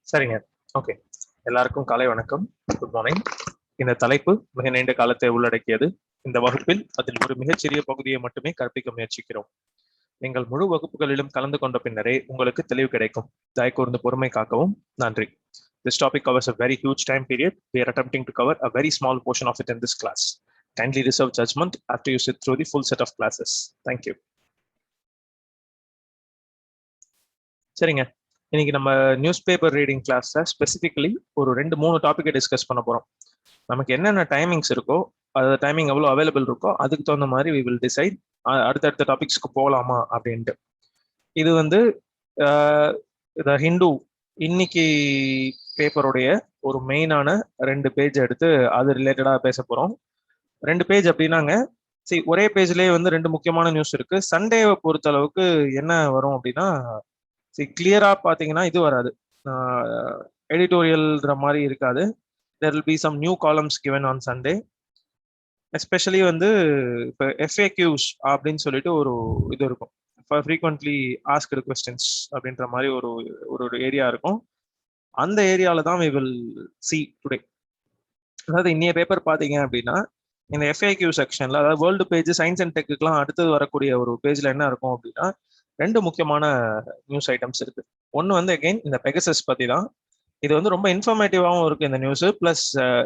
சரிங்க. ஓகே. எல்லாருக்கும் காலை வணக்கம். Good morning. இந்த தலைப்பு மிக நீண்ட காலத்தை உள்ளடக்கியது. இந்த வகுப்பில் அதில் ஒரு மிகச்சிறிய பகுதியை மட்டுமே கற்பிக்க முயற்சிக்கிறோம். நீங்கள் முழு வகுப்புகளிலும் கலந்து கொண்ட பின்னரே உங்களுக்கு தெளிவு கிடைக்கும். தயவு கூர்ந்து பொறுமை காக்கவும். நன்றி. This topic covers a very huge time period. We are attempting to cover a very small portion of it in this class. Kindly reserve judgment after you sit through the full set of classes. Thank you. சரிங்க. இன்னைக்கு நம்ம news paper reading கிளாஸ்ல specifically ஒரு 2-3 டாபிக்கை discuss பண்ண போறோம். நமக்கு என்னென்ன timings இருக்கோ, அது டைமிங் எவ்வளோ அவைலபிள் இருக்கோ அதுக்கு தகுந்த மாதிரி we will decide அடுத்தடுத்த டாபிக்ஸ்க்கு போகலாமா அப்படின்ட்டு. இது வந்து த ஹிந்து இன்னைக்கு பேப்பருடைய ஒரு மெயினான 2 பேஜ் எடுத்து அது ரிலேட்டடா பேச போறோம். 2 பேஜ் அப்படின்னாங்க, சரி ஒரே பேஜ்லயே வந்து 2 முக்கியமான நியூஸ் இருக்கு. சண்டேவை பொறுத்த அளவுக்கு என்ன வரும் அப்படின்னா, சரி கிளியரா பாத்தீங்கன்னா இது வராது, எடிட்டோரியல்ன்ற மாதிரி இருக்காது. there will be some new columns given on Sunday. Especially வந்து இப்போ FAQs அப்படின்னு சொல்லிட்டு ஒரு இது இருக்கும், frequently asked questions அப்படின்ற மாதிரி ஒரு ஏரியா இருக்கும். அந்த ஏரியால தான் we will see today. அதாவது இன்னைய பேப்பர் பாத்தீங்க அப்படின்னா, இந்த FAQ செக்ஷன்ல, அதாவது வேர்ல்டு பேஜ் சயின்ஸ் அண்ட் டெக்குலாம் அடுத்தது வரக்கூடிய ஒரு பேஜ்ல என்ன இருக்கும் அப்படின்னா, 2 முக்கியமான நியூஸ் ஐட்டம்ஸ் இருக்கு. ஒன்னு வந்து அகைன் இந்த பெகசஸ் பத்தி தான். இது வந்து ரொம்ப இன்ஃபர்மேட்டிவாகவும் இருக்கு இந்த நியூஸ். பிளஸ்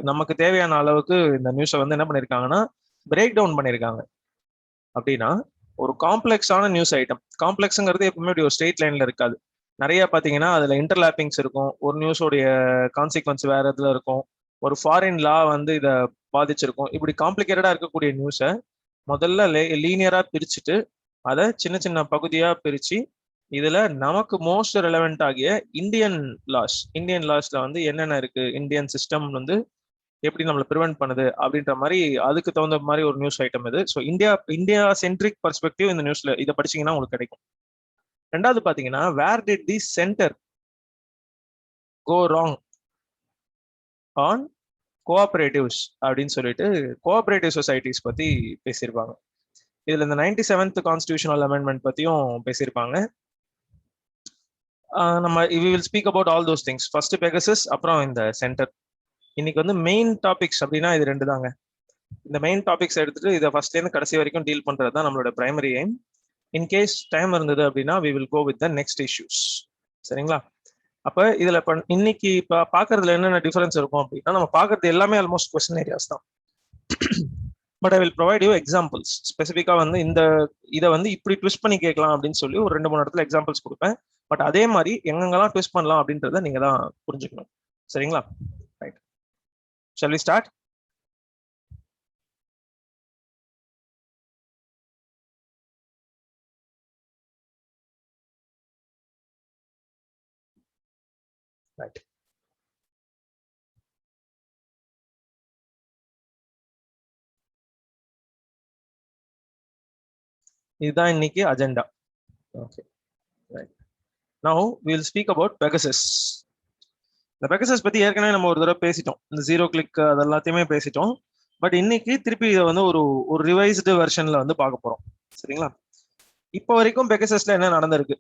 நமக்கு தேவையான அளவுக்கு இந்த நியூஸை வந்து என்ன பண்ணிருக்காங்கன்னா பிரேக் டவுன் பண்ணிருக்காங்க. அப்படின்னா ஒரு காம்ப்ளெக்ஸான நியூஸ் ஐட்டம், காம்ப்ளெக்ஸுங்கிறது எப்பவுமே ஒரு ஸ்ட்ரெயிட் லைன்ல இருக்காது. நிறைய பாத்தீங்கன்னா அதுல இன்டர்லாப்பிங்ஸ் இருக்கும். ஒரு நியூஸோடைய கான்சிக்வன்ஸ் வேற இதுல இருக்கும். ஒரு ஃபாரின் லா வந்து இதை பாதிச்சிருக்கும். இப்படி காம்ப்ளிகேட்டடா இருக்கக்கூடிய நியூஸை முதல்ல லீனியரா பிரிச்சுட்டு அதை சின்ன சின்ன பகுதியா பிரிச்சு இதுல நமக்கு மோஸ்ட் ரெலவெண்ட் ஆகிய இந்தியன் லாஸ்ல வந்து என்னென்ன இருக்கு, இந்தியன் சிஸ்டம் வந்து எப்படி நம்மளை ப்ரிவென்ட் பண்ணுது அப்படின்ற மாதிரி அதுக்கு தகுந்த மாதிரி ஒரு நியூஸ் ஐட்டம் இது. ஸோ இந்தியா சென்ட்ரிக் பர்ஸ்பெக்டிவ் இந்த நியூஸ்ல இதை படிச்சீங்கன்னா உங்களுக்கு கிடைக்கும். ரெண்டாவது பாத்தீங்கன்னா, where did the centre go wrong on cooperatives அப்படின்னு சொல்லிட்டு கோஆபரேட்டிவ் சொசைட்டிஸ் பத்தி பேசியிருப்பாங்க. இதுல இந்த 97th கான்ஸ்டிடியூஷனல் அமெண்ட்மெண்ட் பத்தியும் பேசியிருப்பாங்க. நம்ம we will speak about all those things. First Pegasus, அப்புறம் இந்த சென்டர். இன்னைக்கு வந்து மெயின் டாபிக்ஸ் அப்படின்னா இது 2 தாங்க. இந்த மெயின் டாபிக்ஸ் எடுத்துட்டு இதை ஃபர்ஸ்ட்ல இருந்து கடைசி வரைக்கும் டீல் பண்றது தான் நம்மளோட பிரைமரி எய்ம். இன்கேஸ் டைம் இருந்தது அப்படின்னா we will go with the next issues. சரிங்களா? அப்ப இதுல இன்னைக்கு இப்ப பாக்குறதுல என்னென்ன டிஃபரன்ஸ் இருக்கும் அப்படின்னா, நம்ம பாக்குறது எல்லாமே ஆல்மோஸ்ட் கொஸ்டின் ஏரியாஸ் தான். But I will provide you examples. ஸ்பெசிஃபிக்கா வந்து இதை வந்து இப்படி ட்விஸ்ட் பண்ணி கேட்கலாம் அப்படின்னு சொல்லி ஒரு 2-3 இடத்துல எக்ஸாம்பிள்ஸ் கொடுப்பேன். பட் அதே மாதிரி எங்கெங்கெல்லாம் ட்விஸ்ட் பண்ணலாம் அப்படின்றத நீங்க தான் புரிஞ்சுக்கணும். சரிங்களா? Right. Shall we start? Right. இதுதான் இன்னைக்கு agenda. Okay. Right. Now we will speak about Pegasus. இந்த பெகசஸ் பத்தி ஏற்கனவே நம்ம ஒரு தடவை பேசிட்டோம். இந்த ஜீரோ கிளிக் அதெல்லாத்தையுமே பேசிட்டோம். பட் இன்னைக்கு திருப்பி இதை வந்து ஒரு ரிவைஸ்டு வெர்ஷன்ல வந்து பார்க்க போறோம். சரிங்களா? இப்போ வரைக்கும் பெகசஸ்ல என்ன நடந்திருக்கு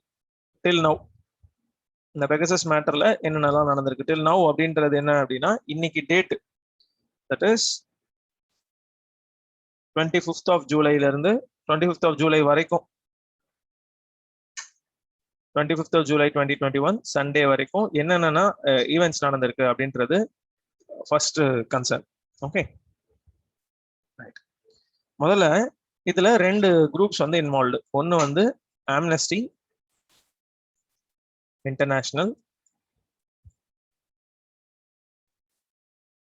டில் நவ், இந்த பெகசஸ் மேட்டர்ல என்னென்னலாம் நடந்திருக்கு டில் நவ் அப்படின்றது என்ன அப்படின்னா, இன்னைக்கு date that is 25th of ஜூலைல இருந்து 25th of ஜூலை வரைக்கும், 25th of July 2021 சண்டே வரைக்கும் என்னென்ன ஈவெண்ட்ஸ் நடந்திருக்கு அப்படின்றது ஃபர்ஸ்ட் கன்சர்ன். ஓகே. ரைட். முதல்ல இதுல 2 குரூப்ஸ் வந்து இன்வால்வ்டு. ஒன்னு வந்து ஆம்னஸ்டி இன்டர்நேஷனல்,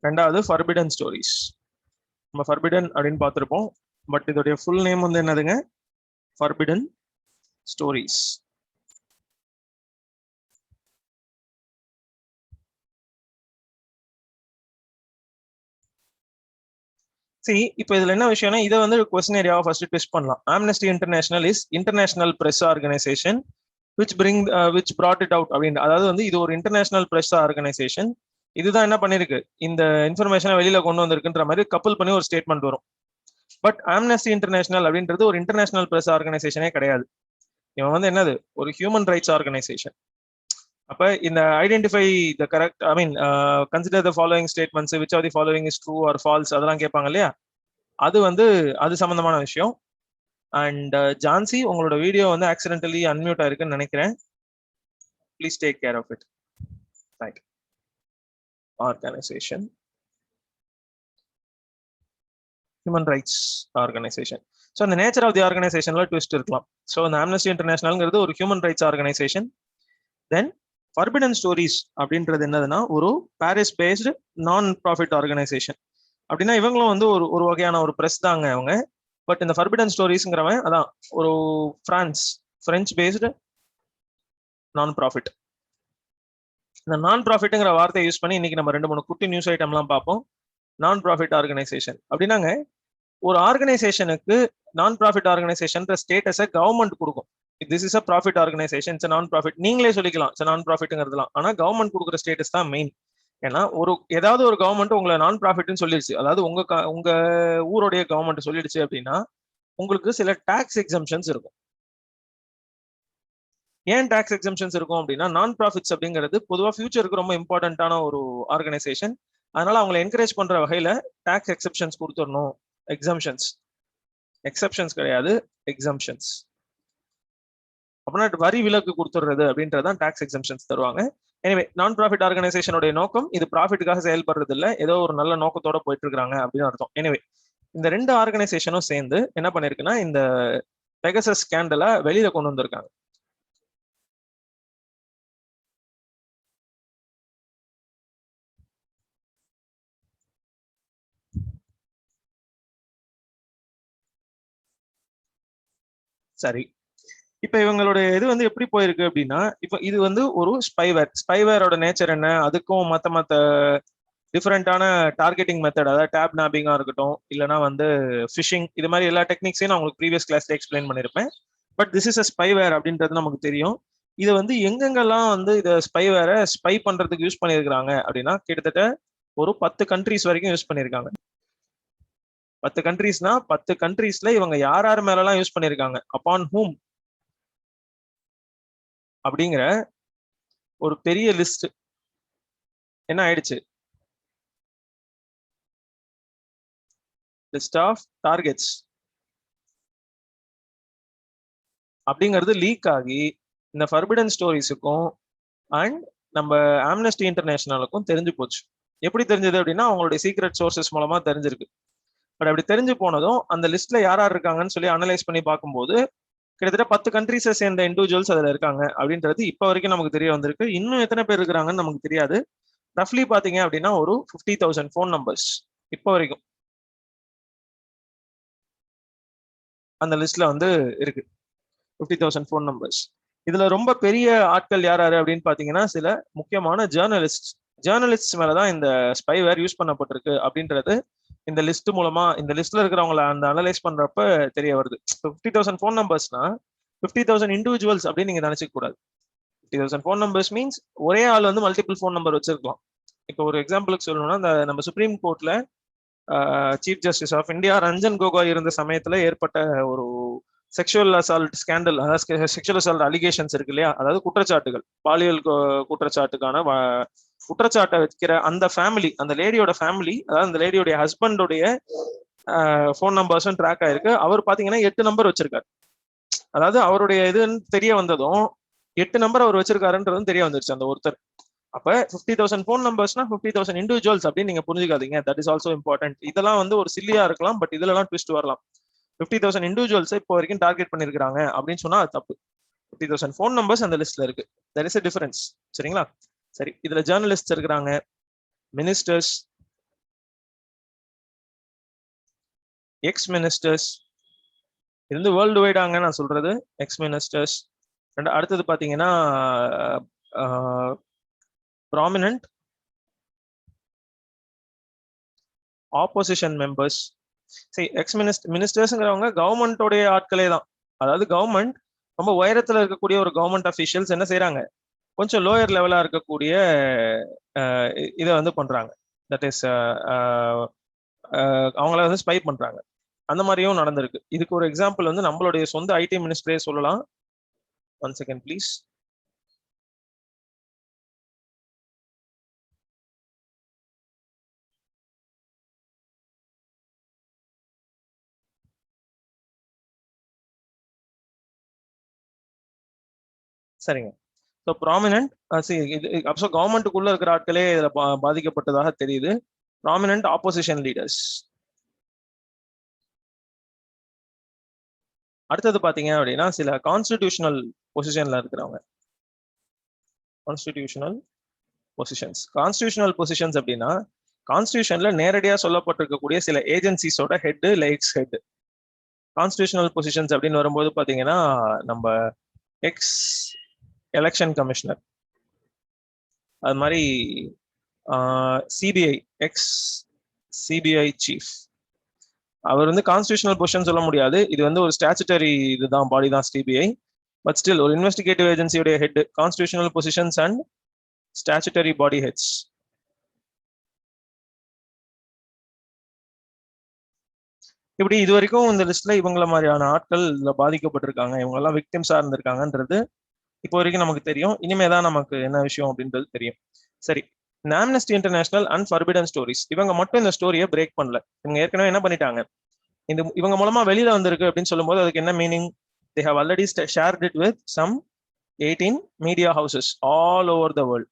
ரெண்டாவது ஃபர்பிடன் ஸ்டோரிஸ். நம்ம ஃபர்பிடன் அப்படின்னு பார்த்துருப்போம், பட் இதோடைய ஃபுல் நேம் வந்து என்னதுங்க? Forbidden stories. சரி, இப்போ இதுல என்ன விஷயம்னா, இதை வந்து கொஸ்டின் ஏரியாவை ஃபர்ஸ்ட் ட்விஸ்ட் பண்ணலாம். Amnesty international is international press organisation which brought it out அப்படின்னு. அதாவது வந்து இது ஒரு இன்டர்நேஷனல் பிரஸ் ஆர்கனைசேஷன். இதுதான் என்ன பண்ணிருக்கு, இந்த இன்ஃபர்மேஷனை வெளியில கொண்டு வந்திருக்குன்ற மாதிரி கப்பல் பண்ணி ஒரு ஸ்டேட்மெண்ட் வரும். பட் ஆம்னஸ்டி இன்டர்நேஷனல் அப்படின்றது ஒரு இன்டர்நேஷனல் பிரஸ் ஆர்கனைசேஷனே கிடையாது. இவன் வந்து என்னது, ஒரு ஹியூமன் ரைட்ஸ் ஆர்கனைசேஷன். அப்ப இந்த identify the correct, I mean consider the following statements, which are the following is true or false, அதெல்லாம் கேட்பாங்க இல்லையா, அது வந்து அது சம்பந்தமான விஷயம். அண்ட் ஜான்சி, உங்களோட வீடியோ வந்து ஆக்சிடென்டலி அன்மியூட் ஆயிருக்குன்னு நினைக்கிறேன். Please take care of it. Right. Organisation, human rights organisation. So அந்த நேச்சர் ஆஃப் தி ஆர்கனைசேஷன்ல ட்விஸ்ட் இருக்கலாம். ஸோ அந்த ஆம்னஸ்டி இன்டர்நேஷனல்ங்கிறது ஒரு human rights organisation. Then forbidden stories அப்படின்றது என்னதுன்னா ஒரு Paris based non profit organisation. அப்படின்னா இவங்களும் வந்து ஒரு வகையான ஒரு பிரஸ் தாங்க அவங்க. பட் இந்த ஃபர்பிடன் ஸ்டோரிஸ்ங்கிறவன் அதான் ஒரு பிரெஞ்சு பேஸ்டு நான் ப்ராஃபிட். இந்த நான் ப்ராஃபிட்ங்கிற வார்த்தையை யூஸ் பண்ணி இன்னைக்கு நம்ம 2-3 குட்டி நியூஸ் ஐட்டம்லாம் பார்ப்போம். நான் ப்ராஃபிட் ஆர்கனைசேஷன் அப்படின்னாங்க ஒரு ஆர்கனைசேஷனுக்கு நான் ப்ராஃபிட் ஆர்கனைசேஷன் ஸ்டேட்டஸை கவர்மெண்ட் கொடுக்கும். This is a profit organisation, நான் ப்ராஃபிட் நீங்களே சொல்லிக்கலாம் நான் ப்ராஃபிட்ங்கிறதுலாம். ஆனா கவர்மெண்ட் கொடுக்குற ஸ்டேட்டஸ் தான் மெயின். ஏன்னா ஏதாவது ஒரு கவர்மெண்ட் உங்களை நான் ப்ராஃபிட்னு சொல்லிடுச்சு, அதாவது உங்க ஊருடைய கவர்மெண்ட் சொல்லிடுச்சு அப்படின்னா உங்களுக்கு சில டாக்ஸ் எக்ஸம்ஷன்ஸ் இருக்கும். ஏன் டாக்ஸ் எக்ஸம்ஷன்ஸ் இருக்கும் அப்படின்னா நான் ப்ராஃபிட்ஸ் அப்படிங்கிறது பொதுவாக ஃபியூச்சருக்கு ரொம்ப இம்பார்ட்டன்டான ஒரு ஆர்கனைசேஷன். அதனால அவங்களை என்கரேஜ் பண்ற வகையில டாக்ஸ் எக்ஸப்ஷன்ஸ் கொடுத்துடணும். எக்ஸப்ஷன்ஸ் கிடையாது, எக்ஸம்ஷன்ஸ். அப்படின்னா வரி விலக்கு கொடுத்துடுறது அப்படின்றதான் டாக்ஸ் எக்ஸம்ஷன்ஸ் தருவாங்க. எனிவே நான் ப்ராஃபிட் ஆர்கனைசேஷனுடைய நோக்கம் இது ப்ராஃபிட்டுக்காக செயல்படுறது இல்லை, ஏதோ ஒரு நல்ல நோக்கத்தோட போயிட்டு இருக்காங்க அப்படின்னு அர்த்தம். எனிவே இந்த 2 ஆர்கனைசேஷனும் சேர்ந்து என்ன பண்ணிருக்குன்னா இந்த பெகசஸ் ஸ்கேண்டலை வெளியில கொண்டு வந்திருக்காங்க. சரி, இப்ப இவங்களுடைய இது வந்து எப்படி போயிருக்கு அப்படின்னா, இப்ப இது வந்து ஒரு ஸ்பைவேரோட நேச்சர் என்ன, அதுக்கும் மத்த டிஃபரெண்டான டார்கெட்டிங் மெத்தட், அதாவது டேப் நாபிங்கா இருக்கட்டும், இல்லைன்னா வந்து ஃபிஷிங், இது மாதிரி எல்லா டெக்னிக்ஸையும் நான் உங்களுக்கு ப்ரீவியஸ் கிளாஸ்ல எக்ஸ்பிளைன் பண்ணிருப்பேன். But this is a spyware அப்படின்றது நமக்கு தெரியும். இது வந்து எங்கெங்கெல்லாம் வந்து இதை ஸ்பைவேரை ஸ்பை பண்றதுக்கு யூஸ் பண்ணியிருக்காங்க அப்படின்னா கிட்டத்தட்ட ஒரு 10 கண்ட்ரிஸ் வரைக்கும் யூஸ் பண்ணியிருக்காங்க. 10 கண்ட்ரிஸ்னா 10 கண்ட்ரிஸ்ல இவங்க யார் மேலாம் யூஸ் பண்ணிருக்காங்க, அப்பான் ஹூம் அப்படிங்கிற ஒரு பெரிய லிஸ்ட் என்ன ஆயிடுச்சு. லிஸ்ட் ஆஃப் டார்கெட்ஸ் அப்படிங்கிறது லீக் ஆகி இந்த ஃபர்பிடன் ஸ்டோரிஸுக்கும் அண்ட் நம்ம ஆம்னஸ்டி இன்டர்நேஷனலுக்கும் தெரிஞ்சு போச்சு. எப்படி தெரிஞ்சது அப்படின்னா அவங்களுடைய சீக்ரெட் சோர்சஸ் மூலமா தெரிஞ்சிருக்கு. பட் அப்படி தெரிஞ்சு போனதும் அந்த லிஸ்ட்ல யார் இருக்காங்கன்னு சொல்லி அனலைஸ் பண்ணி பார்க்கும்போது கிட்டத்தட்ட 10 கண்ட்ரிஸை சேர்ந்த இண்டிவிஜுவல்ஸ் அதுல இருக்காங்க அப்படின்றது இப்ப வரைக்கும் நமக்கு தெரிய வந்திருக்கு. இன்னும் எத்தனை பேர் இருக்கிறாங்கன்னு நமக்கு தெரியாது. ரஃப்லி பாத்தீங்க அப்படின்னா ஒரு 50,000 ஃபோன் நம்பர்ஸ் இப்ப வரைக்கும் அந்த லிஸ்ட்ல வந்து இருக்கு. 50,000 ஃபோன் நம்பர்ஸ். இதுல ரொம்ப பெரிய ஆட்கள் யாரு அப்படின்னு பாத்தீங்கன்னா சில முக்கியமான ஜேர்னலிஸ்ட் மேலதான் இந்த ஸ்பைவேர் யூஸ் பண்ணப்பட்டிருக்கு அப்படின்றது இந்த லிஸ்ட் மூலமா, இந்த லிஸ்ட்ல இருக்கிறவங்கள அந்த அனலைஸ் பண்றப்ப தெரிய வருது. 50,000 ஃபோன் நம்பர்ஸ்னா 50,000 இண்டிவிஜுவல்ஸ் அப்படின்னு நீங்க நினைச்சுக்க கூடாது. 50,000 ஃபோன் நம்பர்ஸ் மீன்ஸ் ஒரே ஆள் வந்து மல்டிபிள் ஃபோன் நம்பர் வச்சிருக்கலாம். இப்போ ஒரு எக்ஸாம்பிளுக்கு சொல்லணும்னா இந்த நம்ம சுப்ரீம் கோர்ட்ல chief justice of India Ranjan Gogoi இருந்த சமயத்துல ஏற்பட்ட ஒரு செக்ஷுவல் அசால்ட் ஸ்கேண்டல், அதாவது செக்ஷுவல் அசால்ட் அலிகேஷன்ஸ் இருக்கு இல்லையா, அதாவது குற்றச்சாட்டுகள், பாலியல் குற்றச்சாட்டுக்கான குற்றச்சாட்டை வைக்கிற அந்த ஃபேமிலி, அந்த லேடியோட ஃபேமிலி, அதாவது அந்த லேடியோடைய ஹஸ்பண்டோடைய ஃபோன் நம்பர்ஸும் ட்ராக் ஆயிருக்கு. அவர் பாத்தீங்கன்னா 8 நம்பர் வச்சிருக்காரு. அதாவது அவருடைய இதுன்னு தெரிய வந்ததும் 8 நம்பர் அவர் வச்சிருக்காருன்றதும் தெரிய வந்துருச்சு அந்த ஒருத்தர். அப்ப 50,000 ஃபோன் நம்பர்ஸ்னா 50,000 இண்டிவிஜுவல்ஸ் அப்படின்னு நீங்க புரிஞ்சுக்காதீங்க. That is also important. இதெல்லாம் வந்து ஒரு சில்லியா இருக்கலாம், பட் இதுல எல்லாம் ட்விஸ்ட் வரலாம். 50,000 இண்டிவிஜுவல்ஸ் இப்போ வரைக்கும் டார்கெட் பண்ணிருக்காங்க அப்படின்னு சொன்னா அது தப்பு. 50,000 ஃபோன் நம்பர்ஸ் அந்த லிஸ்ட்ல இருக்கு. There is a difference. சரிங்களா? சரி, இதுல ஜேர்னலிஸ்ட் இருக்கிறாங்க, மினிஸ்டர்ஸ், எக்ஸ் மினிஸ்டர்ஸ், இது வந்து வேர்ல்டு வைடாங்க நான் சொல்றது, எக்ஸ் மினிஸ்டர்ஸ். அடுத்தது பாத்தீங்கன்னா ப்ராமினன்ட் ஆப்போசிஷன் மெம்பர்ஸ். சரி, எக்ஸ் மினிஸ்டர்ஸ்ங்கிறவங்க கவர்மெண்டோடைய ஆட்களே தான். அதாவது கவர்மெண்ட் ரொம்ப உயரத்துல இருக்கக்கூடிய ஒரு கவர்மெண்ட் அஃபீஷியல்ஸ் என்ன செய்யறாங்க, கொஞ்சம் லோயர் லெவலா இருக்கக்கூடிய இதை வந்து பண்றாங்க. தட் இஸ் அவங்கள வந்து ஸ்பை பண்றாங்க. அந்த மாதிரியும் நடந்திருக்கு. இதுக்கு ஒரு எக்ஸாம்பிள் வந்து நம்மளுடைய சொந்த ஐடி மினிஸ்டரே சொல்லலாம். 1 செகண்ட் ப்ளீஸ். சரிங்க. ஸோ ப்ராமினன்ட் அப்போ கவர்மெண்ட்டுக்குள்ள இருக்கிற ஆட்களே இதுல பாதிக்கப்பட்டதாக தெரியுது. Prominent opposition leaders. அடுத்தது பாத்தீங்க அப்படின்னா சில கான்ஸ்டிடியூஷனல் பொசிஷன்ல இருக்கிறவங்க. கான்ஸ்டிடியூஷனல் பொசிஷன்ஸ் அப்படின்னா கான்ஸ்டிடியூஷன்ல நேரடியா சொல்லப்பட்டிருக்கக்கூடிய சில ஏஜென்சிஸோட ஹெட் இல்ல எக்ஸ் ஹெட். கான்ஸ்டிடியூஷனல் பொசிஷன்ஸ் அப்படின்னு வரும்போது பாத்தீங்கன்னா நம்ம எக்ஸ் எலெக்ஷன் கமிஷனர், அது மாதிரி சிபிஐ எக்ஸ் சிபிஐ சீஃப். அவர் வந்து கான்ஸ்டிடியூஷனல் பொசிஷன் சொல்ல முடியாது, இது வந்து ஒரு ஸ்டாச்சுட்டரி இதுதான் பாடி தான் சிபிஐ. பட் ஸ்டில் ஒரு இன்வெஸ்டிகேட்டிவ் ஏஜென்சியோட head. Constitutional positions and statutory body heads. இப்படி இது வரைக்கும் இந்த லிஸ்ட்ல இவங்கள மாதிரியான ஆட்கள் இதுல பாதிக்கப்பட்டிருக்காங்க, இவங்க எல்லாம் விக்டிம்ஸா இருந்திருக்காங்கன்றது இப்போ வரைக்கும் நமக்கு தெரியும். இனிமேதான் நமக்கு என்ன விஷயம் அப்படின்றது தெரியும். சரி, இந்த Amnesty international and forbidden stories, இவங்க மட்டும் இந்த ஸ்டோரியை பிரேக் பண்ணல. இவங்க ஏற்கனவே என்ன பண்ணிட்டாங்க, இவங்க மூலமா வெளியில வந்திருக்கு அப்படின்னு சொல்லும்போது அதுக்கு என்ன meaning? they have already shared it with some 18 media houses all over the world.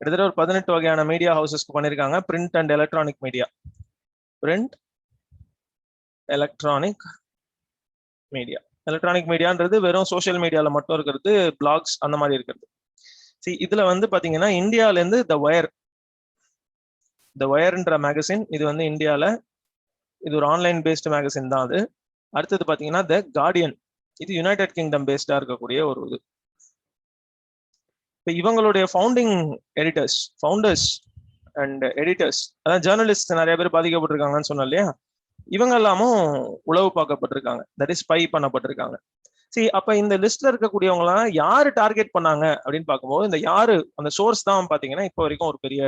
கிட்டத்தட்ட ஒரு 18 வகையான மீடியா ஹவுசஸ்க்கு பண்ணிருக்காங்க. Print and electronic media. Print electronic media. Electronic மீடியான்றது வெறும் சோசியல் மீடியால மட்டும் இருக்கிறது, பிளாக்ஸ் அந்த மாதிரி இருக்கிறது. இதுல வந்து பாத்தீங்கன்னா இந்தியால இருந்து த வயர்ன்ற மேகசின், இது வந்து இந்தியால இது ஒரு ஆன்லைன் பேஸ்ட் மேகசின் தான் அது. அடுத்தது பாத்தீங்கன்னா த கார்டியன், இது யுனைடெட் கிங்டம் பேஸ்டா இருக்கக்கூடிய ஒரு இது. இவங்களுடைய ஃபவுண்டர்ஸ் அண்ட் எடிட்டர்ஸ், அதாவது ஜேர்னலிஸ்ட் நிறைய பேர் பாதிக்கப்பட்டிருக்காங்கன்னு சொன்னோம் இல்லையா, இவங்க எல்லாமும் உளவு பார்க்கப்பட்டிருக்காங்க, தட் இஸ் ஸ்பை பண்ணப்பட்டிருக்காங்க. அப்ப இந்த லிஸ்ட்ல இருக்கக்கூடியவங்க எல்லாம் யாரு டார்கெட் பண்ணாங்க அப்படின்னு பார்க்கும்போது இந்த யாரு அந்த சோர்ஸ் தான் பாத்தீங்கன்னா இப்போ வரைக்கும் ஒரு பெரிய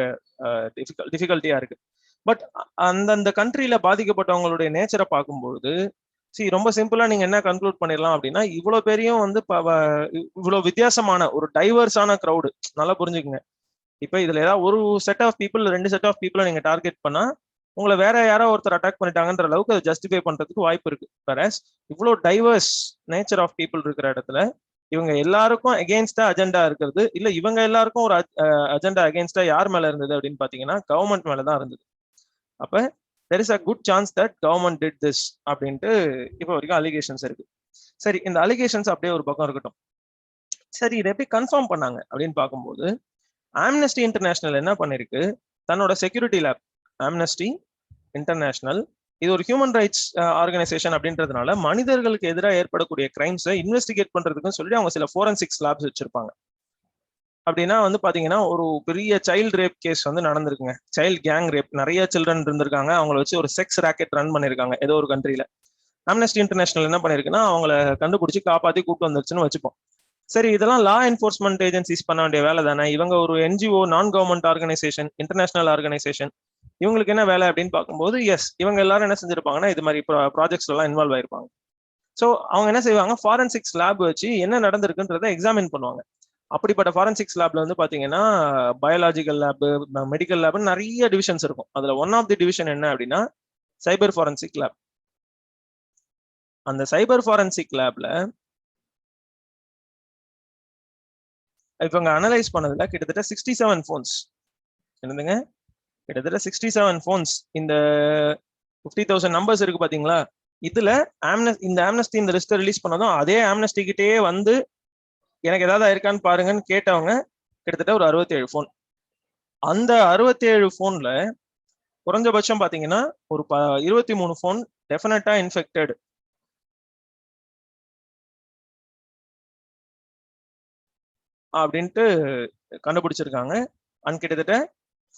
டிஃபிகல்ட்டியா இருக்கு. பட் அந்தந்த கண்ட்ரியில பாதிக்கப்பட்டவங்களுடைய நேச்சரை பார்க்கும்போது ரொம்ப சிம்பிளா நீங்க என்ன கன்க்ளூட் பண்ணிடலாம் அப்படின்னா, இவ்வளவு பேரையும் வந்து இவ்வளவு வித்தியாசமான ஒரு டைவர்ஸான கிரௌடு. நல்லா புரிஞ்சுக்குங்க. இப்ப இதுல ஏதாவது ஒரு set of people, 2 set of பீப்புளை நீங்க டார்கெட் பண்ணா உங்களை வேற யாரோ ஒருத்தர் அட்டாக் பண்ணிட்டாங்கன்ற அளவுக்கு அதை ஜஸ்டிஃபை பண்றதுக்கு வாய்ப்பு இருக்கு. வேறஸ் இவ்வளவு டைவர்ஸ் நேச்சர் ஆஃப் பீப்புள் இருக்கிற இடத்துல இவங்க எல்லாருக்கும் அகெயின்ஸ்டா அஜெண்டா இருக்கிறது இல்ல, இவங்க எல்லாருக்கும் ஒரு அஜெண்டா அகெயின்ஸ்டா யார் மேல இருந்தது அப்படின்னு பாத்தீங்கன்னா கவர்மெண்ட் மேலதான் இருந்தது. அப்ப there is a good chance that government did this அப்படின்ட்டு இப்போ வரைக்கும் அலிகேஷன்ஸ் இருக்கு. சரி, இந்த அலிகேஷன்ஸ் அப்படியே ஒரு பக்கம் இருக்கட்டும். சரி, இதை எப்படி கன்ஃபார்ம் பண்ணாங்க அப்படின்னு பார்க்கும்போது ஆம்னஸ்டி இன்டர்நேஷனல் என்ன பண்ணிருக்கு, தன்னோட செக்யூரிட்டி லேப், ஆம்னஸ்டி இன்டர்நேஷனல் இது ஒரு ஹியூமன் ரைட்ஸ் ஆர்கனைசேஷன் அப்படின்றதுனால மனிதர்களுக்கு எதிராக ஏற்படக்கூடிய கிரைம்ஸை இன்வெஸ்டிகேட் பண்றதுக்குன்னு சொல்லி அவங்க சில ஃபோரன்சிக்ஸ் லேப்ஸ் வச்சிருப்பாங்க. அப்படின்னா வந்து பாத்தீங்கன்னா ஒரு பெரிய சைல்டு ரேப் கேஸ் வந்து நடந்திருக்குங்க, சைல்டு கேங் ரேப், நிறைய சில்ட்ரன் இருந்திருக்காங்க, அவங்கள வச்சு ஒரு செக்ஸ் ராக்கெட் ரன் பண்ணிருக்காங்க ஏதோ ஒரு கண்ட்ரியில. ஆம்னஸ்டி இன்டர்நேஷனல் என்ன பண்ணிருக்குன்னா அவங்கள கண்டுபிடிச்சு காப்பாத்தி கூட்டு வந்துருச்சுன்னு வச்சுப்போம். சரி, இதெல்லாம் லா என்ஃபோர்ஸ்மெண்ட் ஏஜென்சிஸ் பண்ண வேண்டிய வேலை தானே. இவங்க ஒரு என்ஜிஓ, நான் கவர்மெண்ட் ஆர்கனைசேஷன், இன்டர்நேஷனல் ஆர்கனைசேஷன், இவங்களுக்கு என்ன வேலை அப்படின்னு பார்க்கும்போது எஸ், இவங்க எல்லாரும் என்ன செஞ்சிருப்பாங்கன்னா இது மாதிரி ப்ராஜெக்ட்ஸ் எல்லாம் இன்வால்வ் ஆயிருப்பாங்க. ஸோ அவங்க என்ன செய்வாங்க, ஃபாரன்சிக்ஸ் லேப் வச்சு என்ன நடந்திருக்குன்றதை எக்ஸாமின் பண்ணுவாங்க. அப்படிப்பட்ட ஃபாரன்சிக்ஸ் லேப்ல வந்து பாத்தீங்கன்னா பயாலஜிக்கல் லேப், மெடிக்கல் லேப், நிறைய டிவிஷன்ஸ் இருக்கும். அதுல ஒன் ஆஃப் தி டிவிஷன் என்ன அப்படின்னா சைபர் ஃபாரன்சிக் லேப். அந்த சைபர் ஃபாரன்சிக் லேப்ல இவங்க அனலைஸ் பண்ணதுல கிட்டத்தட்ட 67 போன்ஸ் என்னதுங்க, கிட்டத்தட்ட 67 போன்ஸ். இந்த 50,000 நம்பர்ஸ் இருக்கு பாத்தீங்களா, இதுல இந்த ஆம்னஸ்டி இந்த லிஸ்ட் ரிலீஸ் பண்ணதும் அதே ஆம்னஸ்டி கிட்டே வந்து எனக்கு ஏதாவது இருக்கான்னு பாருங்கன்னு கேட்டவங்க கிட்டத்தட்ட ஒரு 67 போன். அந்த 67 போன்ல குறைஞ்சபட்சம் பாத்தீங்கன்னா ஒரு 23 போன் டெஃபினட்டா இன்ஃபெக்டட் அப்படின்ட்டு கண்டுபிடிச்சிருக்காங்க. அண்ட் கிட்டத்தட்ட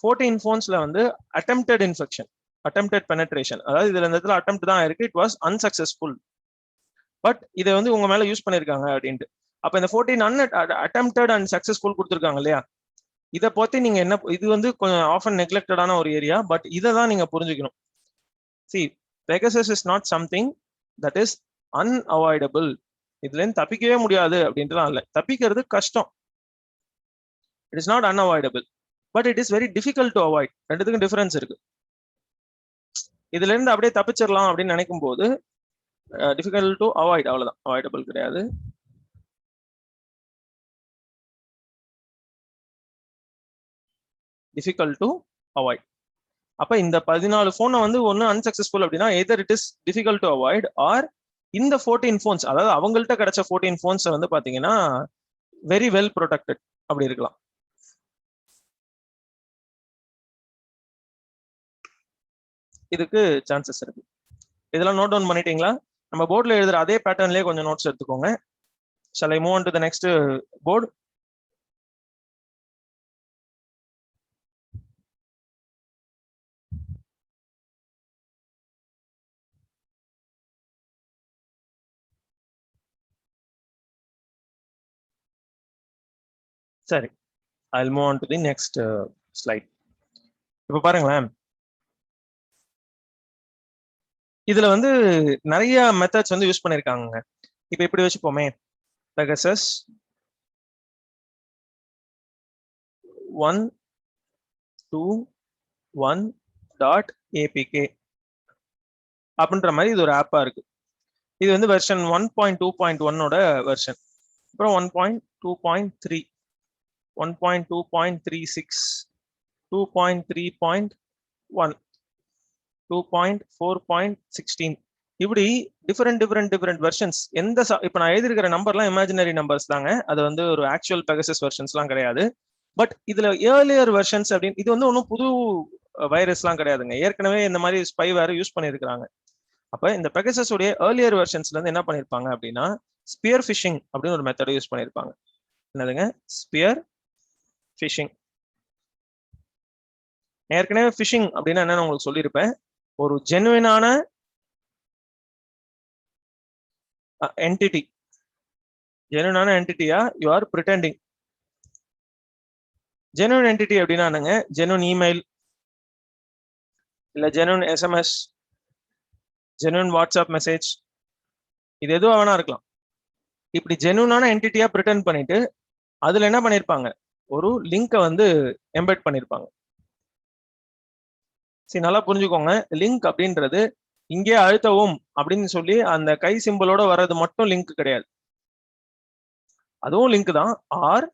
14 போன்ஸ்ல வந்து அட்டெம்ப்டட் இன்ஃபெக்ஷன், அட்டெம்ப்டட் பெனட்ரேஷன், அதாவது இதுல இந்த இடத்துல அட்டெம்ப்ட் தான் இருக்கு, இட் வாஸ் அன்சக்சஸ்ஃபுல், பட் இதை வந்து உங்க மேல யூஸ் பண்ணிருக்காங்க அப்படின்ட்டு. அப்ப இந்த 14 அட்டெம்ப்டட் அண்ட் சக்சஸ்ஃபுல் கொடுத்துருக்காங்க இல்லையா, இதை பத்தி நீங்க என்ன, இது வந்து கொஞ்சம் ஆஃபன் நெக்லெக்டடான ஒரு ஏரியா, பட் இதை தான் நீங்க புரிஞ்சுக்கணும். See, Pegasus is not something that is unavoidable. இதுல இருந்து தப்பிக்கவே முடியாது அப்படின்ட்டுலாம் இல்லை, தப்பிக்கிறது கஷ்டம். It is not unavoidable, but it is very difficult to avoid. ரெண்டுத்துக்கும் டிஃபரன்ஸ் இருக்கு. இதுல இருந்து அப்படியே தப்பிச்சிடலாம் அப்படின்னு நினைக்கும் போது டிஃபிகல்ட் டு அவாய்ட், அவ்வளவுதான், அவாய்டபிள் கிடையாது. Difficult to avoid. அப்ப இந்த 14 போனை வந்து ஒன்னு அன்சக்சஸ்ஃபுல் அப்படின்னா either it is difficult to avoid or இந்த 14 போன்ஸ், அதாவது அவங்கள்ட்ட கிடைச்ச 14 போன்ஸ் வந்து பாத்தீங்கன்னா வெரி வெல் ப்ரொடெக்டட் அப்படி இருக்கலாம். இதுக்கு சான்சஸ் இருக்கு. இதெல்லாம் நோட் டவுன் பண்ணிட்டீங்களா? நம்ம போர்ட்ல எழுதுற அதே பேட்டர்ன்லயே கொஞ்சம் நோட்ஸ் எடுத்துக்கோங்க. Shall I move on to the next board? சரி, I'll move on to the next slide. இப்ப பாருங்களேன், இதுல வந்து நிறைய மெத்தட்ஸ் வந்து யூஸ் பண்ணிருக்காங்க. இப்ப இப்படி வச்சுப்போமே, Pegasus 1.2.1.apk அப்படின்ற மாதிரி இது ஒரு ஆப்பா இருக்கு. இது வந்து வெர்ஷன் 1.2.1 வெர்ஷன். அப்புறம் 1.2.3, 1.2.36, 2.3.1, 2.4.16 இப்படி டிஃபரெண்ட் வெர்ஷன்ஸ். எந்த இப்ப நான் எழுதிருக்கிற நம்பர்லாம் இமேஜினரி நம்பர்ஸ் தாங்க, அது வந்து ஒரு ஆக்சுவல் பெகசஸ் வெர்ஷன்ஸ்லாம் கிடையாது. பட் இதுல ஏர்லியர் வெர்ஷன்ஸ் அப்படின்னு இது வந்து ஒன்றும் புது வைரஸ்லாம் கிடையாதுங்க, ஏற்கனவே இந்த மாதிரி ஸ்பைவேர் யூஸ் பண்ணியிருக்கிறாங்க. அப்ப இந்த பெகசஸ் உடைய ஏர்லியர் வெர்ஷன்ஸ்ல இருந்து என்ன பண்ணிருப்பாங்க அப்படின்னா ஸ்பியர் ஃபிஷிங் அப்படின்னு ஒரு மெத்தட் யூஸ் பண்ணிருப்பாங்க. என்னதுங்க? Sphere phishing. ஏற்கனவே ஃபிஷிங் அப்படின்னா என்னன்னு உங்களுக்கு சொல்லியிருப்பேன். ஒரு ஜெனுவினான என்டிட்டி, ஜெனுவினான என்டிட்டியா you are pretending. Genuine entity அப்படின்னா என்னங்க? ஜெனுவின் இமெயில், இல்ல genuine SMS, genuine WhatsApp message, இது எதுவும் வேணா இருக்கலாம். இப்படி ஜெனுவினான என்டிட்டியா பிரிட்டெண்ட் பண்ணிட்டு அதுல என்ன பண்ணிருப்பாங்க? ஒரு லிங்கை வந்து எம்பெட் பண்ணிருப்பாங்க. சரி, நல்லா புரிஞ்சுக்கோங்க. லிங்க் அப்படின்றது இங்கே அழுத்தவும் அப்படின்னு சொல்லி அந்த கை சிம்பிளோட வர்றது மட்டும் லிங்க் கிடையாது, அதுவும் லிங்க் தான். ஆர்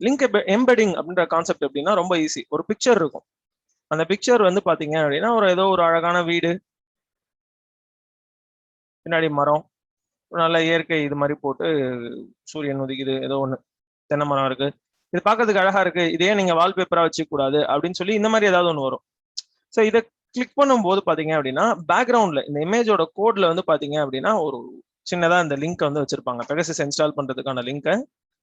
லிங்க் எம்பெடிங் அப்படின்ற கான்செப்ட் எப்படின்னா ரொம்ப ஈஸி. ஒரு பிக்சர் இருக்கும், அந்த பிக்சர் வந்து பாத்தீங்க அப்படின்னா ஒரு ஏதோ ஒரு அழகான வீடு, பின்னாடி மரம், நல்ல இயற்கை இது மாதிரி போட்டு சூரியன் உதிக்குது, ஏதோ ஒண்ணு தென்னை மரம் இருக்கு, இது பார்க்கறதுக்கு அழகா இருக்கு, இதே நீங்க வால்பேப்பரா வச்சுக்க கூடாது அப்படின்னு சொல்லி இந்த மாதிரி ஏதாவது ஒன்று வரும். ஸோ இதை கிளிக் பண்ணும்போது பாத்தீங்க அப்படின்னா பேக்ரவுண்ட்ல இந்த இமேஜோட கோட்ல வந்து பாத்தீங்க அப்படின்னா ஒரு சின்னதா இந்த லிங்க் வந்து வச்சிருப்பாங்க. பெகசஸ் இன்ஸ்டால் பண்றதுக்கான லிங்கை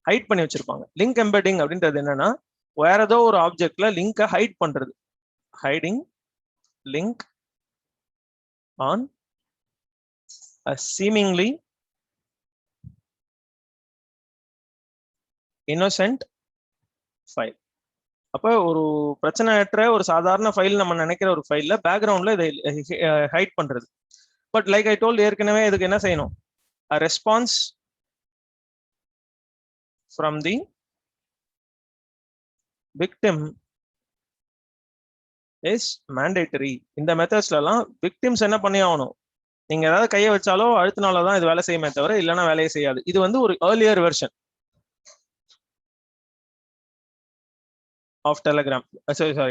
ஹைட் பண்ணி வச்சிருப்பாங்க. லிங்க் எம்பெடிங் அப்படின்றது என்னன்னா வேற ஏதோ ஒரு ஆப்ஜெக்ட்ல லிங்கை ஹைட் பண்றது. Hiding link on a seemingly innocent file. அப்ப ஒரு பிரச்சனையற்ற ஒரு சாதாரண ஃபைல் நம்ம நினைக்கிற ஒரு ஃபைல்ல பேக்ரவுண்ட்ல இதை ஹைட் பண்றது. பட் லைக் ஐ டோல்ட், ஏற்கனவே இதுக்கு என்ன செய்யணும்? a response from the victim is mandatory. இந்த மெத்தட்ஸ்ல எல்லாம் விக்டிம்ஸ் என்ன பண்ணி ஆகணும்? நீங்க ஏதாவது கையை வச்சாலோ அழுத்தினாலோ தான் இது வேலை செய்யுமே தவிர இல்லைன்னா வேலையை செய்யாது. இது வந்து ஒரு earlier version of Telegram,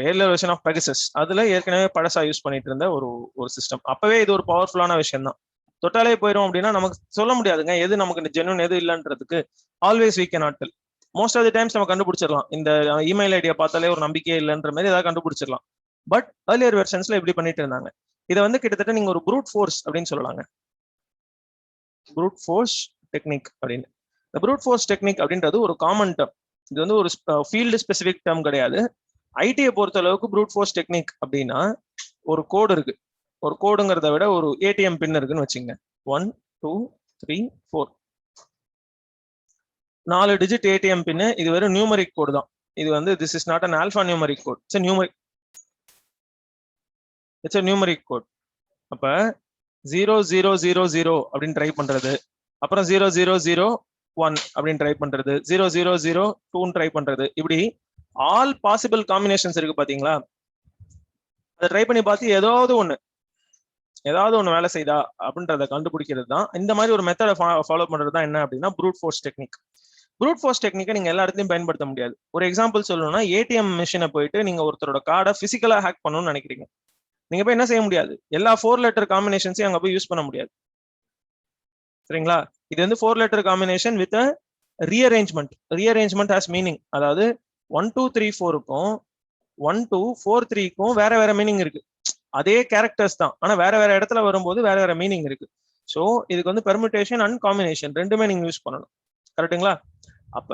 earlier version of Pegasus. அதுல ஏற்கனவே பழசா யூஸ் பண்ணிட்டு இருந்த ஒரு சிஸ்டம். அப்பவே இது ஒரு பவர்ஃபுல்லான விஷயம் தான். தொட்டாலே போயிடும் அப்படின்னா நமக்கு சொல்ல முடியாதுங்க எது நமக்கு ஜென்யூன் எது இல்லைன்றதுக்கு. Always we cannot tell. Most of the times நம்ம கண்டுபிடிச்சிடலாம், இந்த இமெயில் ஐடியா பார்த்தாலே ஒரு நம்பிக்கையே இல்லைன்ற மாதிரி ஏதாவது கண்டுபிடிச்சிடலாம். பட் ஏர்லியர் வெர்ஷன்ஸ்ல இப்படி பண்ணிட்டு இருந்தாங்க. இதை வந்து கிட்டத்தட்ட நீங்க ஒரு ப்ரூட் ஃபோர்ஸ் அப்படின்னு சொல்லலாங்க. ப்ரூட் ஃபோர்ஸ் டெக்னிக் அப்படின்னு. இந்த ப்ரூட் ஃபோர்ஸ் டெக்னிக் அப்படின்றது ஒரு காமன் டேர்ம். இது வந்து ஒரு ஃபீல்டு ஸ்பெசிபிக் டேர்ம் கிடையாது. ஐடியை பொறுத்த அளவுக்கு ப்ரூட் ஃபோர்ஸ் டெக்னிக் அப்படின்னா ஒரு கோடு இருக்கு. ஒரு கோடுங்கிறத விட ஒரு ஏடிஎம் பின் இருக்குன்னு வச்சுங்க. 1 2 3 4 4 டிஜிட் ஏடிஎம் பின். இது வெறும் நியூமரிக் கோடு தான். இது வந்து this is not an alphanumeric code, it's numeric code. அப்ப 0 0 0 0 அப்படின்னு ட்ரை பண்றது, அப்புறம் 0 0 0 1 அப்படின்னு ட்ரை பண்றது, 0 0 0 2 ட்ரை பண்றது, இப்படி ஆல் பாசிபிள் காம்பினேஷன்ஸ் இருக்கு பாத்தீங்களா? அதை ட்ரை பண்ணி பார்த்து ஏதாவது ஒண்ணு ஏதாவது ஒன்று வேலை செய்தா அப்படின்றத கண்டுபிடிக்கிறது தான். இந்த மாதிரி ஒரு மெத்தடை ஃபாலோ பண்றது தான் என்ன அப்படின்னா fruit force technique. Fruit force டெக்னிக்கை நீங்க எல்லா இடத்துலையும் பயன்படுத்த முடியாது. ஒரு எக்ஸாம்பிள் சொல்லணும்னா ஏடிஎம் மிஷினை போயிட்டு நீங்க ஒருத்தரோட கார்டை பிசிக்கலா ஹேக் பண்ணணும்னு நினைக்கிறீங்க. நீங்க போய் என்ன செய்ய முடியாது, எல்லா 4 லெட்டர் காம்பினேஷன்ஸையும் அங்க போய் யூஸ் பண்ண முடியாது. சரிங்களா? இது வந்து 4 letter combination with rearrangement. Rearrangement has meaning. அதாவது 1 2 3 4க்கும் 1 2 4 3க்கும் வேற வேற மீனிங் இருக்கு. அதே கேரக்டர்ஸ் தான், ஆனா வேற வேற இடத்துல வரும்போது வேற வேற மீனிங் இருக்கு. ஸோ இதுக்கு வந்து பெர்முடேஷன் அண்ட் காம்பினேஷன் ரெண்டுமே நீங்க யூஸ் பண்ணணும். கரெக்டுங்களா? அப்ப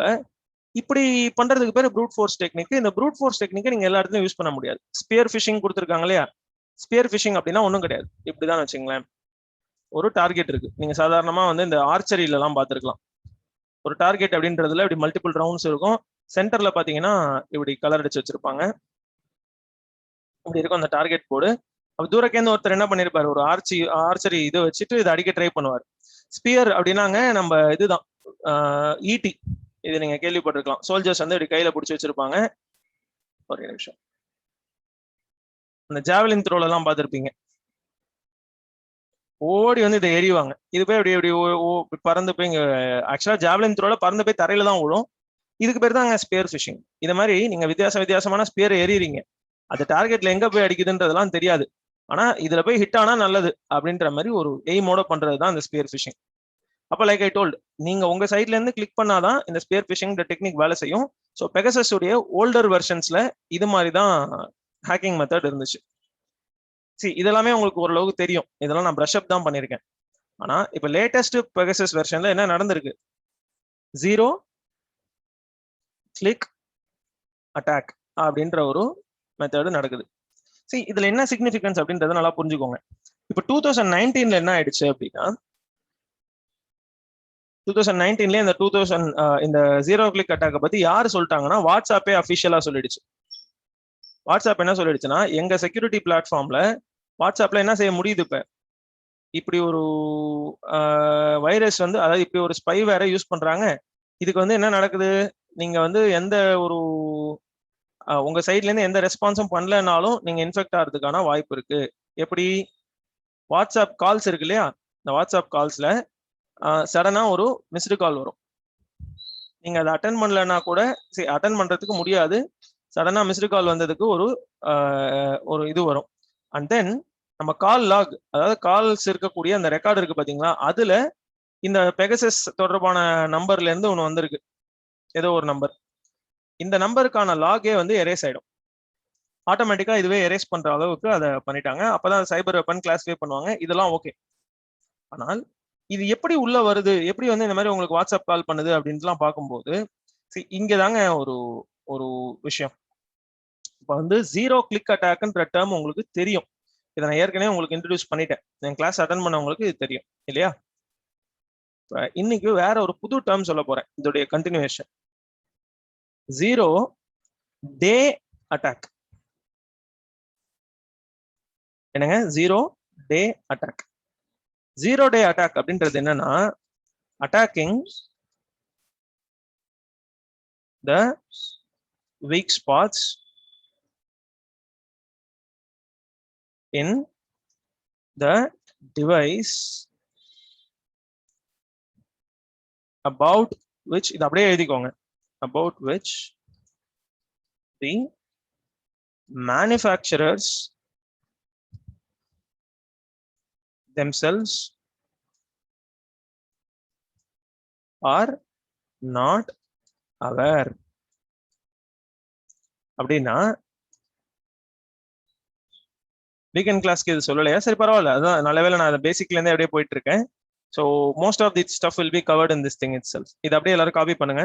இப்படி பண்றதுக்கு பேர் ப்ரூட் ஃபோர்ஸ் டெக்னிக். இந்த ப்ரூட் ஃபோர்ஸ் டெக்னிக்கை நீங்க எல்லா இடத்துலயும் யூஸ் பண்ண முடியாது. ஸ்பியர் ஃபிஷிங் கொடுத்துருக்காங்க இல்லையா? ஸ்பியர் ஃபிஷிங் அப்படின்னா ஒன்றும் கிடையாது. இப்படிதான் வச்சுங்களேன். ஒரு டார்கெட் இருக்கு. நீங்க சாதாரணமா வந்து இந்த ஆர்ச்சரியில எல்லாம் பார்த்துருக்கலாம். ஒரு டார்கெட் அப்படின்றதுல இப்படி மல்டிபிள் ரவுண்ட்ஸ் இருக்கும். சென்டர்ல பாத்தீங்கன்னா இப்படி கலர் அடிச்சு வச்சிருப்பாங்க. இப்படி இருக்கும் அந்த டார்கெட் போர்டு. அப்ப தூரக்கேந்து ஒருத்தர் என்ன பண்ணிருப்பாரு, ஒரு ஆர்ச்சரி இதை வச்சுட்டு இதை அடிக்க ட்ரை பண்ணுவார். ஸ்பியர் அப்படின்னாங்க நம்ம இதுதான் ஈட்டி. இது நீங்க கேள்விப்பட்டிருக்கலாம். சோல்ஜர்ஸ் வந்து இப்படி கையில பிடிச்சி வச்சிருப்பாங்க. ஒரு நிமிஷம். அந்த ஜாவலின் த்ரோல எல்லாம் பார்த்திருப்பீங்க. ஓடி வந்து இதை எறிவாங்க. இது போய் அப்படி அப்படி பறந்து போய் இங்க ஆக்சுவலா ஜாவலின் த்ரோல பறந்து போய் தரையில தான் விழும். இதுக்கு பேர் தான் ஸ்பியர் ஃபிஷிங். இது மாதிரி நீங்க வித்தியாசமான ஸ்பியர் எறிறீங்க. அது டார்கெட்ல எங்க போய் அடிக்குதுன்றதெல்லாம் தெரியாது. ஆனா இதுல போய் ஹிட் ஆனா நல்லது அப்படின்ற மாதிரி ஒரு எய்மோட பண்றது தான் இந்த ஸ்பியர் ஃபிஷிங். அப்ப லைக் ஐ டோல்ட், நீங்க உங்க சைட்ல இருந்து கிளிக் பண்ணாதான் இந்த ஸ்பியர் ஃபிஷிங் டெக்னிக் வேலை செய்யும். ஸோ பெகசஸ் உடைய ஓல்டர் வெர்ஷன்ஸ்ல இது மாதிரி தான் ஹேக்கிங் மெத்தட் இருந்துச்சு. இதெல்லாமே உங்களுக்கு ஓரளவுக்கு தெரியும். இதெல்லாம் நான் பிரஷ் அப் தான் பண்ணிருக்கேன். ஆனா இப்ப லேட்டஸ்ட் பெகசஸ் வெர்ஷன்ல என்ன நடந்திருக்கு, 0 கிளிக் அட்டாக் அப்படின்ற ஒரு மெத்தட் நடக்குது. இதுல என்ன சிக்னிபிகன்ஸ் அப்படின்றத நல்லா புரிஞ்சுக்கோங்க. இப்ப 2019ல என்ன ஆயிடுச்சு அப்படின்னா, 2019ல இந்த 0 கிளிக் அட்டாக் பத்தி யாரு சொல்லிட்டாங்கன்னா வாட்ஸ்அப்பே அபிஷியலா சொல்லிடுச்சு. வாட்ஸ்அப் என்ன சொல்லிடுச்சுன்னா, எங்க செக்யூரிட்டி பிளாட்ஃபார்ம்ல வாட்ஸ்அப்ல என்ன செய்ய முடியுது, இப்படி ஒரு வைரஸ் வந்து, அதாவது இப்படி ஒரு ஸ்பை வேற யூஸ் பண்றாங்க. இதுக்கு வந்து என்ன நடக்குது, நீங்க வந்து எந்த ஒரு உங்க சைட்ல இருந்து எந்த ரெஸ்பான்ஸும் பண்ணலனாலும் நீங்க இன்ஃபெக்ட் ஆகிறதுக்கான வாய்ப்பு இருக்கு. எப்படி, வாட்ஸ்அப் கால்ஸ் இருக்கு இல்லையா, இந்த வாட்ஸ்அப் கால்ஸ்ல சடனா ஒரு மிஸ்டு கால் வரும். நீங்க அதை அட்டன் பண்ணலன்னா கூட அட்டன் பண்றதுக்கு முடியாது. சடனா மிஸ்டு கால் வந்ததுக்கு ஒரு இது வரும். அண்ட் தென் நம்ம கால் லாக், அதாவது கால்ஸ் இருக்கக்கூடிய அந்த ரெக்கார்டு இருக்கு பாத்தீங்களா, அதுல இந்த பெகசஸ் தொடர்பான நம்பர்ல இருந்து ஒன்று வந்திருக்கு, ஏதோ ஒரு நம்பர். இந்த நம்பருக்கான லாகே வந்து எரேஸ் ஆயிடும். ஆட்டோமேட்டிக்கா இதுவே எரேஸ் பண்ற அளவுக்கு அதை பண்ணிட்டாங்க. அப்பதான் சைபர் வெப்பன் கிளாஸிஃபை பண்ணுவாங்க. இதெல்லாம் ஓகே. ஆனால் இது எப்படி உள்ள வருது, எப்படி வந்து இந்த மாதிரி உங்களுக்கு வாட்ஸ்அப் கால் பண்ணுது அப்படின்ட்டுலாம் பார்க்கும்போது இங்கதாங்க ஒரு ஒரு விஷயம். இப்ப வந்து 0 கிளிக் அட்டாக்ன்ற டேர்ம் உங்களுக்கு தெரியும். இதை நான் ஏற்கனவே உங்களுக்கு இன்ட்ரடியூஸ் பண்ணிட்டேன். என் கிளாஸ் அட்டன் பண்ணவங்களுக்கு இது தெரியும் இல்லையா? இன்னைக்கு வேற ஒரு புது டேர்ம் சொல்ல போறேன், இதோடைய கண்டினியூஷன். 0 டே அட்டாக். என்னங்க 0 டே அட்டாக்? 0 டே அட்டாக் அப்படின்றது என்னன்னா, attacking the weak spots in the device about which, இது அப்படியே எழுதிக்கோங்க, about which the manufacturers themselves are not aware. அப்படின்னா வீக்கெண்ட் கிளாஸ்க்கு இது சொல்லலையா? சரி பரவாயில்ல, அதான் நல்ல வேலை. நான் பேசிக்ல இருந்தே அப்படியே போயிட்டு இருக்கேன். So most of the stuff will be covered in this thing itself. இது அப்படியே எல்லாரும் காப்பி பண்ணுங்க.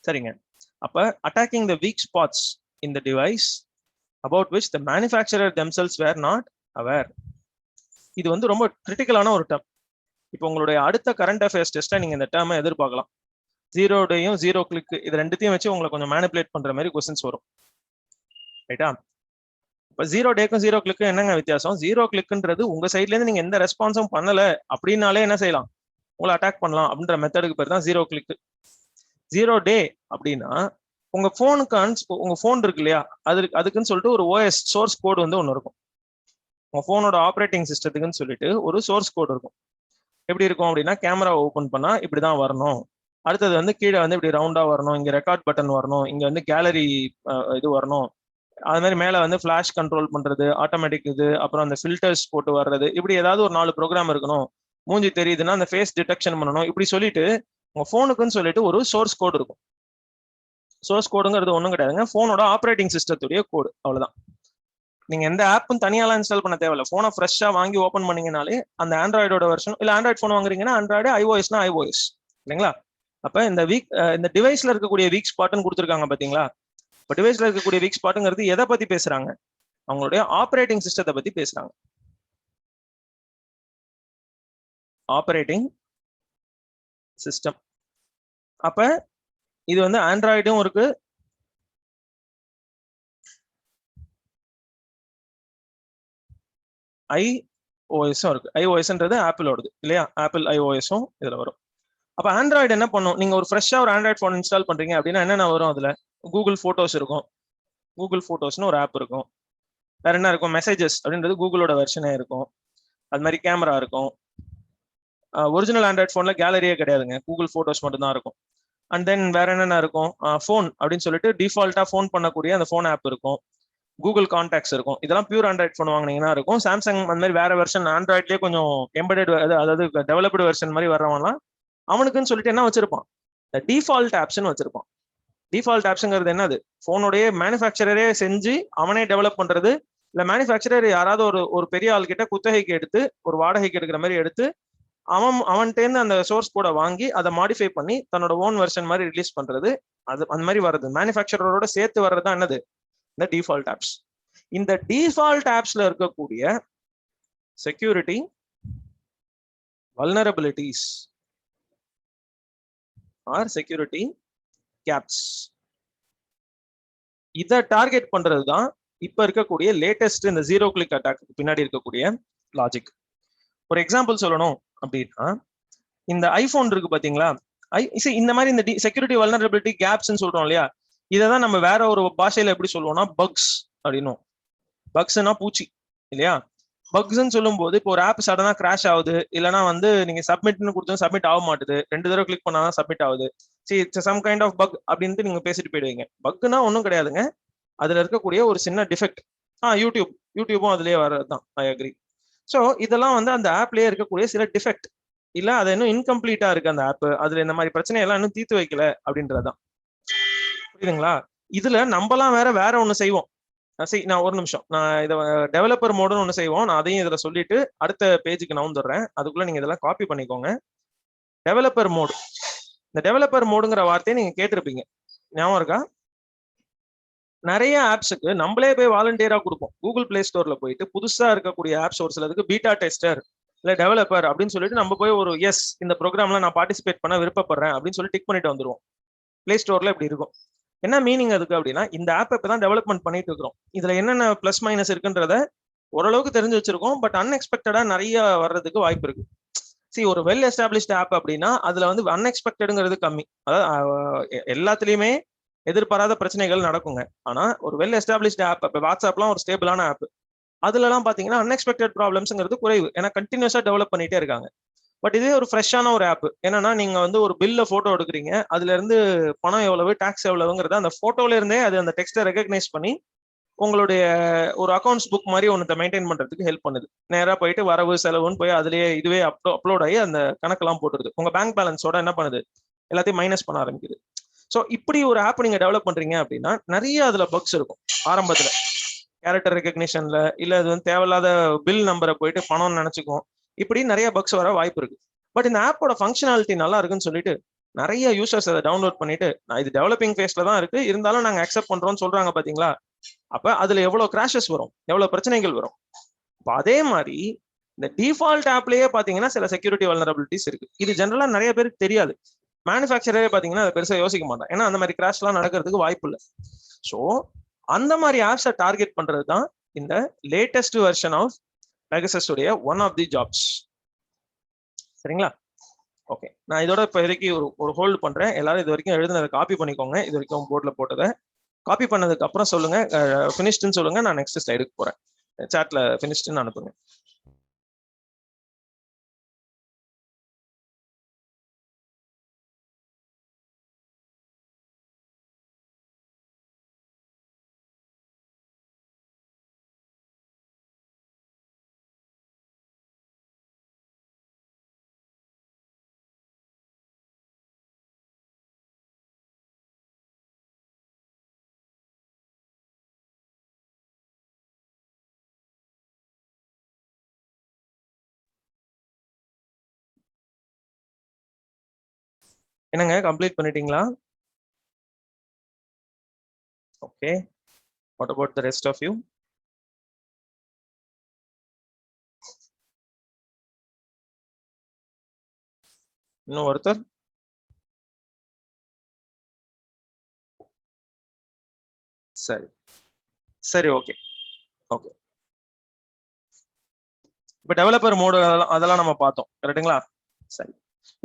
சரிங்க. அப்ப attacking the weak spots in the device about which the manufacturer themselves were not aware. இது வந்து ரொம்ப கிரிட்டிக்கலான ஒரு டேர்ம். இப்போ உங்களுடைய அடுத்த கரண்ட் அஃபேர்ஸ் டெஸ்ட்டை நீங்க இந்த டேர்மை எதிர்பார்க்கலாம். 0 டேயும் 0 கிளிக் இது ரெண்டுத்தையும் வச்சு உங்களை கொஞ்சம் மேனிபுலேட் பண்ற மாதிரி क्वेश्चंस வரும். ரைட்டா? இப்போ 0 டேக்கும் 0 கிளிக்கும் என்னங்க வித்தியாசம்? 0 கிளிக்ன்றது உங்க சைட்ல இருந்து நீங்க எந்த ரெஸ்பான்ஸும் பண்ணல அப்படின்னாலே என்ன செய்யலாம்? உங்களை அட்டாக் பண்ணலாம் அப்படின்ற மெத்தடுக்கு பேர் தான் 0 கிளிக். 0 டே அப்படின்னா உங்க போனுக்கு உங்க போன் இருக்கு இல்லையா, அதுக்குன்னு சொல்லிட்டு ஒரு ஓஎஸ் சோர்ஸ் கோடு வந்து ஒன்று இருக்கும். உங்க போனோட ஆப்ரேட்டிங் சிஸ்டத்துக்குன்னு சொல்லிட்டு ஒரு சோர்ஸ் கோடு இருக்கும். எப்படி இருக்கும் அப்படின்னா, கேமரா ஓபன் பண்ணா இப்படிதான் வரணும், அடுத்தது வந்து கீழே வந்து இப்படி ரவுண்டா வரணும், இங்க ரெக்கார்ட் பட்டன் வரணும், இங்க வந்து கேலரி இது வரணும், அது மாதிரி மேல வந்து ஃபிளாஷ் கண்ட்ரோல் பண்றது, ஆட்டோமேட்டிக் இது, அப்புறம் அந்த ஃபில்டர்ஸ் போட்டு வர்றது, இப்படி ஏதாவது ஒரு 4 ப்ரோக்ராம் இருக்கணும், மூஞ்சி தெரியுதுன்னா அந்த ஃபேஸ் டிடெக்ஷன் பண்ணணும். இப்படி சொல்லிட்டு உங்க போனுக்குன்னு சொல்லிட்டு ஒரு சோர்ஸ் கோடு இருக்கும். சோர்ஸ் கோடுங்கிறது ஒன்றும் கிடையாதுங்க, போனோட ஆப்ரேட்டிங் சிஸ்டத்துடைய கோடு, அவ்வளவுதான். நீங்க எந்த ஆப்பும் தனியாலாம் இன்ஸ்டால் பண்ண தேவையில்ல. போனை ஃப்ரெஷ்ஷா வாங்கி ஓப்பன் பண்ணீங்கனாலே அந்த ஆண்ட்ராய்டோட வெர்ஷன், இல்ல ஆண்ட்ராய்ட் போன் வாங்குறீங்கன்னா ஆண்ட்ராய்டு, ஐஓஎஸ்னா ஐஓஎஸ், இல்லைங்களா? அப்ப இந்த டிவைஸ்ல இருக்கக்கூடிய வீக் ஸ்பாட்னு கொடுத்துருக்காங்க பாத்தீங்களா? இப்போ டிவைஸ்ல இருக்கக்கூடிய வீக் ஸ்பாட்ங்கிறது எதை பத்தி பேசுறாங்க? அவங்களுடைய ஆப்ரேட்டிங் சிஸ்டத்தை பத்தி பேசுறாங்க. Operating system. அப்ப இது வந்து ஆண்ட்ராய்டும் இருக்கு, ஐஓஎஸும் இருக்கு. ஐஓஎஸ்ன்றது ஆப்பிளோடது இல்லையா? ஆப்பிள் ஐஓஎஸும் இதுல வரும். அப்ப ஆண்ட்ராய்டு என்ன பண்ணும்? நீங்க ஒரு ஃப்ரெஷ்ஷா ஒரு ஆண்ட்ராய்ட் போன் இன்ஸ்டால் பண்றீங்க அப்படின்னா என்னென்ன வரும்? அதுல கூகுள் போட்டோஸ் இருக்கும், கூகுள் போட்டோஸ்னு ஒரு ஆப் இருக்கும். வேற என்ன இருக்கும்? மெசேஜஸ் அப்படின்றது கூகுளோட வெர்ஷனே இருக்கும். அது மாதிரி கேமரா இருக்கும். ஒரிஜினல் ஆண்ட்ராய்ட் போன்ல கேலரியே கிடையாதுங்க, கூகுள் போட்டோஸ் மட்டும் தான் இருக்கும். அண்ட் தென் வேற என்னென்ன இருக்கும்? ஃபோன் அப்படின்னு சொல்லிட்டு டிஃபால்ட்டா ஃபோன் பண்ணக்கூடிய அந்த ஃபோன் ஆப் இருக்கும். கூகுள் கான்டாக்ட்ஸ் இருக்கும். இதெல்லாம் பியூர் ஆண்ட்ராய்ட் ஃபோன் வாங்கினீங்கன்னா இருக்கும். சாம்சங் அந்த மாதிரி வேற வெர்ஷன் ஆண்ட்ராய்ட்லேயே கொஞ்சம் எம்பெடட், அதாவது டெவலப்டு வெர்ஷன் மாதிரி வர்றவங்கலாம் அவனுக்குன்னு சொல்லிட்டு என்ன வச்சிருப்பான்? இந்த டிஃபால்ட் ஆப்ஸ்ன்னு வச்சிருப்பான். டிஃபால்ட் ஆப்ஸ்ங்கிறது என்னது? ஃபோனுடைய மேனுஃபேக்சரரே செஞ்சு அவனே டெவலப் பண்றது, இல்ல மேனுஃபேக்சரர் யாராவது ஒரு பெரிய ஆள் கிட்ட குத்தகைக்கு எடுத்து, ஒரு வாடகைக்கு எடுக்கிற மாதிரி எடுத்து அவன்கிட்ட அந்த சோர்ஸ் கோடை வாங்கி அதை மாடிஃபை பண்ணி தன்னோட ஓன் வெர்ஷன் மாதிரி ரிலீஸ் பண்றது. அது அந்த மாதிரி வர்றது மேனுஃபேக்சரரோட சேர்த்து வர்றது தான் என்னது? இந்த டிஃபால்ட் ஆப்ஸ். இந்த டிஃபால்ட் ஆப்ஸ்ல இருக்கக்கூடிய security vulnerabilities or security gaps, இதை டார்கெட் பண்றது தான் இப்ப இருக்கக்கூடிய லேட்டஸ்ட் இந்த 0 கிளிக் அட்டாக் பின்னாடி இருக்கக்கூடிய லாஜிக். ஒரு எக்ஸாம்பிள் சொல்லணும் அப்படின்னா, இந்த ஐபோன் இருக்கு பாத்தீங்களா? இந்த மாதிரி இந்த செக்யூரிட்டி வல்னரபிலிட்டி கேப்ஸ்ன்னு சொல்றோம் இல்லையா? இதை தான் நம்ம வேற ஒரு பாஷையில எப்படி சொல்லுவோம்னா பக்ஸ் அப்படின்னும். பக்ஸ்னா பூச்சி இல்லையா? பக்ஸ்ன்னு சொல்லும் போது இப்போ ஒரு ஆப் சடனா கிராஷ் ஆகுது, இல்லைன்னா வந்து நீங்க சப்மிட்னு கொடுத்தா சப்மிட் ஆக மாட்டுது, 2 தடவை கிளிக் பண்ணாதான் சப்மிட் ஆகுது, சம் கைண்ட் ஆஃப் பக் அப்படின்ட்டு நீங்க பேசிட்டு போயிடுவீங்க. பக்னா ஒன்றும் கிடையாதுங்க, அதுல இருக்கக்கூடிய ஒரு சின்ன டிஃபெக்ட். யூடியூபும் அதுலயே வர்றதுதான், ஐ அக்ரி. ஸோ இதெல்லாம் வந்து அந்த ஆப்லயே இருக்கக்கூடிய சில டிஃபெக்ட், இல்ல அது இன்னும் இன்கம்ப்ளீட்டா இருக்கு அந்த ஆப், அதுல இந்த மாதிரி பிரச்சனையெல்லாம் இன்னும் தீர்த்து வைக்கல அப்படின்றதுதான். புரியுதுங்களா? இதுல நம்மலாம் வேற ஒண்ணு செய்வோம். நான் ஒரு நிமிஷம், நான் இதை டெவலப்பர் மோடுன்னு ஒன்று செய்வோம், நான் அதையும் இதுல சொல்லிட்டு அடுத்த பேஜுக்கு நான் வந்துடுறேன். அதுக்குள்ள நீங்க இதெல்லாம் காப்பி பண்ணிக்கோங்க. டெவலப்பர் மோடு, இந்த டெவலப்பர் மோடுங்கிற வார்த்தையை நீங்க கேட்டிருப்பீங்க, ஞாபகம் இருக்கா? நிறைய ஆப்ஸுக்கு நம்மளே போய் வாலண்டியரா கொடுப்போம். கூகுள் பிளே ஸ்டோர்ல போயிட்டு புதுசா இருக்கக்கூடிய ஆப்ஸ் ஒரு சிலதுக்கு பீட்டா டெஸ்டர் இல்ல டெவலப்பர் அப்படின்னு சொல்லிட்டு நம்ம போய் ஒரு எஸ் இந்த ப்ரோக்ராம்ல நான் பார்ட்டிசிபேட் பண்ண விருப்பப்படுறேன் அப்படின்னு சொல்லி டிக் பண்ணிட்டு வந்துருவோம். பிளே ஸ்டோர்ல இப்படி இருக்கும். என்ன மீனிங் அதுக்கு அப்படின்னா, இந்த ஆப் இப்பதான் டெவலப்மெண்ட் பண்ணிட்டு இருக்கிறோம், இதுல என்னென்ன பிளஸ் மைனஸ் இருக்குன்றத ஓரளவுக்கு தெரிஞ்சு வச்சிருக்கோம். பட் அன்எக்ஸ்பெக்டடா நிறைய வர்றதுக்கு வாய்ப்பு இருக்கு. ஒரு வெல் எஸ்டாப்ளிஷ்ட் ஆப் அப்படின்னா அதுல வந்து அன்எக்ஸ்பெக்டடுங்கிறது கம்மி. அதாவது எல்லாத்துலயுமே எதிர்பாராத பிரச்சனைகள் நடக்குங்க. ஆனா ஒரு வெல் எஸ்டாப்ளிஷ்ட் ஆப், இப்போ வாட்ஸ்அப்லாம் ஒரு ஸ்டேபிளான ஆப், அதுல எல்லாம் பாத்தீங்கன்னா அன்எக்ஸ்பெக்டட் ப்ராப்ளம்ஸ்ங்கிறது குறைவு, ஏன்னா கண்டினியூஸா டெவலப் பண்ணிட்டே இருக்காங்க. பட் இதே ஒரு ஃப்ரெஷ்ஷான ஒரு ஆப் என்னன்னா, நீங்க வந்து ஒரு பில்ல போட்டோ எடுக்கிறீங்க, அதுல இருந்து பணம் எவ்வளவு, டாக்ஸ் எவ்வளவுங்கிறத அந்த போட்டோல இருந்தே அது அந்த டெக்ஸ்ட்டை ரெகக்னைஸ் பண்ணி உங்களுடைய ஒரு அக்கௌண்ட்ஸ் புக் மாதிரி ஒன்று மெயின்டைன் பண்றதுக்கு ஹெல்ப் பண்ணுது. நேரா போயிட்டு வரவு செலவுன்னு போய் அதுலயே இதுவே அப்லோட் ஆகி அந்த கணக்கெல்லாம் போட்டுருது. உங்க பேங்க் பேலன்ஸோட என்ன பண்ணுது, எல்லாத்தையும் மைனஸ் பண்ண ஆரம்பிக்குது. ஸோ இப்படி ஒரு ஆப் நீங்க டெவலப் பண்றீங்க அப்படின்னா நிறைய அதுல பக்ஸ் இருக்கும். ஆரம்பத்துல கேரக்டர் ரெகக்னிஷன்ல, இல்ல அது வந்து தேவையில்லாத பில் நம்பரை போயிட்டு பணம்னு நினைச்சுக்கும், இப்படி நிறைய பக்ஸ் வர வாய்ப்பு இருக்கு. பட் இந்த ஆப்போட ஃபங்க்ஷனாலிட்டி நல்லா இருக்குன்னு சொல்லிட்டு நிறைய யூசர்ஸ் அதை டவுன்லோட் பண்ணிட்டு, நான் இது டெவலப்பிங் ஃபேஸ்ல தான் இருக்கு, இருந்தாலும் நாங்க அக்செப்ட் பண்றோம்னு சொல்றாங்க பாத்தீங்களா? அப்ப அதுல எவ்வளவு கிராஷஸ் வரும், எவ்வளவு பிரச்சனைகள் வரும். அதே மாதிரி இந்த டிஃபால்ட் ஆப்லயே பாத்தீங்கன்னா சில செக்யூரிட்டி வல்னரபிலிட்டிஸ் இருக்கு. இது ஜெனரலா நிறைய பேருக்கு தெரியாது. மேனுஃபேக்சரரே பாத்தீங்கன்னா அதை பெருசா யோசிக்க மாட்டான், ஏன்னா அந்த மாதிரி கிராஷ் எல்லாம் நடக்கிறதுக்கு வாய்ப்பு இல்லை. ஸோ அந்த மாதிரி ஆப்ஸை டார்கெட் பண்றது தான் இந்த லேட்டஸ்ட் வெர்ஷன் ஆஃப் பெகசஸ் உடைய ஒன் ஆஃப் தி ஜாப்ஸ். சரிங்களா? ஓகே, நான் இதோட இப்போ வரைக்கும் ஒரு ஹோல்டு பண்றேன். எல்லாரும் இது வரைக்கும் எழுதுனதை காப்பி பண்ணிக்கோங்க. இது வரைக்கும் போர்ட்ல போட்டதை காப்பி பண்ணதுக்கு அப்புறம் சொல்லுங்க, ஃபினிஷ்டுன்னு சொல்லுங்க. நான் நெக்ஸ்ட் ஸ்லைடுக்கு போறேன். சாட்ல ஃபினிஷ்டுன்னு அனுப்புங்க. என்னங்க கம்ப்ளீட் பண்ணிட்டீங்களா? Okay, what about the rest of you? இன்னும் ஒருத்தர்? சரி சரி, ஓகே ஓகே. இப்போ டெவலப்பர் மோடு அதெல்லாம் நம்ம பார்த்தோம், கரெக்டுங்களா? சரி,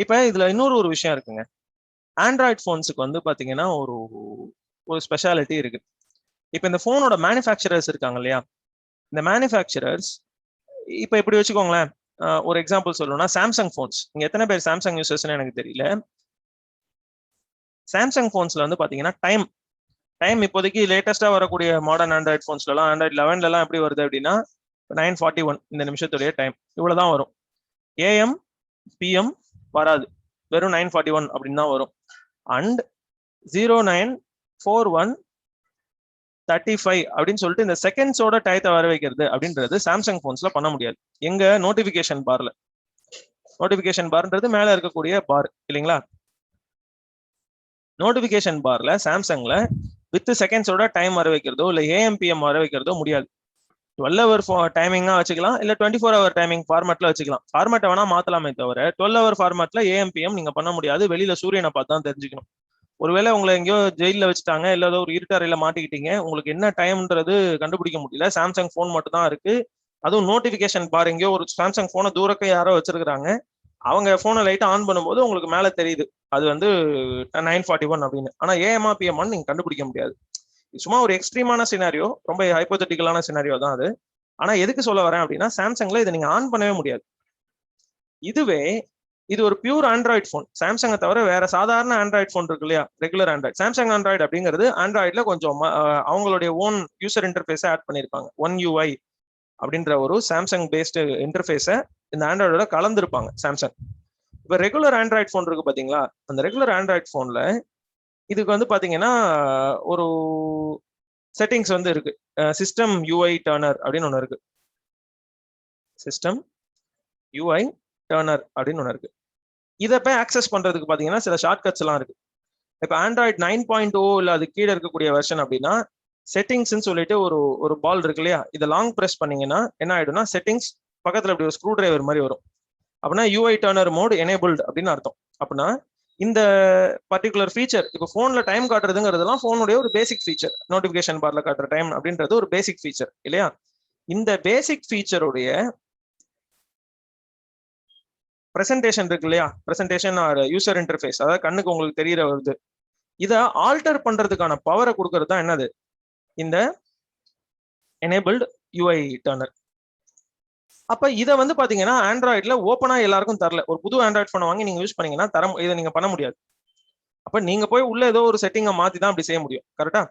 இப்போ இதுல இன்னொரு விஷயம் இருக்குங்க. ஆண்ட்ராய்ட் ஃபோன்ஸுக்கு வந்து பாத்தீங்கன்னா ஒரு ஸ்பெஷாலிட்டி இருக்கு. இப்போ இந்த ஃபோனோட மேனுஃபேக்சரர்ஸ் இருக்காங்க இல்லையா, இந்த மேனுஃபேக்சரர்ஸ் இப்போ இப்படி வச்சுக்கோங்களேன். ஒரு எக்ஸாம்பிள் சொல்லணும்னா சாம்சங் ஃபோன்ஸ். இங்க எத்தனை பேர் சாம்சங் யூசர்ஸ்னு எனக்கு தெரியல. சாம்சங் ஃபோன்ஸ்ல வந்து பாத்தீங்கன்னா டைம் இப்போதைக்கு லேட்டஸ்டா வரக்கூடிய மாடர்ன் ஆண்ட்ராய்ட் ஃபோன்ஸ்லாம், ஆண்ட்ராய்ட் 11 எப்படி வருது அப்படின்னா 9:41 இந்த நிமிஷத்துடைய டைம் இவ்வளவுதான் வரும். AM PM வராது, வெறும் 9:41 அப்படின்னு தான் வரும். அண்ட் 094135 அப்படின்னு சொல்லிட்டு இந்த செகண்ட்ஸோட டயத்தை வர வைக்கிறது அப்படின்றது சாம்சங் போன்ஸ்ல பண்ண முடியாது. எங்க நோட்டிபிகேஷன் பார்ல, நோட்டிபிகேஷன் பார்ன்றது மேல இருக்கக்கூடிய பார் இல்லைங்களா, நோட்டிபிகேஷன் பார்ல சாம்சங்ல வித் செகண்ட்ஸோட டைம் வர வைக்கிறதோ இல்ல AM/PM வர வைக்கிறதோ முடியாது. 12 ஹவர் டைமிங்கா வச்சுக்கலாம், இல்ல 24 ஹவர் டைமிங் ஃபார்மேட்ல வச்சுக்கலாம். ஃபார்மேட்டை வேணா மாத்தலாமே தவிர 12 ஹவர் ஃபார்மேட்ல AM/PM நீங்க பண்ண முடியாது. வெளியில சூரியனை பார்த்து தான் தெரிஞ்சுக்கணும். ஒருவேளை உங்களை எங்கேயோ ஜெயில வச்சுட்டாங்க, இல்ல ஏதோ ஒரு இருட்டறையில மாட்டிக்கிட்டீங்க, உங்களுக்கு என்ன டைம்ன்றது கண்டுபிடிக்க முடியல. சாம்சங் போன் மட்டும் தான் இருக்கு. அதுவும் நோட்டிபிகேஷன் பார் எங்கேயோ ஒரு சாம்சங் போனை தூரக்க யாரோ வச்சிருக்காங்க, அவங்க போனை லைட்டா ஆன் பண்ணும்போது உங்களுக்கு மேல தெரியுது அது வந்து 9:41 அப்படின்னு. ஆனா AM/PM நீங்க கண்டுபிடிக்க முடியாது. சும்மா ஒரு எக்ஸ்ட்ரீமான சினாரியோ, ரொம்ப ஹைப்போதெட்டிக்கலான சினாரியோ தான் அது. ஆனா எதுக்கு சொல்ல வரேன் அப்படின்னா, சாம்சங்ல இதை நீங்க ஆன் பண்ணவே முடியாது. இதுவே இது ஒரு பியூர் ஆண்ட்ராய்ட் போன். சாம்சங்கை தவிர வேற சாதாரண ஆண்ட்ராய்ட் போன் இருக்கு இல்லையா, ரெகுலர் ஆண்ட்ராய்ட். சாம்சங் ஆண்ட்ராய்டு அப்படிங்கிறது ஆண்ட்ராய்ட்ல கொஞ்சம் அவங்களுடைய ஓன் யூசர் இன்டர்ஃபேஸை ஆட் பண்ணியிருப்பாங்க. ஒன் UI அப்படின்ற ஒரு சாம்சங் பேஸ்டு இன்டர்ஃபேஸை இந்த ஆண்ட்ராய்டோட கலந்துருப்பாங்க சாம்சங். இப்போ ரெகுலர் ஆண்ட்ராய்ட் போன் இருக்கு பாத்தீங்களா, அந்த ரெகுலர் ஆண்ட்ராய்ட் போன்ல இதுக்கு வந்து பாத்தீங்கன்னா ஒரு செட்டிங்ஸ் வந்து இருக்கு. சிஸ்டம் UI டர்னர் அப்படின்னு ஒன்று இருக்கு. சிஸ்டம் UI டர்னர் அப்படின்னு ஒன்று இருக்கு. இதை போய் ஆக்சஸ் பண்றதுக்கு பாத்தீங்கன்னா சில ஷார்ட்கட்ஸ் எல்லாம் இருக்கு. இப்போ ஆண்ட்ராய்ட் 9.0 இல்ல அது கீழே இருக்கக்கூடிய வெர்ஷன் அப்படின்னா செட்டிங்ஸ்ன்னு சொல்லிட்டு ஒரு பால் இருக்கு இல்லையா, இதை லாங் பிரஸ் பண்ணீங்கன்னா என்ன ஆயிடும்னா செட்டிங்ஸ் பக்கத்துல இப்படி ஒரு ஸ்க்ரூ டிரைவர் மாதிரி வரும். அப்படின்னா UI டர்னர் மோட் எனேபிள்டு அப்படின்னு அர்த்தம். அப்படின்னா இந்த பர்டிகுலர் ஃபீச்சர் இப்போ போன்ல டைம் காட்டுறதுங்கிறதுலாம் போனுடைய ஒரு பேசிக் ஃபீச்சர். நோட்டிபிகேஷன் பார்ல காட்டுற டைம் அப்படின்றது ஒரு பேசிக் ஃபீச்சர் இல்லையா. இந்த பேசிக் ஃபீச்சருடைய பிரசன்டேஷன் இருக்கு இல்லையா, பிரசன்டேஷன் ஆர் யூசர் இன்டர்ஃபேஸ், அதாவது கண்ணுக்கு உங்களுக்கு தெரியற வருது, இதை ஆல்டர் பண்றதுக்கான பவரை கொடுக்கறது தான் என்னது, இந்த எனேபிள்டு UI டர்னர். அப்ப இதை வந்து பாத்தீங்கன்னா ஆண்ட்ராய்ட்ல ஓப்பனா எல்லாருக்கும் தரல. ஒரு புது ஆண்ட்ராய்ட் போனை வாங்கி நீங்க யூஸ் பண்ணீங்கன்னா இதை நீங்க பண்ண முடியாது. அப்ப நீங்க போய் உள்ள ஏதோ ஒரு செட்டிங்கை மாத்தி தான் அப்படி செய்ய முடியும், கரெக்டா?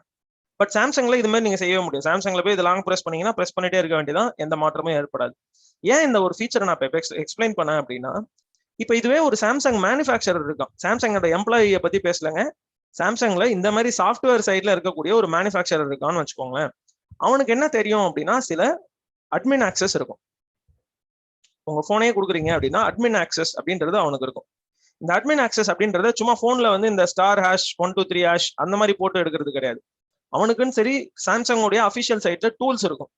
பட் சாம்சங்ல இது மாதிரி நீங்க செய்யவே முடியும். சாம்சங்ல போய் இது லாங் பிரஸ் பண்ணீங்கன்னா பிரஸ் பண்ணிட்டே இருக்க வேண்டியதான், எந்த மாற்றமும் ஏற்படாது. ஏன் இந்த ஒரு ஃபீச்சரை நான் இப்போ எக்ஸ்பிளைன் பண்ணேன் அப்படின்னா, இப்போ இதுவே ஒரு சாம்சங் மேனுஃபேக்சரர் இருக்கான். சாம்சங்கோட எம்ப்ளாயியை பத்தி பேசலங்க, சாம்சங்ல இந்த மாதிரி சாஃப்ட்வேர் சைட்ல இருக்கக்கூடிய ஒரு மேனுஃபேக்சரர் இருக்கான்னு வச்சுக்கோங்களேன். அவனுக்கு என்ன தெரியும் அப்படின்னா சில அட்மின் ஆக்சஸ் இருக்கும். உங்க போனே கொடுக்குறீங்க அப்படின்னா அட்மின் ஆக்சஸ் அப்படின்றது அவனுக்கு இருக்கும். இந்த அட்மின் ஆக்சஸ் அப்படின்றத சும்மா போன்ல வந்து இந்த *#123# அந்த மாதிரி போட்டு எடுக்கிறது கிடையாது. அவனுக்குன்னு சரி சாம்சங்கோடைய அஃபிஷியல் சைட்ல டூல்ஸ் இருக்கும்.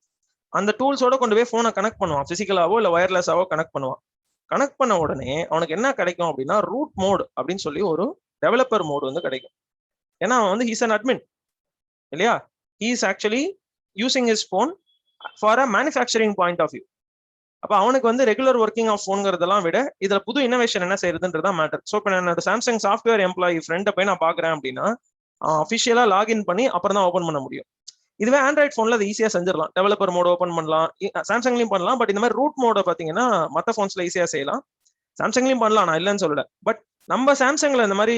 அந்த டூல்ஸோட கொண்டு போய் போனை கனெக்ட் பண்ணுவான், பிசிக்கலாவோ இல்ல வயர்லெஸ்ஸாவோ கனெக்ட் பண்ணுவான். கனெக்ட் பண்ண உடனே அவனுக்கு என்ன கிடைக்கும் அப்படின்னா ரூட் மோட் அப்படின்னு சொல்லி ஒரு டெவலப்பர் மோட் வந்து கிடைக்கும். ஏன்னா அவன் வந்து ஹீஸ் அன் அட்மின் இல்லையா, he is actually using his phone for a manufacturing point of view. அப்ப அவனுக்கு வந்து ரெகுலர் ஒர்க்கிங் ஆஃப் ஃபோன்ங்கிறதெல்லாம் விட இதுல புது இன்னோவேஷன் என்ன செய்யறதுன்றதா மேட்டர். ஸோ இப்போ என்னோட சாம்சங் சாஃப்ட்வேர் எம்ப்ளாயி ஃப்ரெண்டை போய் நான் பாக்குறேன் அப்படின்னா அஃபிஷியலா லாகின் பண்ணி அப்புறம் தான் ஓப்பன் பண்ண முடியும். இதுவே ஆண்ட்ராய்ட் ஃபோன்ல அது ஈஸியா செஞ்சிடலாம். டெவலப்பர் மோட் ஓப்பன் பண்ணலாம், சாம்சங்லயும் பண்ணலாம். பட் இந்த மாதிரி ரூட் மோட பாத்தீங்கன்னா மற்ற ஃபோன்ஸ்ல ஈஸியா செய்யலாம். சாம்சங்லயும் பண்ணலாம், நான் இல்லைன்னு சொல்லல. பட் நம்ம சாம்சங்ல இந்த மாதிரி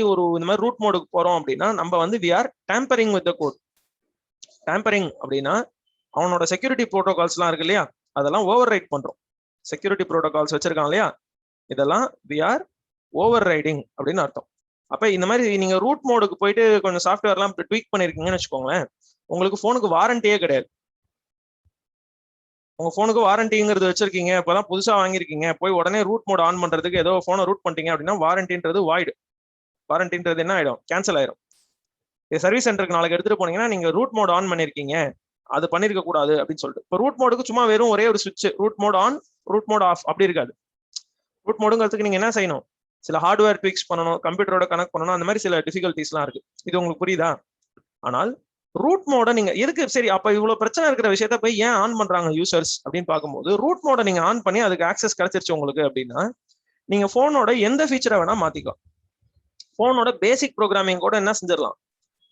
ரூட் மோடுக்கு போறோம் அப்படின்னா நம்ம வந்து we are tampering with the code. Tampering அப்படின்னா அவனோட செக்யூரிட்டி ப்ரோட்டோகால்ஸ்லாம் இருக்கு இல்லையா, அதெல்லாம் ஓவர் ரைட் பண்றோம். செக்யூரிட்டி ப்ரோட்டோகால்ஸ் வச்சிருக்காங்க இல்லையா, இதெல்லாம் வி ஆர் ஓவர் ரைடிங் அப்படின்னு அர்த்தம். அப்ப இந்த மாதிரி நீங்க ரூட் மோடுக்கு போயிட்டு கொஞ்சம் சாஃப்ட்வேர்லாம் ட்வீக் பண்ணிருக்கீங்கன்னு வச்சுக்கோங்களேன், உங்களுக்கு போனுக்கு வாரண்டியே கிடையாது. உங்க போனுக்கு வாரண்டிங்கிறது வச்சிருக்கீங்க, இப்பதான் புதுசா வாங்கிருக்கீங்க, போய் உடனே ரூட் மோட் ஆன் பண்றதுக்கு ஏதோ போனை ரூட் பண்ணிட்டீங்க அப்படின்னா வாரண்டின்றது வாய்டு. வாரண்டின்றது என்ன ஆயிடும், கேன்சல் ஆயிடும். சர்வீஸ் சென்டருக்கு நாளைக்கு எடுத்துட்டு போனீங்கன்னா நீங்க ரூட் மோட் ஆன் பண்ணிருக்கீங்க, அது பண்ணிருக்க கூடாது அப்படின்னு சொல்லிட்டு. இப்போ ரூட் மோடுக்கு சும்மா வெறும் ஒரே ஒரு சுவிட்ச், root mode on root mode off அப்படி இருக்காது. ரூட் மோடுங்கிறதுக்கு நீங்க என்ன செய்யணும், சில ஹார்ட்வேர் ட்விக்ஸ் பண்ணணும், கம்ப்யூட்டரோட கனெக்ட் பண்ணணும், அந்த மாதிரி சில டிஃபிகல்ட்டிஸ்லாம் இருக்கு. இது உங்களுக்கு புரியுதா? ஆனால் ரூட் மோட நீங்க எதுக்கு, சரி அப்ப இவ்வளவு பிரச்சனை இருக்கிற விஷயத்த போய் ஏன் ஆன் பண்றாங்க யூசர்ஸ் அப்படின்னு பார்க்கும்போது, ரூட் மோட நீங்க ஆன் பண்ணி அதுக்கு ஆக்சஸ் கிடைச்சிருச்சு உங்களுக்கு அப்படின்னா நீங்க போனோட எந்த ஃபீச்சரை வேணா மாத்திக்கலாம். போனோட பேசிக் ப்ரோக்ராமிங் கூட என்ன செஞ்சிடலாம்,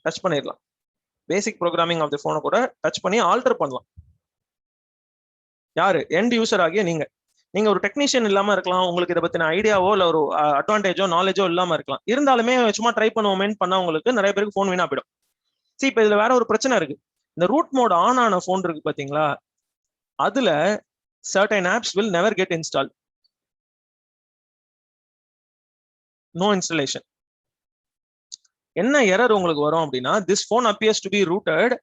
டச் பண்ணிடலாம். பேசிக் ப்ரோக்ராமிங் ஆஃப் தி போனை கூட டச் பண்ணி ஆல்டர் பண்ணலாம். யாரு, எண்ட் யூசர் ஆகிய நீங்க. நீங்க ஒரு டெக்னீஷியன் இல்லாம இருக்கலாம், உங்களுக்கு இதை பத்தின ஐடியாவோ இல்ல ஒரு அட்வான்டேஜோ நாலேஜோ இல்லாம இருக்கலாம். இருந்தாலுமே சும்மா ட்ரை பண்ணுவோமேன்னு பண்ணவங்களுக்கு நிறைய பேருக்கு போன் வீணா போயிடும். சரி, இப்ப இதுல வேற ஒரு பிரச்சனை இருக்கு. இந்த ரூட் மோட் ஆன் ஆன போன் இருக்கு பாத்தீங்களா, அதுல certain apps will never get installed. No installation. என்ன எரர் உங்களுக்கு வரும் அப்படின்னா, this phone appears to be rooted,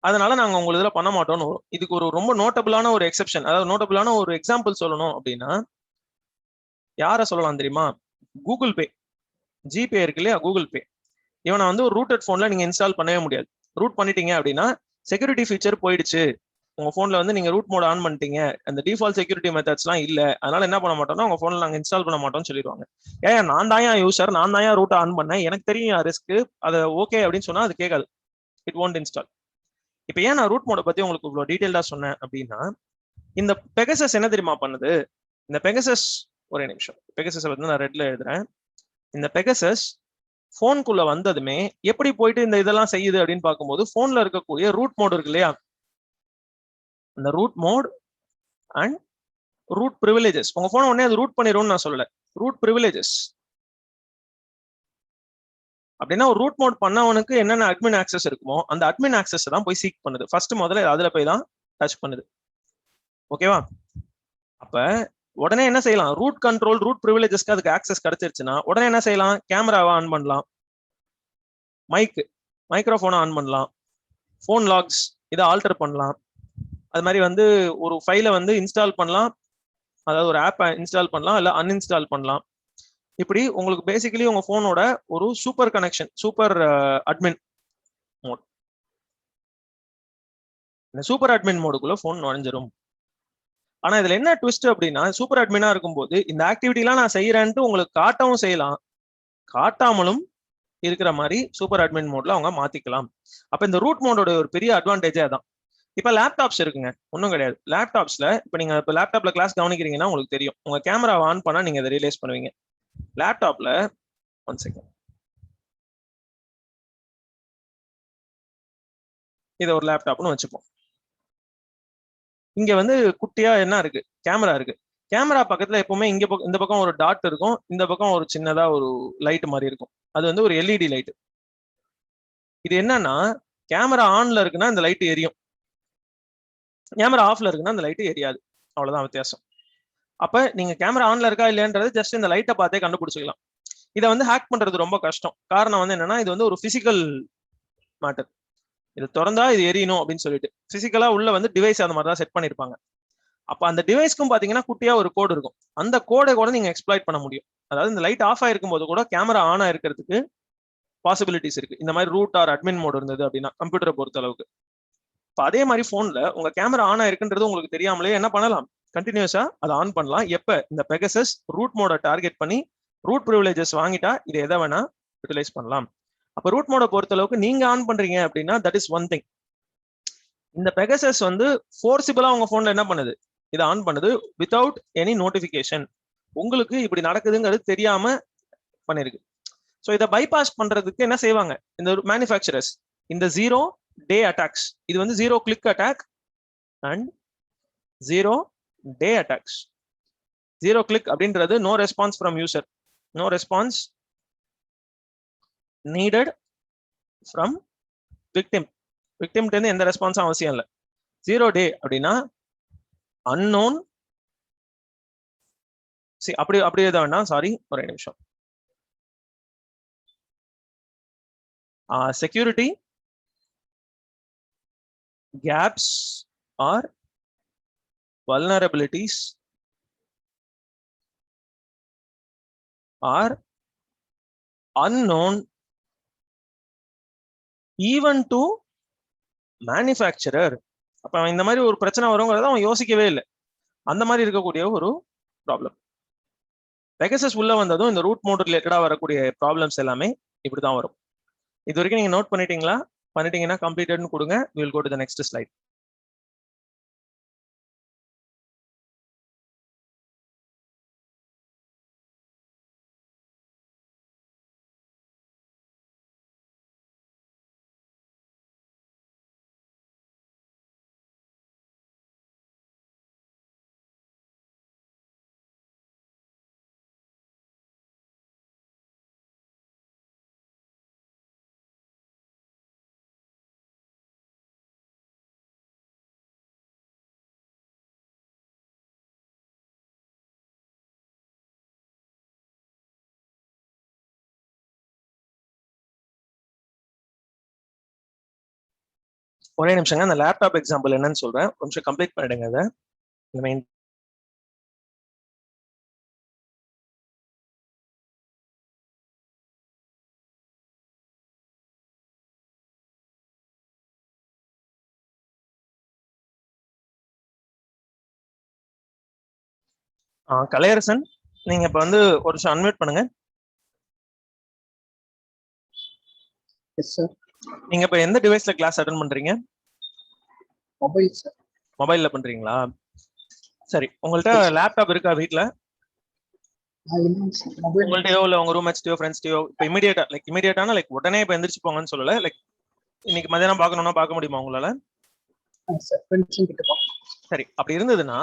அதனால நாங்க உங்களுக்கு இதுல பண்ண மாட்டோம்னு வரும். இதுக்கு ஒரு ரொம்ப நோட்டபிளான ஒரு எக்ஸெப்ஷன், அதாவது நோட்டபிளான ஒரு எக்ஸாம்பிள் சொல்லணும் அப்படின்னா யார சொல்லலாம் தெரியுமா, கூகுள் பே. ஜிபே இருக்கு இல்லையா, கூகுள் பே. இவனை வந்து ஒரு ரூட்டட் போன்ல நீங்க இன்ஸ்டால் பண்ணவே முடியாது. ரூட் பண்ணிட்டீங்க அப்படின்னா செக்யூரிட்டி ஃபீச்சர் போயிடுச்சு, உங்க போன்ல வந்து நீங்க ரூட் மோட் ஆன் பண்ணிட்டீங்க, அந்த டிஃபால்ட் செக்யூரிட்டி மெத்தட்ஸ்லாம் இல்ல, அதனால என்ன பண்ண மாட்டோம்னா உங்க போன்ல நாங்க இன்ஸ்டால் பண்ண மாட்டோம்னு சொல்லிடுவாங்க. ஏன், நான் தான் யூசர், நான் தான் ரூட் ஆன் பண்ணேன், எனக்கு தெரியும் ரிஸ்க், அதை ஓகே அப்படின்னு சொன்னா அது கேட்காது, இட் ஒன்ட் இன்ஸ்டால். இப்போ ஏன் நான் ரூட் மோட பத்தி உங்களுக்கு இவ்வளவு டீடைல்டா சொன்னேன் அப்படின்னா, இந்த பெகசஸ் என்ன தெரியுமா பண்ணுது, இந்த பெகசஸ், ஒரே நிமிஷம், பெகசஸ் வந்து நான் ரெட்ல எழுதுறேன். இந்த பெகசஸ் போனுக்குள்ள வந்ததுமே எப்படி போயிட்டு இந்த இதெல்லாம் செய்யுது அப்படின்னு பார்க்கும்போது, போன்ல இருக்கக்கூடிய ரூட் மோட் இருக்கு இல்லையா, அந்த root mode and root privileges, உங்க போனை உடனே அது ரூட் பண்ணிடும்னு நான் சொல்லல, ரூட் ப்ரிவிலேஜஸ் அப்படின்னா ஒரு ரூட் மோட் பண்ணவனுக்கு என்னென்ன அட்மின் ஆக்சஸ் இருக்குமோ அந்த அட்மின் ஆக்சஸ் தான் போய் சீக் பண்ணுது. ஃபர்ஸ்ட் முதல்ல அதுல போய் தான் டச் பண்ணுது. ஓகேவா? அப்ப உடனே என்ன செய்யலாம், ரூட் கண்ட்ரோல் ரூட் ப்ரிவிலேஜஸ்க்கு அதுக்கு ஆக்சஸ் கிடைச்சிருச்சுன்னா உடனே என்ன செய்யலாம், கேமராவை ஆன் பண்ணலாம், மைக்ரோஃபோனை ஆன் பண்ணலாம், ஃபோன் லாக்ஸ் இதை ஆல்டர் பண்ணலாம். அது மாதிரி வந்து ஒரு ஃபைலை வந்து இன்ஸ்டால் பண்ணலாம், அதாவது ஒரு ஆப் இன்ஸ்டால் பண்ணலாம், இல்லை அன்இன்ஸ்டால் பண்ணலாம். இப்படி உங்களுக்கு பேசிக்கலி உங்க போனோட ஒரு super connection, super admin mode. இந்த சூப்பர் அட்மின் மோடுக்குள்ள போன் நுழைஞ்சிரும். ஆனா இதுல என்ன ட்விஸ்ட் அப்படின்னா, சூப்பர் அட்மினா இருக்கும்போது இந்த ஆக்டிவிட்டிலாம் நான் செய்யறேன்ட்டு உங்களுக்கு காட்டவும் செய்யலாம், காட்டாமலும் இருக்கிற மாதிரி சூப்பர் அட்மின் மோட்ல அவங்க மாத்திக்கலாம். அப்ப இந்த ரூட் மோடோட ஒரு பெரிய அட்வான்டேஜே அதான். இப்ப லேப்டாப்ஸ் இருக்குங்க, ஒன்றும் கிடையாது. லேப்டாப்ஸ்ல இப்ப நீங்க இப்ப லேப்டாப்ல கிளாஸ் கவனிக்கிறீங்கன்னா உங்களுக்கு தெரியும், உங்க கேமரா ஆன் பண்ணா நீங்க அதை ரியலைஸ் பண்ணுவீங்க. லேப்டாப்ல ஒன் செகண்ட், இதை ஒரு லேப்டாப்னு வச்சுப்போம். இங்க வந்து குட்டியா என்ன இருக்கு, கேமரா இருக்கு. கேமரா பக்கத்துல எப்பவுமே இங்க இந்த பக்கம் ஒரு டாட் இருக்கும், இந்த பக்கம் ஒரு சின்னதா ஒரு லைட் மாதிரி இருக்கும், அது வந்து ஒரு எல்இடி லைட். இது என்னன்னா, கேமரா ஆன்ல இருக்குன்னா இந்த லைட் எரியும், கேமரா ஆஃப்ல இருக்குன்னா அந்த லைட் எரியாது, அவ்வளவுதான் வித்தியாசம். அப்ப நீங்க கேமரா ஆன்ல இருக்கா இல்லையன்றது ஜஸ்ட் இந்த லைட்டை பார்த்தே கண்டுபிடிச்சிக்கலாம். இதை வந்து ஹேக் பண்றது ரொம்ப கஷ்டம். காரணம் வந்து என்னன்னா, இது வந்து ஒரு பிசிக்கல் மேட்டர், இது திறந்தா இது எரியணும் அப்படின்னு சொல்லிட்டு பிசிக்கலா உள்ள வந்து டிவைஸ் அந்த மாதிரி தான் செட் பண்ணிருப்பாங்க. அப்ப அந்த டிவைஸ்க்கும் பாத்தீங்கன்னா குட்டியா ஒரு கோடு இருக்கும், அந்த கோடை கூட நீங்க எக்ஸ்ப்ளாய்ட் பண்ண முடியும். அதாவது இந்த லைட் ஆஃப் ஆயிருக்கும் போது கூட கேமரா ஆன் ஆயிருக்கிறதுக்கு பாசிபிலிட்டிஸ் இருக்கு, இந்த மாதிரி ரூட் ஆர் அட்மின் மோட் இருந்தது அப்படின்னா கம்ப்யூட்டரை பொறுத்த அளவுக்கு. இப்போ அதே மாதிரி போன்ல உங்க கேமரா ஆன் ஆயிருக்குன்றது உங்களுக்கு தெரியாமலே என்ன பண்ணலாம், கண்டினியூஸா அதை ஆன் பண்ணலாம். எப்ப இந்த பெகசஸ் ரூட் மோட டார்கெட் பண்ணி ரூட் ப்ரிவிலேஜஸ் வாங்கிட்டா இது எதை வேணா யூட்டிலைஸ் பண்ணலாம். அப்ப ரூட் மோட பொறுத்த அளவுக்கு நீங்க ஆன் பண்றீங்க அப்படின்னா தட் இஸ் ஒன் திங். இந்த பெகசஸ் வந்து ஃபோர்சிபிளா உங்க போன்ல என்ன பண்ணுது, இதை ஆன் பண்ணுது வித்தவுட் எனி நோட்டிபிகேஷன். உங்களுக்கு இப்படி நடக்குதுங்கிறது தெரியாம பண்ணிருக்கு. ஸோ இதை பைபாஸ் பண்றதுக்கு என்ன செய்வாங்க இந்த மேனுஃபேக்சரர்ஸ், இந்த 0 டே அட்டாக்ஸ். இது வந்து 0 click attack and 0 day attacks. 0 click அப்படின்றது no response from user, no response needed from victim. விக்டிம்ட்டு இருந்து எந்த ரெஸ்பான்ஸும் அவசியம் இல்லை. 0 டே அப்படின்னா அன்னோன். அப்படி எதாவது வேண்டாம், சாரி ஒரே நிமிஷம். security gaps or vulnerabilities are unknown even to manufacturer. அப்ப இந்த மாதிரி ஒரு பிரச்சனை வருங்கிறத அவன் யோசிக்கவே இல்லை. அந்த மாதிரி இருக்கக்கூடிய ஒரு ப்ராப்ளம். பெகசஸ் உள்ள வந்ததும் இந்த ரூட் மோட் ரிலேட்டடா வரக்கூடிய ப்ராப்ளம்ஸ் எல்லாமே இப்படிதான் வரும். இது வரைக்கும் நீங்க நோட் பண்ணிட்டீங்களா? பண்ணிட்டீங்கன்னா கம்ப்ளீட்டட்னு கொடுங்க. we will go to the next slide. ஒரே நிமிஷங்க, அந்த லேப்டாப் எக்ஸாம்பிள் என்னன்னு சொல்றேன், கொஞ்சம் கம்ப்ளீட் பண்ணிடுங்க. அதை மெயின் கலையரசன், நீங்க இப்ப வந்து ஒரு நிமிஷம் அன்மியூட் பண்ணுங்க. Yes sir. நீங்க இப்ப எந்த டிவைஸ்ல கிளாஸ் அட்டெண்ட் பண்றீங்க? Mobile sir. மொபைல்ல பண்றீங்களா? சரி, உங்கள்ட்ட லேப்டாப் இருக்கா வீட்ல? உங்கள்ட்டயோ இல்ல உங்க ரூம்மேட்ஸ்டயோ ஃப்ரெண்ட்ஸ்டயோ இப்ப இமிடியேட்டான லைக் உடனே இப்ப எந்திரிச்சு போங்கன்னு சொல்லல, லைக் இன்னைக்கு மதியானம் பார்க்கணும்னா பார்க்க முடியுமா உங்களால? சரி, அப்படி இருந்ததுன்னா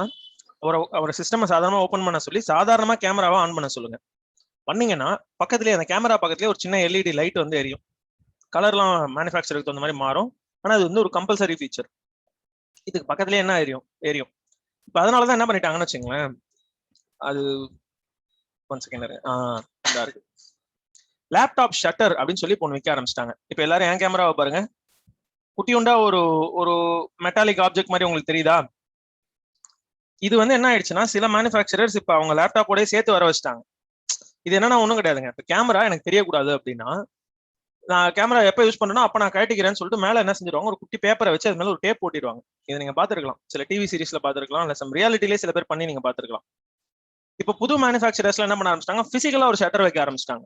ஒரு சிஸ்டம் சாதாரணமா ஓபன் பண்ண சொல்லி சாதாரணமா கேமராவை ஆன் பண்ண சொல்லுங்க. பண்ணீங்கன்னா பக்கத்துலயே அந்த கேமரா பக்கத்துலயே ஒரு சின்ன எல்இடி லைட் வந்து எரியும். கலர்லாம் மேனுஃபேக்சருக்கு தகுந்த மாதிரி மாறும். ஆனா அது வந்து ஒரு கம்பல்சரி ஃபீச்சர். இதுக்கு பக்கத்துலயே என்ன எரியும். இப்ப அதனாலதான் என்ன பண்ணிட்டாங்கன்னு வச்சுங்களேன், அது ஒன் செகண்ட் இருக்கு, லேப்டாப் ஷட்டர் அப்படின்னு சொல்லி பொண்ணு வைக்க ஆரம்பிச்சிட்டாங்க. இப்ப எல்லாரும் என் கேமராவை பாருங்க, குட்டியுண்டா ஒரு மெட்டாலிக் ஆப்ஜெக்ட் மாதிரி உங்களுக்கு தெரியுதா? இது வந்து என்ன ஆயிடுச்சுன்னா சில மேனுஃபேக்சரர்ஸ் இப்ப அவங்க லேப்டாப்போட சேர்த்து வர வச்சுட்டாங்க. இது என்னன்னா ஒண்ணும் கிடையாதுங்க. இப்ப கேமரா எனக்கு தெரியக்கூடாது அப்படின்னா நான் கேமரா எப்ப யூஸ் பண்றேன்னா அப்ப நான் கட்டிக்கிறேன்னு சொல்லிட்டு மேல என்ன செஞ்சிருவாங்க, ஒரு குட்டி பேப்பரை வச்சு அது மேல ஒரு டேப் போட்டிடுவாங்க. இதை நீங்க பாத்துருக்கலாம், சில டிவி சீரிஸ்ல பாத்துருக்கலாம், இல்ல சம் ரியாலிட்டிலே சில பேர் பண்ணி நீங்க பாத்துருக்கலாம். இப்ப புது மேனுஃபேக்சரர்ஸ்ல என்ன பண்ண ஆரம்பிச்சிட்டாங்க, பிசிக்கலா ஒரு ஷட்டர் வைக்க ஆரம்பிச்சிட்டாங்க.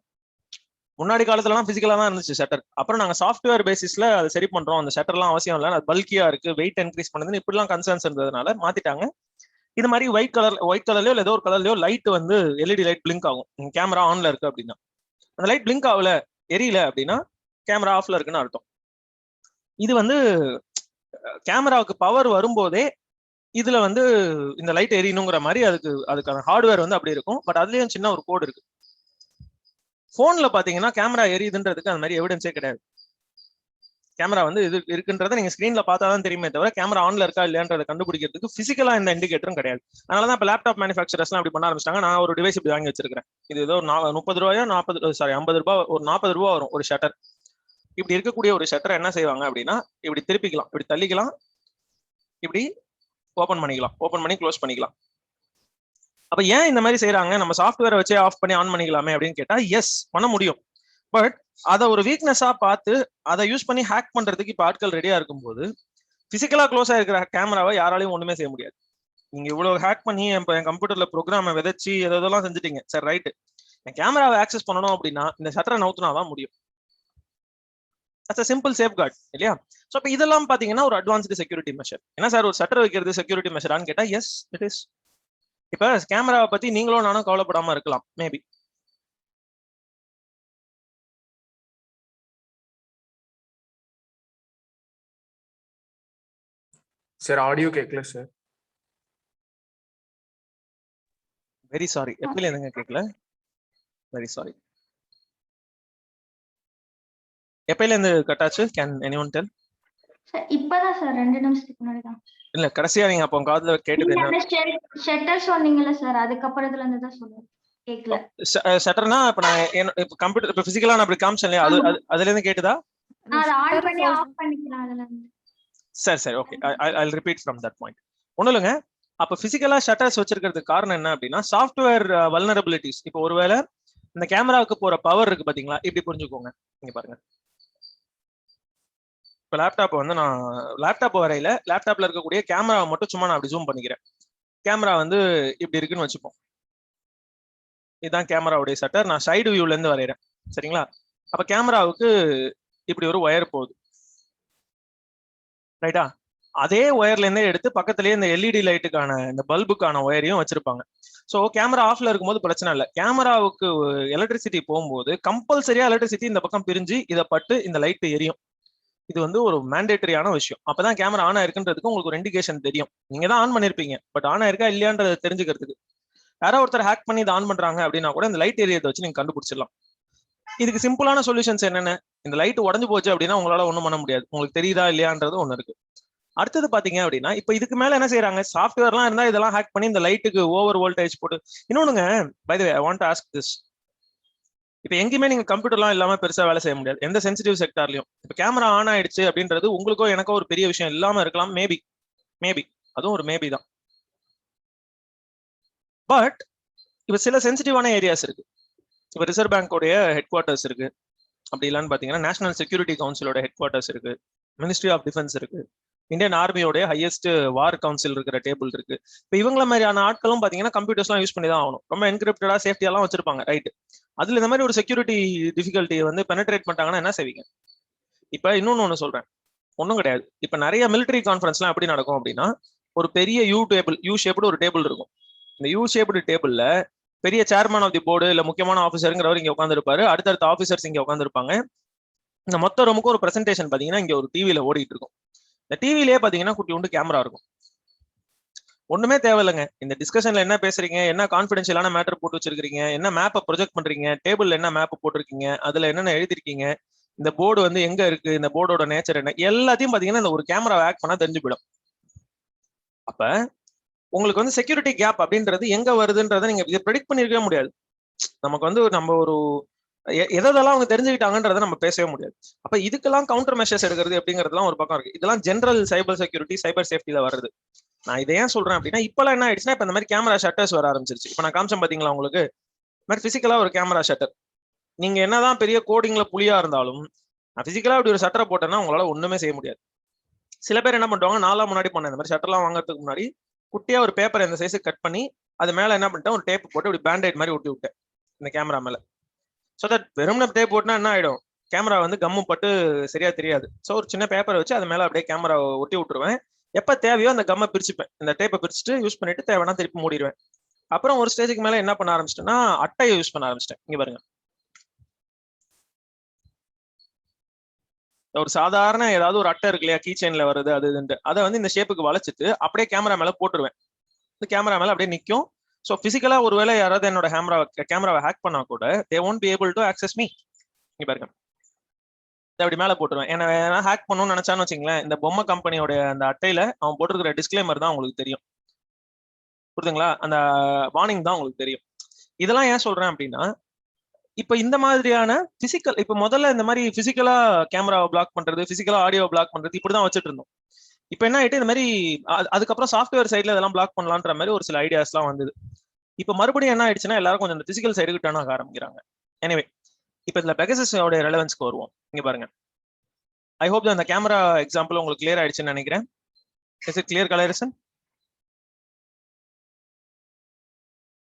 முன்னாடி காலத்துல எல்லாம் பிசிக்கலா தான் இருந்துச்சு ஷட்டர். அப்புறம் நாங்க சாஃப்ட்வேர் பேசிஸ்ல அதை சரி பண்றோம், அந்த ஷட்டர்லாம் அவசியம் இல்லை, அது பல்கியா இருக்கு, வெயிட் இன்க்ரீஸ் பண்ணுதுன்னு இப்படிலாம் கன்சர்ன்ஸ் இருந்ததுனால மாத்திட்டாங்க. இது மாதிரி ஒயிட் கலர்லயோ ஏதோ ஒரு கலர்லயோ லைட் வந்து எல்இடி லைட் பிளிங்க் ஆகும். கேமரா ஆன்ல இருக்கு அப்படின்னா, அந்த லைட் பிளிங்க் ஆகல எரியல அப்படின்னா கேமரா ஆஃப்ல இருக்குன்னு அர்த்தம். இது வந்து கேமராவுக்கு பவர் வரும்போதே இதுல வந்து இந்த லைட் எரியணுங்கிற மாதிரி அதுக்கான ஹார்ட்வேர் வந்து அப்படி இருக்கும். பட் அதுலயும் சின்ன ஒரு கோட் இருக்கு. போன்ல பாத்தீங்கன்னா கேமரா எரியுதுன்றதுக்கு அந்த மாதிரி எவிடன்ஸே கிடையாது. கேமரா வந்து இது இருக்குன்றதை நீங்க ஸ்கிரீன்ல பார்த்தாதான் தெரியுமே தவிர கேமரா ஆன்ல இருக்கா இல்லையான்றதை கண்டுபிடிக்கிறதுக்கு பிசிக்கலா இந்த இண்டிகேட்டரும் கிடையாது. அதனாலதான் இப்ப லேப்டாப் மேனுஃபேக்சரர்ஸ் அப்படி பண்ண ஆரம்பிச்சிட்டாங்க. நான் ஒரு டிவைஸ் இப்படி வாங்கி வச்சிருக்கேன். இது ஏதோ 30 ரூபாயோ 50 ரூபாய், ஒரு 40 ரூபாய் வரும் ஒரு ஷட்டர். இப்படி இருக்கக்கூடிய ஒரு ஷட்டரை என்ன செய்வாங்க அப்படின்னா இப்படி திருப்பிக்கலாம், இப்படி தள்ளிக்கலாம், இப்படி ஓபன் பண்ணிக்கலாம், ஓபன் பண்ணி க்ளோஸ் பண்ணிக்கலாம். அப்ப ஏன் இந்த மாதிரி செய்யறாங்க, நம்ம சாஃப்ட்வேரை வச்சே ஆஃப் பண்ணி ஆன் பண்ணிக்கலாமே அப்படின்னு கேட்டா எஸ் பண்ண முடியும். பட் அதை ஒரு வீக்னஸா பார்த்து அதை யூஸ் பண்ணி ஹேக் பண்றதுக்கு இப்ப ஆட்கள் ரெடியா இருக்கும்போது பிசிக்கலா க்ளோஸ் ஆயிருக்கிற கேமராவை யாராலையும் ஒண்ணுமே செய்ய முடியாது. நீங்க இவ்வளவு ஹேக் பண்ணி என் கம்ப்யூட்டர்ல ப்ரோக்ராமை விதைச்சு எதெல்லாம் செஞ்சுட்டீங்க, சரி ரைட்டு, என் கேமராவை ஆக்சஸ் பண்ணணும் அப்படின்னா இந்த ஷட்டரை நவுத்துனாதான் முடியும். அட்ஸ் a simple safeguard இல்லையா? சோ அப்ப இதெல்லாம் பாத்தீங்கன்னா ஒரு அட்வான்ஸ்டு செக்யூரிட்டி மெஷர். என்ன சார் ஒரு ஷட்டர் வைக்கிறது செக்யூரிட்டி மெஷரான்னு கேட்டா எஸ் இட் இஸ். இப்ப கேமராவை பத்தி நீங்களும் நானும் கவலைப்படாம இருக்கலாம் மேபி. சார் ஆடியோ கேட்கல சார். Very sorry. எப்பல என்னங்க கேட்கல? Very sorry. எப்பல இருந்து கட் ஆச்சு? Can anyone tell? சார் இப்பதான் சார் 2 நிமிஷத்துக்கு முன்னாடி தான். இல்ல கடைசியா நீங்க அப்ப காதுல கேட்டது என்ன? ஷட்டர் சொன்னீங்கல சார், அதுக்கு அப்புறத்துல இருந்து தான் சொல்றேன். கேக்கல. ஷட்டர்னா இப்ப நான் இப்ப கம்ப்யூட்டர் இப்ப பிசிக்கலா நான் அப்படி காமிச்சேன் அது அதுல இருந்து கேட்டதா? அது ஆன் பண்ணி ஆஃப் பண்ணிக்கலாம் அதுல இருந்து. சரி okay. I'll repeat from that point. ஒண்ணும் இல்லைங்க. அப்ப பிசிக்கலா ஷட்டர்ஸ் வச்சிருக்கிறதுக்கு காரணம் என்ன அப்படின்னா சாஃப்ட்வேர் வல்னரபிலிட்டிஸ். இப்போ ஒருவேளை இந்த கேமராவுக்கு போற பவர் இருக்கு பாத்தீங்களா, இப்படி புரிஞ்சுக்கோங்க. இங்க பாருங்க. இப்ப லேப்டாப் வந்து நான் லேப்டாப் வரையில லேப்டாப்ல இருக்கக்கூடிய கேமராவை மட்டும் சும்மா நான் அப்படி ஜூம் பண்ணிக்கிறேன். கேமரா வந்து இப்படி இருக்குன்னு வச்சுப்போம். இதுதான் கேமராவுடைய ஷட்டர். நான் சைடு வியூல இருந்து வரைகிறேன். சரிங்களா? அப்ப கேமராவுக்கு இப்படி ஒரு ஒயர் போகுது. ரைட்டா? அதே ஒயர்ல இருந்தே எடுத்து பக்கத்துலயே இந்த எல்இடி லைட்டுக்கான இந்த பல்புக்கான ஒயரையும் வச்சிருப்பாங்க. ஸோ கேமரா ஆஃப்ல இருக்கும்போது பிரச்சனை இல்லை. கேமராவுக்கு எலக்ட்ரிசிட்டி போகும்போது கம்பல்சரியா எலக்ட்ரிசிட்டி இந்த பக்கம் பிரிஞ்சு இதை பட்டு இந்த லைட் எரியும். இது வந்து ஒரு மேண்டேட்டரியான விஷயம். அப்பதான் கேமரா ஆன் ஆயிருக்குன்றதுக்கு உங்களுக்கு ஒரு இண்டிகேஷன் தெரியும். நீங்க தான் ஆன் பண்ணிருப்பீங்க, பட் ஆன் ஆயிருக்கா இல்லையான்றதை தெரிஞ்சுக்கிறதுக்கு யாரோ ஒருத்தர் ஹேக் பண்ணி இதை ஆன் பண்றாங்க அப்படின்னா கூட இந்த லைட் எரியதை வச்சு நீங்க கண்டுபிடிச்சிடலாம். இதுக்கு சிம்பிளான சொல்யூஷன்ஸ் என்னென்ன? இந்த லைட் உடஞ்சு போச்சு அப்படின்னா உங்களால ஒண்ணும் பண்ண முடியாது. உங்களுக்கு தெரியுதா இல்லையான்றது ஒண்ணு இருக்கு. அடுத்தது பாத்தீங்க அப்படின்னா இப்ப இதுக்கு மேல என்ன செய்யறாங்க, சாஃப்ட்வேர்லாம் இருந்தா இதெல்லாம் ஹேக் பண்ணி இந்த லைட்டுக்கு ஓவர் வோல்டேஜ் போட்டு. இன்னொன்னுங்க, by the way I want to ask this. இப்ப எங்கேயுமே நீங்க கம்ப்யூட்டர்லாம் இல்லாம பெருசா வேலை செய்ய முடியாது, எந்த சென்சிட்டிவ் செக்டார்லயும். இப்ப கேமரா ஆன் ஆயிடுச்சு அப்படின்றது உங்களுக்கோ எனக்கோ ஒரு பெரிய விஷயம் இல்லாம இருக்கலாம். மேபி அதுவும் ஒரு மேபி தான். பட் இப்ப சில சென்சிட்டிவான ஏரியாஸ் இருக்கு. இப்ப ரிசர்வ் பேங்கோடைய ஹெட் குவார்ட்டர்ஸ் இருக்கு. அப்படி இல்லைன்னு பாத்தீங்கன்னா நேஷனல் செக்யூரிட்டி கவுன்சிலோட ஹெட் குவார்ட்டர்ஸ் இருக்கு, மினிஸ்ட்ரி ஆஃப் டிஃபென்ஸ் இருக்கு, இந்தியன் ஆர்மியோடைய ஹையஸ்ட் வார் கவுன்சில் இருக்கிற டேபிள் இருக்கு. இப்போ இவங்கள மாதிரியான ஆட்களும் பாத்தீங்கன்னா கம்ப்யூட்டர்ஸ்லாம் யூஸ் பண்ணி தான் ஆகணும். ரொம்ப என்கிரிப்டடா சேஃப்டியெல்லாம் வச்சிருப்பாங்க. ரைட். அதுல இந்த மாதிரி ஒரு செக்யூரிட்டி டிஃபிகல்ட்டியை வந்து பெனட்ரேட் பண்ணிட்டாங்கன்னா என்ன செய்வீங்க? இப்ப இன்னொன்னு சொல்றேன், ஒன்றும் கிடையாது. இப்ப நிறைய மிலிட்டரி கான்ஃபரன்ஸ்லாம் எப்படி நடக்கும் அப்படின்னா ஒரு பெரிய யூ ஷேப்டு ஒரு டேபிள் இருக்கும். இந்த யூ ஷேப்டு டேபிள்ல பெரிய சேர்மன் ஆஃப் தி போர்டு இல்ல முக்கியமான ஆஃபீஸருங்கிறவர் இங்க உட்காந்துருப்பாரு, அடுத்தடுத்த ஆஃபீஸர்ஸ் இங்க உட்காந்துருப்பாங்க. இந்த மொத்த ரூமுக்கு ஒரு பிரசன்டேஷன் பாத்தீங்கன்னா இங்க ஒரு டிவியில ஓடிட்டு இருக்கும். இந்த டிவிலேயே பாத்தீங்கன்னா குட்டி உண்டு கேமரா இருக்கும். ஒண்ணுமே தேவையில்லைங்க. இந்த டிஸ்கஷன்ல என்ன பேசுறீங்க, என்ன கான்ஃபிடென்ஷியலான மேட்டர் போட்டு வச்சிருக்கீங்க, என்ன மேப்பை ப்ரொஜெக்ட் பண்றீங்க, டேபிள்ல என்ன மேப் போட்டிருக்கீங்க, அதுல என்னென்ன எழுதிருக்கீங்க, இந்த போர்டு வந்து எங்க இருக்கு, இந்த போர்டோட நேச்சர் என்ன, எல்லாத்தையும் பாத்தீங்கன்னா இந்த ஒரு கேமரா ஹேக் பண்ணா தெரிஞ்சு போயிடும். அப்ப உங்களுக்கு வந்து செக்யூரிட்டி கேப் அப்படின்றது எங்க வருதுன்றதை நீங்க ப்ரெடிக்ட் பண்ணிருக்கவே முடியாது. நமக்கு வந்து நம்ம ஒரு எதெல்லாம் அவங்க தெரிஞ்சுக்கிட்டாங்கன்றதை நம்ம பேசவே முடியாது. அப்ப இதுக்கெல்லாம் கவுண்டர் மெஷர்ஸ் எடுக்கிறது அப்படிங்கிறதுலாம் ஒரு பக்கம் இருக்கு. இதெல்லாம் ஜென்ரல் சைபர் செக்யூரிட்டி சைபர் சேஃப்டில வருது. நான் இதை ஏன் சொல்றேன் அப்படின்னா இப்பெல்லாம் என்ன ஆயிடுச்சுன்னா இப்ப இந்த மாதிரி கேமரா ஷட்டர்ஸ் வர ஆரம்பிச்சிருச்சு. இப்ப நான் காமிச்சேன் பாத்தீங்களா உங்களுக்கு, மாதிரி பிசிக்கலா ஒரு கேமரா ஷட்டர். நீங்க என்னதான் பெரிய கோடிங்ல புலியா இருந்தாலும் நான் பிசிக்கலா இப்படி ஒரு ஷட்டரை போட்டேன்னா உங்களால ஒண்ணுமே செய்ய முடியாது. சில பேர் என்ன பண்ணுவாங்க, நாளா முன்னாடி பண்ண இந்த மாதிரி ஷட்டர்லாம் வாங்குறதுக்கு முன்னாடி குட்டியா ஒரு பேப்பர் இந்த சைஸுக்கு கட் பண்ணி அது மேல என்ன பண்ணிட்டேன், ஒரு டேப் போட்டு இப்படி பேண்டேட் மாதிரி ஒட்டி விட்டேன் இந்த கேமரா மேல. ஸோ தட் வெறும் டேப் போட்டுனா என்ன ஆயிடும், கேமரா வந்து கம்மு பட்டு சரியா தெரியாது. ஸோ ஒரு சின்ன பேப்பரை வச்சு அது மேல அப்படியே கேமரா ஒட்டி விட்டுருவேன். எப்ப தேவையோ அந்த கம்மை பிரிச்சுப்பேன், இந்த டேப்பை பிரிச்சுட்டு யூஸ் பண்ணிட்டு தேவைன்னா திருப்பி மூடிடுவேன். அப்புறம் ஒரு ஸ்டேஜுக்கு மேல என்ன பண்ண ஆரம்பிச்சிட்டேன்னா அட்டையை யூஸ் பண்ண ஆரம்பிச்சிட்டேன். இங்க பாருங்க, ஒரு சாதாரண ஏதாவது ஒரு அட்டை இருக்கு இல்லையா, கீ செயின்ல வருது அது இதுன்ட்டு, அதை வந்து இந்த ஷேப்புக்கு வளைச்சிட்டு அப்படியே கேமரா மேல போட்டுருவேன். இந்த கேமரா மேல அப்படியே நிற்கும். ஸோ பிசிக்கலா ஒருவேளை யாராவது என்னோட கேமராவை ஹேக் பண்ணா கூட they won't be able to access me. இங்க பாருங்க, அப்படி மேல போட்டுருவேன். என்ன ஹேக் பண்ணணும்னு நினைச்சான்னு வச்சுங்களேன், இந்த பொம்மை கம்பெனியோட அந்த அட்டையில அவன் போட்டிருக்கிற டிஸ்க்ளைமர் தான் உங்களுக்கு தெரியும். புரியுதுங்களா? அந்த வார்னிங் தான் உங்களுக்கு தெரியும். இதெல்லாம் ஏன் சொல்றேன் அப்படின்னா இப்ப இந்த மாதிரியான பிசிக்கல், இப்ப முதல்ல இந்த மாதிரி பிசிக்கலா கேமராவை பிளாக் பண்றது, பிசிக்கலா ஆடியோ பிளாக் பண்றது இப்படிதான் வச்சுட்டு இருந்தோம். இப்ப என்ன ஆயிட்டு இந்த மாதிரி அதுக்கப்புறம் சாஃப்ட்வேர் சைட்ல இதெல்லாம் பிளாக் பண்ணலான்ற மாதிரி ஒரு சில ஐடியாஸ் எல்லாம் வந்தது. இப்ப மறுபடியும் என்ன ஆயிடுச்சுன்னா எல்லாரும் கொஞ்சம் இந்த பிசிக்கல் சைடுக்கு டர்ன் ஆக ஆரம்பிக்கிறாங்க. எனிவே இப்ப இதுல பெகசஸோட ரெலவன்ஸ்க்கு வருவோம். இங்க பாருங்க, ஐ ஹோப் அந்த கேமரா எக்ஸாம்பிள் உங்களுக்கு கிளியர் ஆயிடுச்சுன்னு நினைக்கிறேன். Is it clear colouration?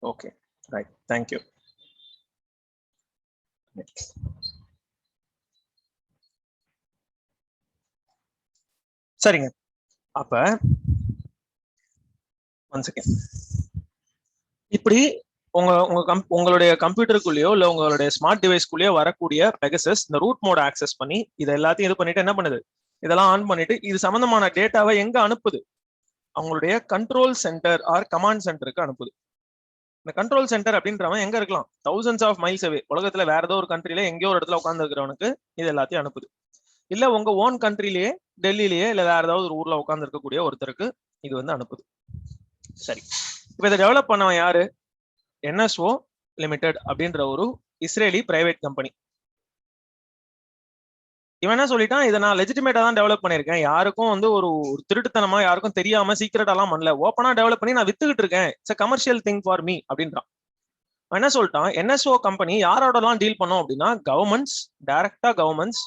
Okay, right, thank you. சரிங்க. அப்ப ஒன் செகண்ட். இப்படி உங்களுடைய கம்ப்யூட்டருக்குள்ளேயோ இல்ல உங்களுடைய ஸ்மார்ட் டிவைஸ்க்குள்ளேயோ வரக்கூடிய பெகசஸ் இந்த ரூட் மோட் ஆக்சஸ் பண்ணி இதை எல்லாத்தையும் இது பண்ணிட்டு என்ன பண்ணுது, இதெல்லாம் ஆன் பண்ணிட்டு இது சம்பந்தமான டேட்டாவை எங்க அனுப்புது, அவங்களுடைய கண்ட்ரோல் சென்டர் ஆர் கமாண்ட் சென்டருக்கு அனுப்புது. இந்த கண்ட்ரோல் சென்டர் அப்படின்றவன் எங்க இருக்கலாம், தௌசண்ட்ஸ் ஆஃப் மைல்ஸ் அவே, உலகத்துல வேற ஏதோ ஒரு கண்ட்ரில எங்கேயோ ஒரு இடத்துல உட்கார்ந்து இருக்கிறவனுக்கு இது எல்லாத்தையும் அனுப்புது. இல்ல உங்க ஓன் கண்ட்ரிலேயே டெல்லியிலேயே இல்ல வேற ஏதாவது ஒரு ஊர்ல உட்கார்ந்து இருக்கக்கூடிய ஒருத்தருக்கு இது வந்து அனுப்புது. சரி, இப்ப இதை டெவலப் பண்ணவன் யாரு, NSO லிமிடெட் அப்படின்ற ஒரு இஸ்ரேலி பிரைவேட் கம்பெனி. இவன் என்ன சொல்லிட்டான், இதை நான் லெஜிட்டிமேட்டா தான் டெவலப் பண்ணிருக்கேன், யாருக்கும் வந்து ஒரு திருட்டுத்தனமா யாருக்கும் தெரியாம சீக்கிரட் எல்லாம் பண்ணல, ஓப்பனா டெவலப் பண்ணி நான் வித்துக்கிட்டு இருக்கேன், it's a commercial thing for me அப்படின்றான். என்ன சொல்லிட்டான், NSO கம்பெனி யாரோடலாம் டீல் பண்ணோம் அப்படின்னா கவர்மெண்ட்ஸ், டைரக்டா governments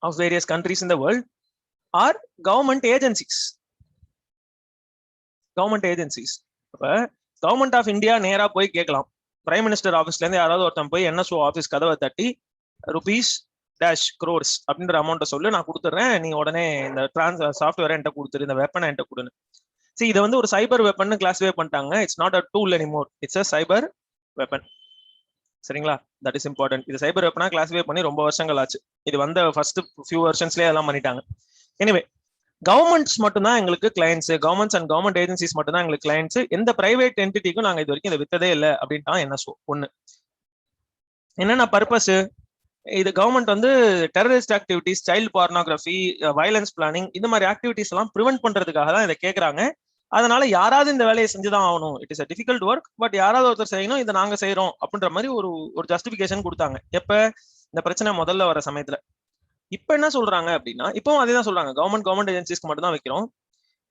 of various countries in the world or government agencies. Government agencies. அப்ப கவர்மெண்ட் ஆஃப் இந்தியா நேரா போய் கேட்கலாம், பிரைம் மினிஸ்டர் ஆஃபீஸ்ல இருந்து யாராவது ஒருத்தன் போய் NSO ஆஃபீஸ் கதவை தட்டி ருபீஸ் டேஷ் crores அப்படின்ற அமௌண்ட்டை சொல்லி நான் கொடுத்துட்றேன், நீ உடனே இந்த சாஃப்ட்வேர் என்கிட்ட கொடுத்துரு, இந்த வெப்பனை என்கிட்ட கொடுன்னு. சரி, இதை வந்து ஒரு சைபர் வெப்பன் கிளாஸிஃபை பண்ணிட்டாங்க. It's not a tool anymore, it's a cyber weapon. சரிங்களா, தட் இஸ் இம்பார்ட்டன்ட். இது சைபர் வெப்பனா கிளாஸிஃபை பண்ணி ரொம்ப வருஷங்கள் ஆச்சு. இது வந்த ஃபர்ஸ்ட் ஃபியூ வெர்ஷன்ஸ்லேயே எல்லாம் பண்ணிட்டாங்க. எனிவே, கவர்மெண்ட்ஸ் மட்டும்தான் எங்களுக்கு clients, governments and government agencies மட்டும் தான் எங்களுக்கு கிளைண்ட்ஸ், எந்த பிரைவேட் என்டிட்டிக்கும் நாங்க இது வரைக்கும் இதை வித்ததே இல்லை அப்படின்ட்டான் NSO. ஒண்ணு என்னென்ன பர்பஸ், இது கவர்மெண்ட் வந்து terrorist activities, child pornography, violence planning, இந்த மாதிரி ஆக்டிவிட்டிஸ் எல்லாம் ப்ரிவென்ட் பண்றதுக்காக தான் இதை கேட்கறாங்க. அதனால யாராவது இந்த வேலையை செஞ்சுதான் ஆகணும், it is a difficult work, but யாராவது ஒருத்தர் செய்யணும், இதை நாங்க செய்யறோம் அப்படின்ற மாதிரி ஒரு ஜஸ்டிபிகேஷன் கொடுத்தாங்க. எப்ப இந்த பிரச்சனை முதல்ல வர சமயத்துல. இப்ப என்ன சொல்றாங்க அப்படின்னா, இப்பவும் அதே தான் சொல்றாங்க, கவர்மெண்ட் ஏஜென்சிஸ்க்கு மட்டும் தான் வைக்கிறோம்.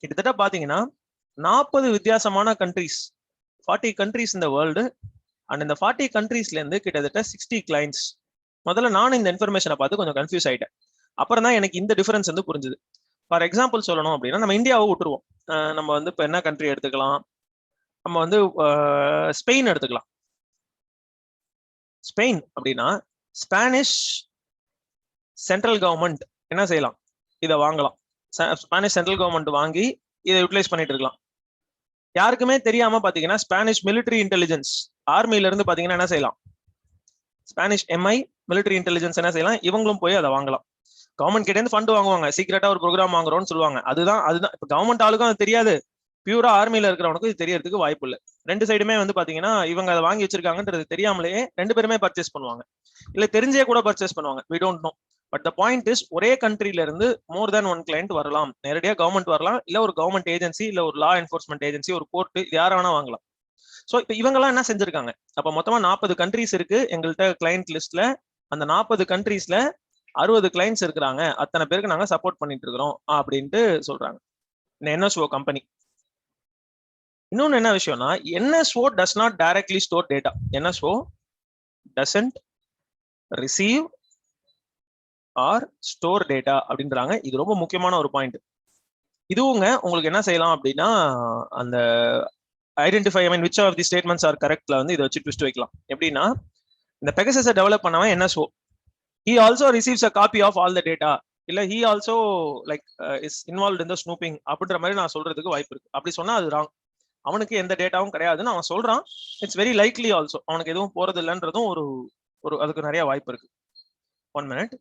கிட்டத்தட்ட பாத்தீங்கன்னா 40 வித்தியாசமான கண்ட்ரீஸ், 40 கண்ட்ரீஸ் இந்த வேர்ல்டு, அண்ட் இந்த 40 கண்ட்ரீஸ்ல இருந்து கிட்டத்தட்ட 60 கிளைண்ட்ஸ். முதல்ல நானும் இந்த இன்ஃபர்மேஷனை பார்த்து கொஞ்சம் கன்ஃபியூஸ் ஆயிட்டேன். அப்புறம் தான் எனக்கு இந்த டிஃபரன்ஸ் வந்து புரிஞ்சுது. ஃபார் எக்ஸாம்பிள் சொல்லணும் அப்படின்னா, நம்ம இந்தியாவை விட்டுருவோம். நம்ம வந்து இப்போ என்ன கண்ட்ரி எடுத்துக்கலாம், நம்ம வந்து ஸ்பெயின் எடுத்துக்கலாம். ஸ்பெயின் அப்படின்னா ஸ்பானிஷ் சென்ட்ரல் கவர்மெண்ட் என்ன செய்யலாம், இதை வாங்கலாம். ஸ்பானிஷ் சென்ட்ரல் கவர்மெண்ட் வாங்கி இதை யூட்டிலைஸ் பண்ணிட்டு இருக்கலாம். யாருக்குமே தெரியாம பாத்தீங்கன்னா ஸ்பானிஷ் மிலிட்டரி இன்டெலிஜென்ஸ் ஆர்மில இருந்து பாத்தீங்கன்னா என்ன செய்யலாம், ஸ்பானிஷ் MI மிலிட்டரி இன்டெலிஜென்ஸ் என்ன செய்யலாம், இவங்களும் போய் அதை வாங்கலாம். கவர்மெண்ட் கிட்ட இருந்து ஃபண்ட் வாங்குவாங்க, சீக்கிரட்டா ஒரு ப்ரோக்ராம் வாங்குறோம்னு சொல்லுவாங்க. அதுதான் இப்ப கவர்மெண்ட் ஆளுக்கும் அது தெரியாது, பியூரா ஆர்மில இருக்கிறவனுக்கு இது தெரியறதுக்கு வாய்ப்பு இல்லை. ரெண்டு சைடுமே வந்து பாத்தீங்கன்னா இவங்க அதை வாங்கி வச்சிருக்காங்கன்றது தெரியாமலேயே ரெண்டு பேருமே பர்ச்சேஸ் பண்ணுவாங்க, இல்ல தெரிஞ்சே கூட பர்ச்சேஸ் பண்ணுவாங்க, we don't know. But the point is, ஒரே கண்ட்ரில இருந்து மோர் தேன் ஒன் கிளைண்ட் வரலாம், நேரடியாக கவர்மெண்ட் வரலாம், இல்ல ஒரு கவர்மெண்ட் ஏஜென்சி, இல்ல ஒரு லா என்ஃபோர்ஸ்மெண்ட் ஏஜென்சி, ஒரு கோர்ட், இது யார வேணா வாங்கலாம். ஸோ இப்போ இவங்கெல்லாம் என்ன செஞ்சிருக்காங்க, அப்ப மொத்தமா 40 கண்ட்ரிஸ் இருக்கு எங்கள்கிட்ட கிளைண்ட் லிஸ்ட்ல. அந்த 40 கண்ட்ரீஸ்ல 60 கிளைண்ட்ஸ் இருக்கிறாங்க, அத்தனை பேருக்கு நாங்க சப்போர்ட் பண்ணிட்டு இருக்கிறோம் அப்படின்ட்டு சொல்றாங்க இந்த NSO கம்பெனி. இன்னொன்னு என்ன விஷயம்னா, NSO does not directly store data. NSO doesn't receive or store data அப்படின்றாங்க. இது ரொம்ப முக்கியமான ஒரு பாயிண்ட். இதுவுங்க உங்களுக்கு என்ன செய்யலாம் அப்படின்னா, அந்த identify which of the statements are correctல வந்து இதை வச்சு ட்விஸ்ட் வைக்கலாம். எப்படின்னா, இந்த பெகசஸை டெவலப் பண்ணவன் NSO, he also receives a copy of all the data, இல்ல he also like is involved in the snooping அப்படின்ற மாதிரி நான் சொல்றதுக்கு வாய்ப்பு இருக்கு. அப்படி சொன்னா அது ராங். அவனுக்கு எந்த டேட்டாவும் கிடையாதுன்னு அவன் சொல்றான். இட்ஸ் வெரி லைக்லி ஆல்சோ அவனுக்கு எதுவும் போறது இல்லைன்றதும் ஒரு அதுக்கு நிறைய வாய்ப்பு இருக்கு. 1 minute.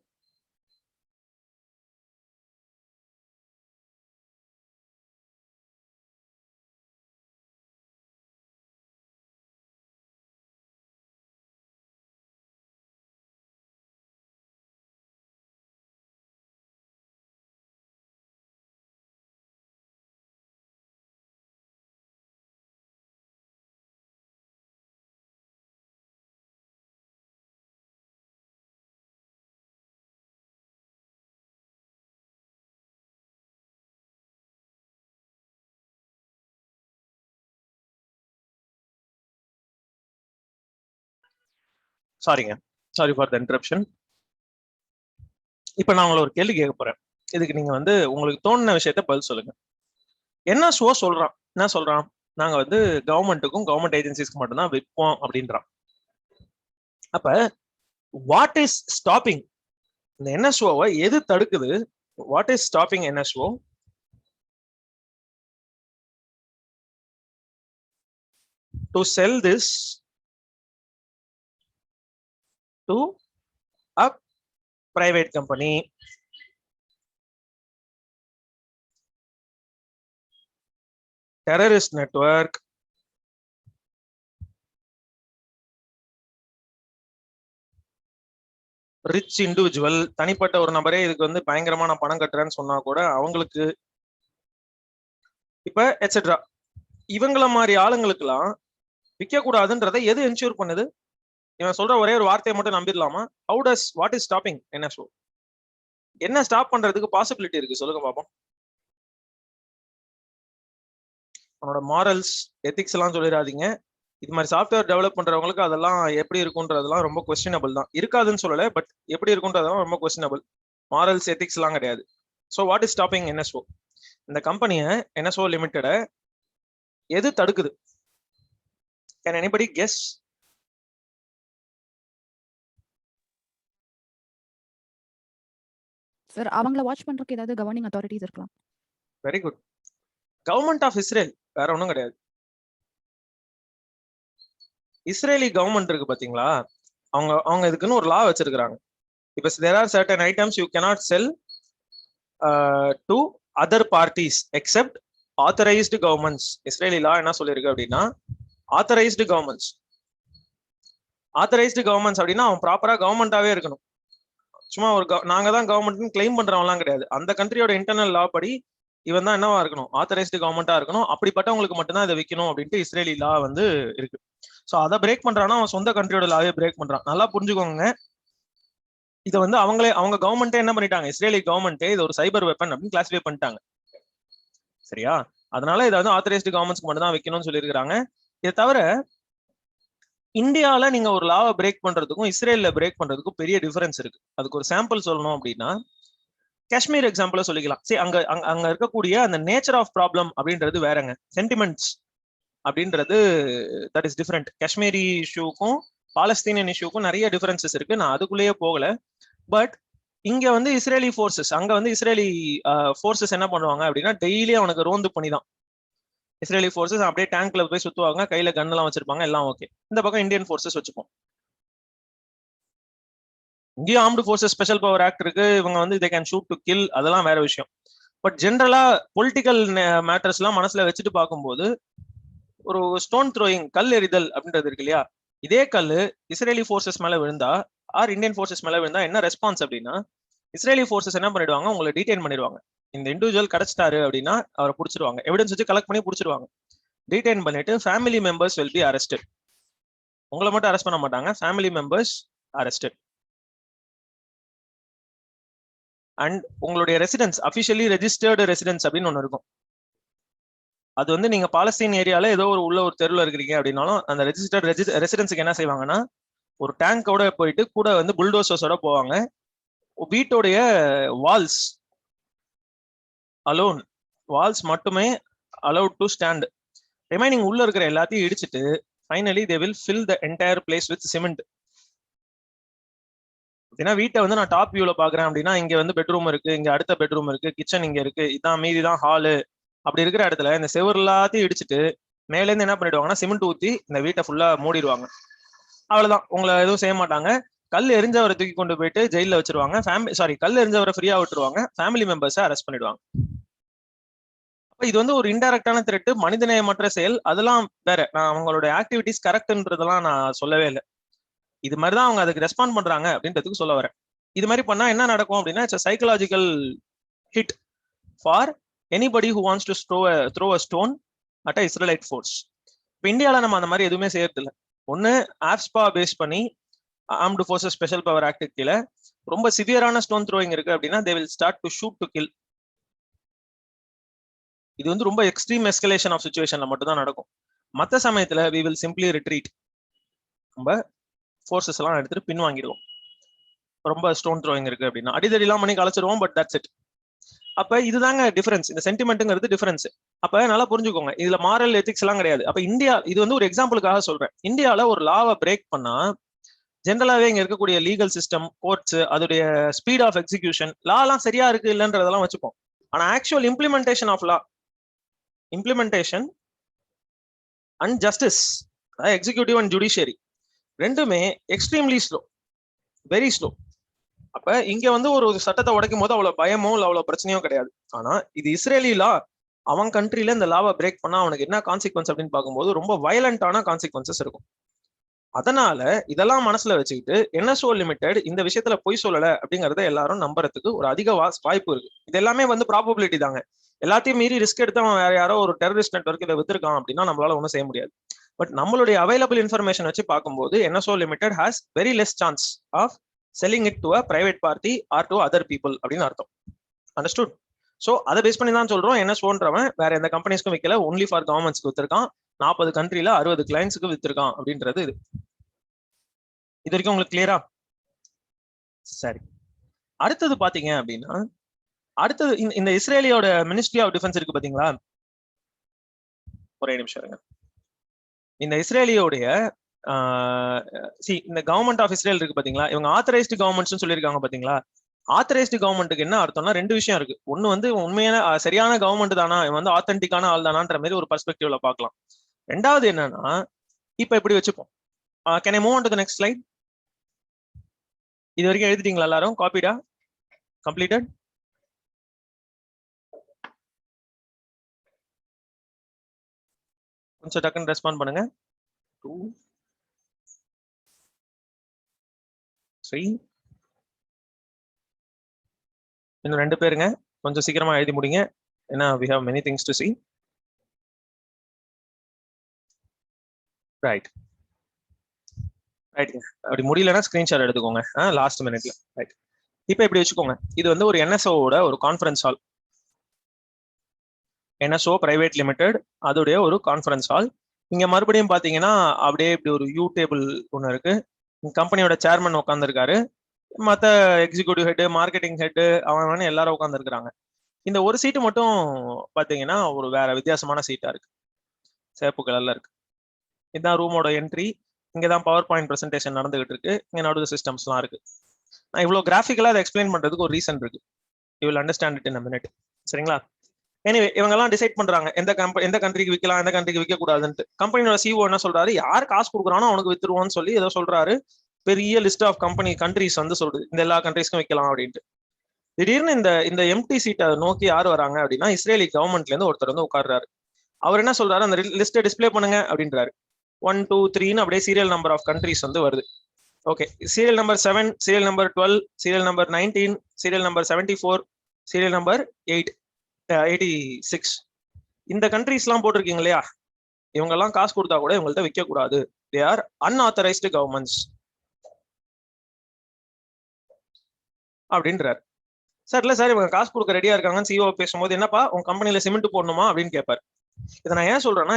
சாரிங்க, சாரி ஃபார் த இன்டரப்ஷன். இப்ப நான் உங்களை ஒரு கேள்வி கேட்க போறேன். இதுக்கு நீங்க வந்து உங்களுக்கு தோணுன விஷயத்த பதில் சொல்லுங்க. NSO சொல்றான், என்ன சொல்றான், நாங்க வந்து கவர்மெண்ட்டுக்கும் கவர்மெண்ட் ஏஜென்சிஸ்க்கு மட்டும்தான் விற்போம் அப்படின்றான். அப்ப வாட் இஸ் ஸ்டாப்பிங், இந்த NSOவை எது தடுக்குது What is stopping NSO? To sell this to a private company. Terrorist network. Rich individual, தனிப்பட்ட ஒரு நபரே இதுக்கு வந்து பயங்கரமான பணம் கட்டுறேன்னு சொன்னா கூட அவங்களுக்கு இப்ப எட்ஸெட்ரா இவங்கள மாதிரி ஆளுங்களுக்கெல்லாம் விற்க கூடாதுன்றதை எது என்ஷூர் பண்ணுது? இவன் சொல்ற ஒரே ஒரு வார்த்தையை மட்டும் நம்பிடலாமா? How does what is stopping NSO? என்ன ஸ்டாப் பண்றதுக்கு பாசிபிலிட்டி இருக்கு சொல்லுங்க பாப்போம். அவனோட மாரல்ஸ் எத்திக்ஸ் எல்லாம் சொல்லிடாதீங்க. இது மாதிரி சாஃப்ட்வேர் டெவலப் பண்றவங்களுக்கு அதெல்லாம் எப்படி இருக்குன்றதெல்லாம் ரொம்ப கொஸ்டினபிள் தான். இருக்காதுன்னு சொல்லல, பட் எப்படி இருக்குன்றதெல்லாம் ரொம்ப கொஸ்டினபிள். மாரல்ஸ் எத்திக்ஸ் எல்லாம் கிடையாது. So what is stopping NSO? இந்த கம்பெனியை NSO லிமிட்டெடை எது தடுக்குது? Can anybody guess? சார் அவங்கள வாட்ச் பண்றதுக்கு ஏதாவது கவர்னிங் அத்தாரிட்டிஸ் இருக்கலாம். Very good. Government of Israel, வேற ஒன்றும் கிடையாது. இஸ்ரேலி கவர்மெண்ட் இருக்கு பாத்தீங்களா, அவங்க இதுக்குன்னு ஒரு லா வச்சிருக்காங்க. இப்போ there are certain items you cannot sell to other parties except authorized governments. Israeli law என்ன சொல்லியிருக்கு அப்படின்னா, authorized governments அப்படின்னா அவன் ப்ராப்பரா கவர்மெண்டாவே இருக்கணும். சும்மா ஒரு நாங்க தான் கவர்மெண்ட்னு கிளைம் பண்றவங்கலாம் கிடையாது. அந்த கண்ட்ரியோட இன்டர்னல் லா படி இவன் தான் என்னவா இருக்கணும்? ஆத்தரைஸ்டு கவர்மெண்டா இருக்கணும். அப்படிப்பட்டவங்களுக்கு மட்டும்தான் இதை விற்கணும் அப்படின்ட்டு இஸ்ரேலி லா வந்து இருக்கு. ஸோ அதை பிரேக் பண்றான்னா அவன் சொந்த கண்ட்ரியோட லாவே பிரேக் பண்றான். நல்லா புரிஞ்சுக்கோங்க. இதை வந்து அவங்க கவர்மெண்ட்டே என்ன பண்ணிட்டாங்க, இஸ்ரேலி கவர்மெண்ட்டே இது ஒரு சைபர் வெப்பன் அப்படின்னு கிளாஸிஃபை பண்ணிட்டாங்க. சரியா? அதனால இதை வந்து ஆத்தரைஸ்டு கவர்மெண்ட்ஸ்க்கு மட்டும் தான் வைக்கணும்னு சொல்லியிருக்காங்க. இதை தவிர இந்தியாவில நீங்க ஒரு லாவை பிரேக் பண்றதுக்கும் இஸ்ரேல்ல பிரேக் பண்றதுக்கும் பெரிய டிஃபரன்ஸ் இருக்கு. அதுக்கு ஒரு சாம்பிள் சொல்லணும் அப்படின்னா காஷ்மீர் எக்ஸாம்பிள சொல்லிக்கலாம். சரி, அங்க இருக்கக்கூடிய அந்த நேச்சர் ஆஃப் ப்ராப்ளம் அப்படின்றது வேறங்க. சென்டிமெண்ட்ஸ் அப்படின்றது தட் இஸ் டிஃபரெண்ட். காஷ்மீரி இஷ்யூக்கும் பாலஸ்தீனியன் இஷ்யூக்கும் நிறைய டிஃபரன்சஸ் இருக்கு. நான் அதுக்குள்ளேயே போகல. பட் இங்க வந்து இஸ்ரேலி ஃபோர்ஸஸ், அங்க வந்து இஸ்ரேலி ஃபோர்ஸஸ் என்ன பண்ணுவாங்க அப்படின்னா, டெய்லி அவனுக்கு ரோந்து பண்ணி தான். இஸ்ரேலி ஃபோர்ஸஸ் அப்படியே டேங்க்ல போய் சுத்துவாங்க, கையில கன் எல்லாம் வச்சிருப்பாங்க, எல்லாம் ஓகே. இந்த பக்கம் இந்தியன் ஃபோர்ஸஸ் வச்சுப்போம். India armed forces special power act இருக்கு. இவங்க வந்து they can shoot to kill, அதெல்லாம் வேற விஷயம். பட் ஜென்ரலா பொலிட்டிக்கல் மேட்டர்ஸ் எல்லாம் மனசுல வச்சுட்டு பார்க்கும்போது ஒரு ஸ்டோன் த்ரோயிங், கல் எறிதல் அப்படின்றது இருக்கு இல்லையா, இதே கல் இஸ்ரேலி ஃபோர்ஸஸ் மேல விழுந்தா ஆர் இந்தியன் ஃபோர்ஸஸ் மேல விழுந்தா என்ன ரெஸ்பான்ஸ் அப்படின்னா, இஸ்ரேலி ஃபோர்ஸஸ் என்ன பண்ணிடுவாங்க, உங்களை டீடைன் பண்ணிடுவாங்க. இந்த இண்டிவிஜுவல் கிடைச்சிட்டாரு அப்படின்னா அவரை பிடிச்சிருவாங்க, எவிடன்ஸ் வச்சு கலெக்ட் பண்ணி பிடிச்சிருவாங்க. டீடைன் பண்ணிட்டு family members will be arrested. உங்களை மட்டும் அரெஸ்ட் பண்ண மாட்டாங்க, ஃபேமிலி மெம்பர்ஸ் அரெஸ்டட். அண்ட் உங்களுடைய ரெசிடென்ஸ், அபிஷியலி ரெஜிஸ்டர்டு ரெசிடென்ஸ் அப்படின்னு ஒன்று இருக்கும். அது வந்து நீங்க பாலஸ்தீன் ஏரியால ஏதோ உள்ள ஒரு தெருவில் இருக்கிறீங்க அப்படின்னாலும் அந்த ரெஜிஸ்டர்ட் ரெசிடென்ஸுக்கு என்ன செய்வாங்கன்னா, ஒரு டேங்கோட போயிட்டு கூட வந்து புல்டோசர்ஸோட போவாங்க. வீட்டோடைய வால்ஸ் அலோன், வால்ஸ் மட்டுமே அலௌட் டு ஸ்டாண்ட். ரிமைனிங் உள்ள இருக்கிற எல்லாத்தையும் இடிச்சிட்டு finally they will fill the entire place with cement. ஏன்னா வீட்டை வந்து நான் டாப் வியூல பாக்குறேன் அப்படின்னா, இங்க வந்து பெட்ரூம் இருக்கு, இங்க அடுத்த பெட்ரூம் இருக்கு, கிச்சன் இங்க இருக்கு, இதான் மீதிதான் ஹாலு. அப்படி இருக்கிற இடத்துல இந்த செவர் எல்லாத்தையும் இடிச்சிட்டு மேல இருந்து என்ன பண்ணிடுவாங்கன்னா, சிமெண்ட் ஊத்தி இந்த வீட்டை ஃபுல்லா மூடிடுவாங்க. அவ்வளவுதான், உங்களை எதுவும் செய்ய மாட்டாங்க. கல் எரிஞ்சவரை தூக்கி கொண்டு போயிட்டு ஜெயில வச்சிருவாங்க. கல் எரிஞ்சவரை ஃப்ரீயா விட்டுருவாங்க. ஃபேமிலி மெம்பர்ஸை அரெஸ்ட் பண்ணிடுவாங்க. அப்ப இது வந்து ஒரு இன்டைரக்டான த்ரெட், மனிதநேயமற்ற செயல். அதெல்லாம் வேற. நான் அவங்களோட ஆக்டிவிட்டிஸ் கரெக்ட்ன்றதெல்லாம் நான் சொல்லவே இல்லை. இது மாதிரிதான் அவங்க அதுக்கு ரெஸ்பாண்ட் பண்றாங்க அப்படின்றதுக்கு சொல்ல வரேன். இது மாதிரி பண்ணா என்ன நடக்கும் அப்படின்னா, it's psychological hit for anybody who wants to throw a stone at a Israelite force. இப்போ இந்தியாவில் நம்ம அந்த மாதிரி எதுவுமே செய்யறது இல்லை. ஒன்று ஆப்ஸ்பா பேஸ் பண்ணி armed forces special power act கீழே ரொம்ப சிவியரான ஸ்டோன் த்ரோயிங் இருக்கு அப்படின்னா they will start to shoot to kill. இது வந்து ரொம்ப எக்ஸ்ட்ரீம் எஸ்கலேஷன் ஆஃப் சிச்சுவேஷன்ல மட்டும் தான் நடக்கும். மற்ற சமயத்துல வி வில் சிம்பிளி ரிட்ரீட். நம்ம ஃபோர்ஸஸ் எல்லாம் எடுத்துட்டு பின் வாங்கிடுவோம். ரொம்ப ஸ்டோன் த்ரோயிங் இருக்கு அப்படின்னா அடிதடிலாம் பண்ணி கலைச்சிருவோம். But that's it. அப்ப இதுதாங்க டிஃபரன்ஸ். இந்த சென்டிமெண்ட்டுங்கிறது டிஃபரன்ஸ். அப்ப நல்லா புரிஞ்சுக்கோங்க, இதுல மாரல் எத்திக்ஸ் எல்லாம் கிடையாது. அப்ப இந்தியா, இது வந்து ஒரு எக்ஸாம்பிளுக்காக சொல்றேன். இந்தியாவில ஒரு லாவை பிரேக் பண்ணா ஜென்ரலாவே இங்க இருக்கக்கூடிய லீகல் சிஸ்டம், கோர்ட்ஸ், அதோடைய ஸ்பீட் ஆஃப் எக்ஸிகியூஷன், லாலாம் சரியா இருக்கு இல்லைன்றதெல்லாம் வச்சுப்போம். ஆனா actual implementation of law, implementation and justice, executive and judiciary ரெண்டுமே எக்ஸ்ட்ரீம்லி ஸ்லோ, வெரி ஸ்லோ. அப்ப இங்க வந்து ஒரு சட்டத்தை உடைக்கும் போது அவ்வளவு பயமோ இல்லை அவ்வளவு பிரச்சனையோ கிடையாது. ஆனா இது இஸ்ரேலி லா, அவன் கண்ட்ரில இந்த லாவை பிரேக் பண்ணா அவனுக்கு என்ன கான்சிக்வன்ஸ் அப்படின்னு பார்க்கும்போது ரொம்ப வயலண்டான கான்சிக்வன்சஸ் இருக்கும். அதனால இதெல்லாம் மனசுல வச்சுக்கிட்டு NSO லிமிடெட் இந்த விஷயத்துல பொய் சொல்லல அப்படிங்கறத எல்லாரும் நம்புறதுக்கு ஒரு அதிக வாய்ப்பு இருக்கு. இது எல்லாமே வந்து ப்ராபபிலிட்டி தாங்க. எல்லாத்தையும் மீறி ரிஸ்க் எடுத்து அவன் வேற யாரோ ஒரு டெரரிஸ்ட் நெட்வொர்க் இதை வித்திருக்கான் அப்படின்னா நம்மளால ஒன்றும் செய்ய முடியாது. பட் நம்மளுடைய அவைலபிள் இன்ஃபர்மேஷன் வச்சு பார்க்கும்போது NSO limited has very less chance of selling it to a private party or to other people அப்படின்னு அர்த்தம். அண்டர்ஸ்டுட்? ஸோ அதை பேஸ் பண்ணி தான் சொல்றோம் NSOன்றவன் வேற எந்த கம்பெனிஸ்க்கும் விற்கல, ஒன்லி ஃபார் கவர்மெண்ட்ஸ்க்கு வித்திருக்கான், 40 கண்ட்ரில 60 கிளைண்ட்ஸுக்கு வித்திருக்கான் அப்படின்றது இது. இது வரைக்கும் உங்களுக்கு கிளியரா? சரி, அடுத்தது பாத்தீங்க அப்படின்னா, அடுத்தது இந்த இஸ்ரேலியோட மினிஸ்ட்ரி ஆஃப் டிஃபென்ஸ் இருக்கு பாத்தீங்களா, ஒரே நிமிஷம் இருங்க. இந்த இஸ்ரேலியோடைய இந்த கவர்மெண்ட் ஆஃப் இஸ்ரேல் இருக்கு பாத்தீங்களா, இவங்க ஆத்தரைஸ்டு கவர்மெண்ட்ஸ் சொல்லியிருக்காங்க பாத்தீங்களா. ஆத்தரைஸ்டு கவர்மெண்ட்டுக்கு என்ன அர்த்தம்னா ரெண்டு விஷயம் இருக்கு. ஒன்னு வந்து உண்மையான சரியான கவர்மெண்ட் தானா, இவன் வந்து ஆத்தென்டிக்கான ஆள் தானான்ற மாதிரி ஒரு பர்ஸ்பெக்டிவ்ல பார்க்கலாம். ரெண்டாவது என்னன்னா, இப்ப இப்படி வச்சுப்போம். Can I move on to the next slide? இது வரைக்கும் எழுதிட்டீங்களா எல்லாரும்? காப்பிடா? கம்ப்ளீட்டட்? கொஞ்சம் டக்குன்னு ரெஸ்பாண்ட் பண்ணுங்க. 2 3 இன்னும் 2 பேருங்க, கொஞ்சம் சீக்கிரமா எழுதி முடிங்க. ஏன்னா we have many things to see. Right right, அப்படி முடியலன்னா ஸ்கிரீன்ஷாட் எடுத்துக்கோங்க லாஸ்ட் மினிட்ல. ரைட், இப்போ இப்படி வச்சுக்கோங்க. இது வந்து ஒரு NSOவோட ஒரு conference hall, NSO private limited அதோடைய ஒரு கான்ஃபரன்ஸ் ஹால். இங்க மறுபடியும் பாத்தீங்கன்னா அப்படியே இப்படி ஒரு யூ டேபிள் ஒன்று இருக்கு. கம்பெனியோட சேர்மன் உட்காந்துருக்காரு, மற்ற எக்ஸிக்யூட்டிவ் ஹெட், மார்க்கெட்டிங் ஹெட், அவன் எல்லாரும் உட்காந்துருக்காங்க. இந்த ஒரு சீட்டு மட்டும் பாத்தீங்கன்னா ஒரு வேற வித்தியாசமான சீட்டா இருக்கு, சேப்பு கலர்ல இருக்கு. இதுதான் ரூமோட என்ட்ரி. இங்கதான் பவர் பாயிண்ட் பிரசன்டேஷன் நடந்துகிட்டு இருக்கு. இங்க நடுவு சிஸ்டம்ஸ்லாம் இருக்கு. நான் இவ்வளவு கிராஃபிக்கலா அதை எக்ஸ்பிளைன் பண்றதுக்கு ஒரு ரீசன் இருக்கு. You will understand it in a minute. சரிங்களா? எனிவே இவங்க எல்லாம் டிசைட் பண்றாங்க எந்த கண்ட்ரிக்கு விற்கலாம், எந்த கண்ட்ரிக்கு விற்க கூடாதுன்ட்டு. கம்பெனியோட CEO என்ன சொல்றாரு, யார் காசு கொடுக்குறானோ அவனுக்கு வித்துருவோம்னு சொல்லி ஏதோ சொல்றாரு. பெரிய லிஸ்ட் ஆஃப் கண்ட்ரிஸ் வந்து சொல்றது இந்த எல்லா கண்ட்ரிஸ்க்கும் விற்கலாம் அப்படின்ட்டு. திடீர்னு இந்த எம்டி சீட்டை நோக்கி யார் வராங்க அப்படின்னா இஸ்ரேலி கவர்மெண்ட்ல இருந்து ஒருத்தர் வந்து உட்கார்றாரு. அவர் என்ன சொல்றாரு, அந்த லிஸ்ட்டை டிஸ்பிளே பண்ணுங்க அப்படின்றாரு. 1 2 3 அப்படியே சீரியல் நம்பர் ஆஃப் கண்ட்ரிஸ் வந்து வருது. Okay, serial number 7, serial number 12, serial number 19, serial number 74, serial number 86. இந்த கண்ட்ரிஸ் எல்லாம் போட்டிருக்கீங்க இல்லையா, இவங்க எல்லாம் காசு கொடுத்தா கூட இவங்கள்ட்ட விற்க கூடாது. தே ஆர் அன்ஆத்தரைஸ்டு கவர்மெண்ட்ஸ் அப்படின்றாரு. சார் இல்ல சார், இவங்க காசு கொடுக்க ரெடியா இருக்காங்கன்னு CEO பேசும்போது, என்னப்பா உங்க கம்பெனில சிமெண்ட் போடணுமா அப்படின்னு கேட்பாரு. இதை நான் ஏன் சொல்றேன்னா,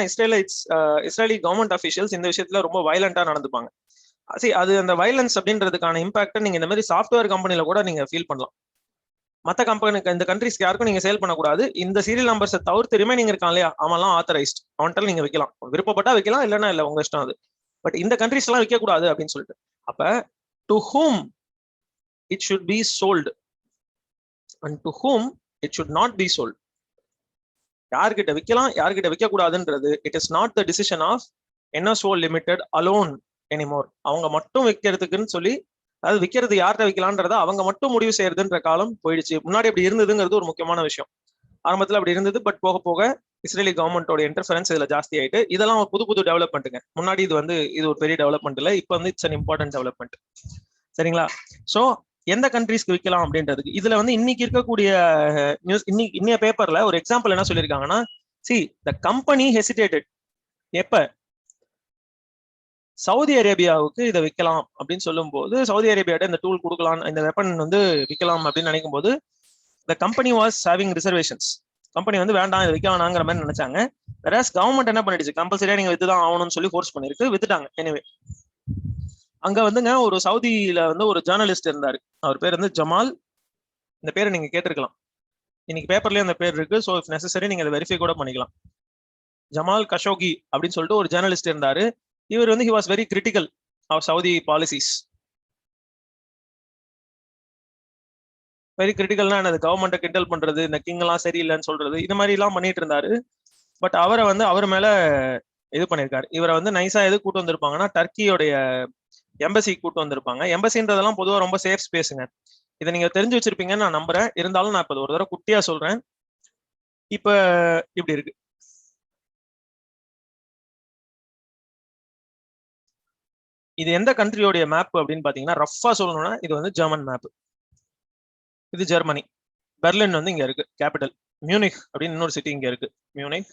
இஸ்ரேலி கவர்மெண்ட் அஃபிஷியல்ஸ் இந்த விஷயத்துல ரொம்ப வயலண்டா நடந்துப்பாங்க. அது அந்த வயலன்ஸ் அப்படின்றதுக்கான இம்பாக்ட் நீங்க இந்த மாதிரி சாஃப்ட்வேர் கம்பெனில கூட நீங்க ஃபீல் பண்ணலாம். மற்ற கம்பெனிக்கு இந்த கண்ட்ரிஸ்க்கு யாருக்கும் நீங்க சேல் பண்ணக்கூடாது. இந்த சீரியல் நம்பர்ஸை தவிர்த்து ரிமைனிங் இருக்கான் இல்லையா, அவன்லாம் ஆத்தரைஸ்ட், அவன்கிட்ட நீங்க விற்கலாம், விருப்பப்பட்டா விற்கலாம், இல்லைன்னா இல்லை, உங்க இஷ்டம் அது. பட் இந்த கண்ட்ரிஸ் எல்லாம் விற்க கூடாது அப்படின்னு சொல்லிட்டு. அப்ப to whom it should be sold and to whom it should not be sold. யார்கிட்ட விற்கலாம், யார்கிட்ட விற்க கூடாதுன்றது it is not the decision of NSO Limited alone anymore. அவங்க மட்டும் விற்கிறதுக்குன்னு சொல்லி, அதாவது விற்கிறது யார்கிட்ட விற்கலான்றத அவங்க மட்டும் முடிவு செய்யறதுன்ற காலம் போயிடுச்சு. முன்னாடி அப்படி இருந்ததுங்கிறது ஒரு முக்கியமான விஷயம். ஆரம்பத்தில் அப்படி இருந்தது, பட் போக போக இஸ்ரேலி கவர்மெண்டோட இன்டர்ஃபரன்ஸ் இதுல ஜாஸ்தி ஆயிட்டு இதெல்லாம் புது டெவலப்மெண்ட்டுங்க. முன்னாடி இது ஒரு பெரிய டெவலப்மெண்ட் இல்லை, இப்போ வந்து இட்ஸ் அன் இம்பார்ட்டன்ட் டெவலப்மெண்ட். சரிங்களா? ஸோ எந்த கண்ட்ரிஸ்க்கு விற்கலாம் அப்படின்றதுக்கு இதுல வந்து இன்னைக்கு இருக்கக்கூடிய நியூஸ், இன்னைய பேப்பர்ல ஒரு எக்ஸாம்பிள் என்ன சொல்லியிருக்காங்கன்னா, the company hesitated. எப்ப சவுதி அரேபியாவுக்கு இதை விற்கலாம் அப்படின்னு சொல்லும் போது, சவுதி அரேபியாட்ட இந்த டூல் கொடுக்கலாம், இந்த வெப்பன் வந்து விற்கலாம் அப்படின்னு நினைக்கும் போது, the company was having reservations. Company வந்து வேண்டாம், இதை விற்க வேணாங்கிற மாதிரி நினைச்சாங்க. வேறஸ் கவர்மெண்ட் என்ன பண்ணிடுச்சு, கம்பல்சரியா நீங்க வித்துதான் ஆகணும்னு சொல்லி ஃபோர்ஸ் பண்ணிருக்கு, வித்துட்டாங்க. எனிவே அங்க வந்துங்க ஒரு சவுதியில வந்து ஒரு ஜேர்னலிஸ்ட் இருந்தாரு. அவர் பேர் வந்து ஜமால். இந்த பேரை நீங்க கேட்டிருக்கலாம், இன்னைக்கு பேப்பர்லயே அந்த பேர் இருக்கு. ஸோ இஃப் நெசசரி நீங்க அதை வெரிஃபை கூட பண்ணிக்கலாம். ஜமால் கஷோகி அப்படின்னு சொல்லிட்டு ஒரு ஜேர்னலிஸ்ட் இருந்தாரு. இவர் வந்து he was very critical of Saudi policies. Very கிரிட்டிக்கல்னா என்னது, கவர்மெண்ட்டை கிண்டல் பண்றது, இந்த கிங் எல்லாம் சரியில்லைன்னு சொல்றது, இது மாதிரி எல்லாம் பண்ணிட்டு இருந்தாரு. பட் அவரை வந்து அவர் மேல இது பண்ணியிருக்காரு. இவரை வந்து நைஸா எது கூட்டு வந்திருப்பாங்கன்னா டர்க்கியோடைய எம்பசி கூட்டு வந்திருப்பாங்க. எம்பசின்றதெல்லாம் பொதுவாக ரொம்ப சேஃப் ஸ்பேஸுங்க. இதை நீங்க தெரிஞ்சு வச்சிருப்பீங்கன்னு நான் நம்புறேன். இருந்தாலும் நான் இப்போ ஒரு தடவை குட்டியா சொல்றேன். இப்ப இப்படி இருக்கு. இது எந்த கண்ட்ரியோடைய மேப் அப்படின்னு பாத்தீங்கன்னா, ரஃபா சொல்லணும்னா இது வந்து ஜெர்மன் மேப். இது ஜெர்மனி. பெர்லின் வந்து இங்க இருக்கு கேபிட்டல். மியூனிக் அப்படின்னு இன்னொரு சிட்டி இங்க இருக்கு. Munich,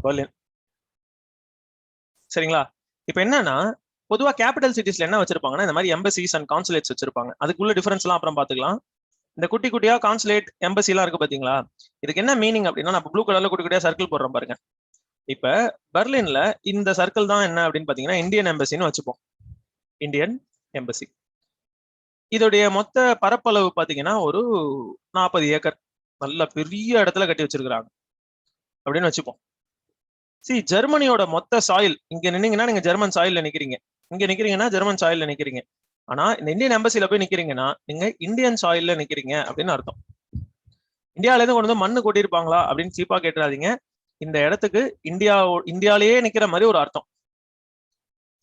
Berlin. சரிங்களா? இப்ப என்னன்னா, பொதுவா கேபிட்டல் சிட்டிஸ்ல என்ன வச்சிருப்பாங்கன்னா இந்த மாதிரி எம்பசிஸ் அண்ட் கான்சுலேட்ஸ் வச்சிருப்பாங்க. அதுக்குள்ள டிஃபரன்ஸ் எல்லாம் அப்புறம் பாத்துக்கலாம். இந்த குட்டி குட்டியா கான்சுலேட் எம்பசி எல்லாம் இருக்கு பாத்தீங்களா? இதுக்கு என்ன மீனிங் அப்படின்னா, நான் ப்ளூ கலர்ல குட்டி குட்டியா சர்க்கிள் போடுறேன் பாருங்க. இப்ப பெர்லின்ல இந்த சர்க்கிள் தான் என்ன அப்படின்னு பாத்தீங்கன்னா இந்தியன் எம்பசின்னு வச்சுப்போம். Indian embassy. இதோடைய மொத்த பரப்பளவு பாத்தீங்கன்னா ஒரு 40 ஏக்கர், நல்ல பெரிய இடத்துல கட்டி வச்சிருக்காங்க அப்படின்னு வச்சுப்போம். ஜெர்மனியோட மொத்த சாயில், இங்க நின்னீங்கன்னா நீங்க ஜெர்மன் சாயில்ல நிக்கிறீங்க, இங்க நிக்கிறீங்கன்னா ஜெர்மன் சாயில்ல நிக்கிறீங்க. ஆனா இந்த இந்தியன் எம்பசில போய் நிக்கிறீங்கன்னா நீங்க இந்தியன் சாயில்ல நிக்கிறீங்க அப்படின்னு அர்த்தம். இந்தியாவில இருந்து கொண்டு வந்து மண்ணு கொட்டியிருப்பாங்களா அப்படின்னு சீப்பா கேட்டுறாதீங்க. இந்த இடத்துக்கு இந்தியாலேயே நிக்கிற மாதிரி ஒரு அர்த்தம்.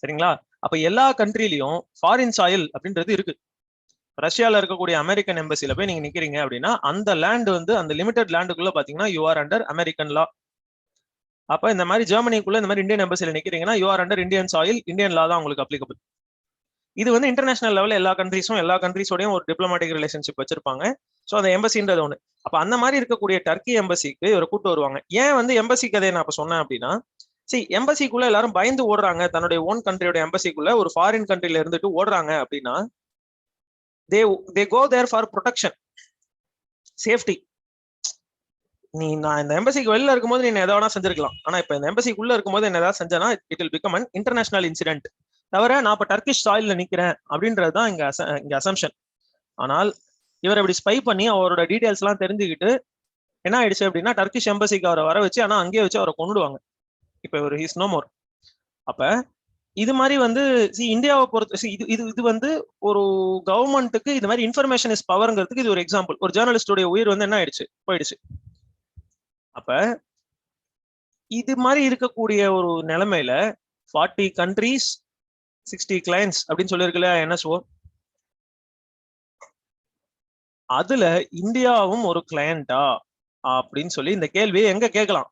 சரிங்களா? அப்ப எல்லா கண்ட்ரிலையும் ஃபாரின் சாயில் அப்படின்றது இருக்கு. ரஷ்யால இருக்கக்கூடிய அமெரிக்கன் எம்பசில போய் நீங்க நிக்கிறீங்க அப்படின்னா அந்த லேண்ட் வந்து அந்த லிமிடெட் லேண்டுக்குள்ள பாத்தீங்கன்னா you are under American law. அப்ப இந்த மாதிரி ஜெர்மனிக்குள்ள இந்த மாதிரி இந்தியன் எம்பசில நிக்கிறீங்கன்னா you are under Indian soil, Indian law தான் உங்களுக்கு அப்ளிகபிள். இது வந்து இன்டர்நேஷனல் லெவலில் எல்லா கண்ட்ரிஸோடையும் ஒரு டிப்ளமேட்டிக் ரிலேஷன்ஷிப் வச்சிருப்பாங்க. ஸோ அந்த எம்பசின்றது ஒன்று. அப்ப அந்த மாதிரி இருக்கக்கூடிய டர்க்கி எம்பசிக்கு ஒரு கூட்டு வருவாங்க. ஏன் வந்து எம்பசி கதையை நான் இப்ப சொன்னேன் அப்படின்னா, எம்பசிக்குள்ள எல்லாரும் பயந்து ஓடுறாங்க. தன்னுடைய ஓன் கண்ட்ரியோட எம்பசிக்குள்ள ஒரு ஃபாரின் கண்ட்ரில இருந்துட்டு ஓடுறாங்க அப்படின்னா they go there for protection, safety. நான் இந்த எம்பசிக்கு வெளில இருக்கும்போது நீ எதை வேணா செஞ்சிருக்கலாம். ஆனா இப்ப இந்த எம்பசிக்குள்ள இருக்கும்போது என்ன ஏதாவது செஞ்சேன்னா it will become an international incident. தவிர நான் இப்ப டர்க்கிஷ் சாயில்ல நிக்கிறேன் அப்படின்றதுதான் இங்க அசம்ஷன். ஆனால் இவர் இப்படி ஸ்பை பண்ணி அவரோட டீடைல்ஸ் எல்லாம் தெரிஞ்சுக்கிட்டு என்ன ஆயிடுச்சு அப்படின்னா டர்க்கிஷ் எம்பசிக்கு அவரை வர வச்சு, ஆனா அங்கேயே வச்சு அவரை கொண்டுடுவாங்க. இப்ப இவர் ஹீஸ் நோ மோர். அப்ப இது மாதிரி வந்து இந்தியாவை பொறுத்த இது வந்து ஒரு கவர்மெண்ட்டுக்கு இது மாதிரி இன்ஃபர்மேஷன் இஸ் பவர்ங்கிறதுக்கு இது ஒரு எக்ஸாம்பிள். ஒரு ஜேர்னலிஸ்டோட உயிர் வந்து என்ன ஆயிடுச்சு, போயிடுச்சு. அப்ப இது மாதிரி இருக்கக்கூடிய ஒரு நிலைமையில 40 கண்ட்ரீஸ் 60 கிளைண்ட்ஸ் அப்படின்னு சொல்லியிருக்கல NSO, அதுல இந்தியாவும் ஒரு கிளையண்டா அப்படின்னு சொல்லி இந்த கேள்வியை எங்க கேட்கலாம்?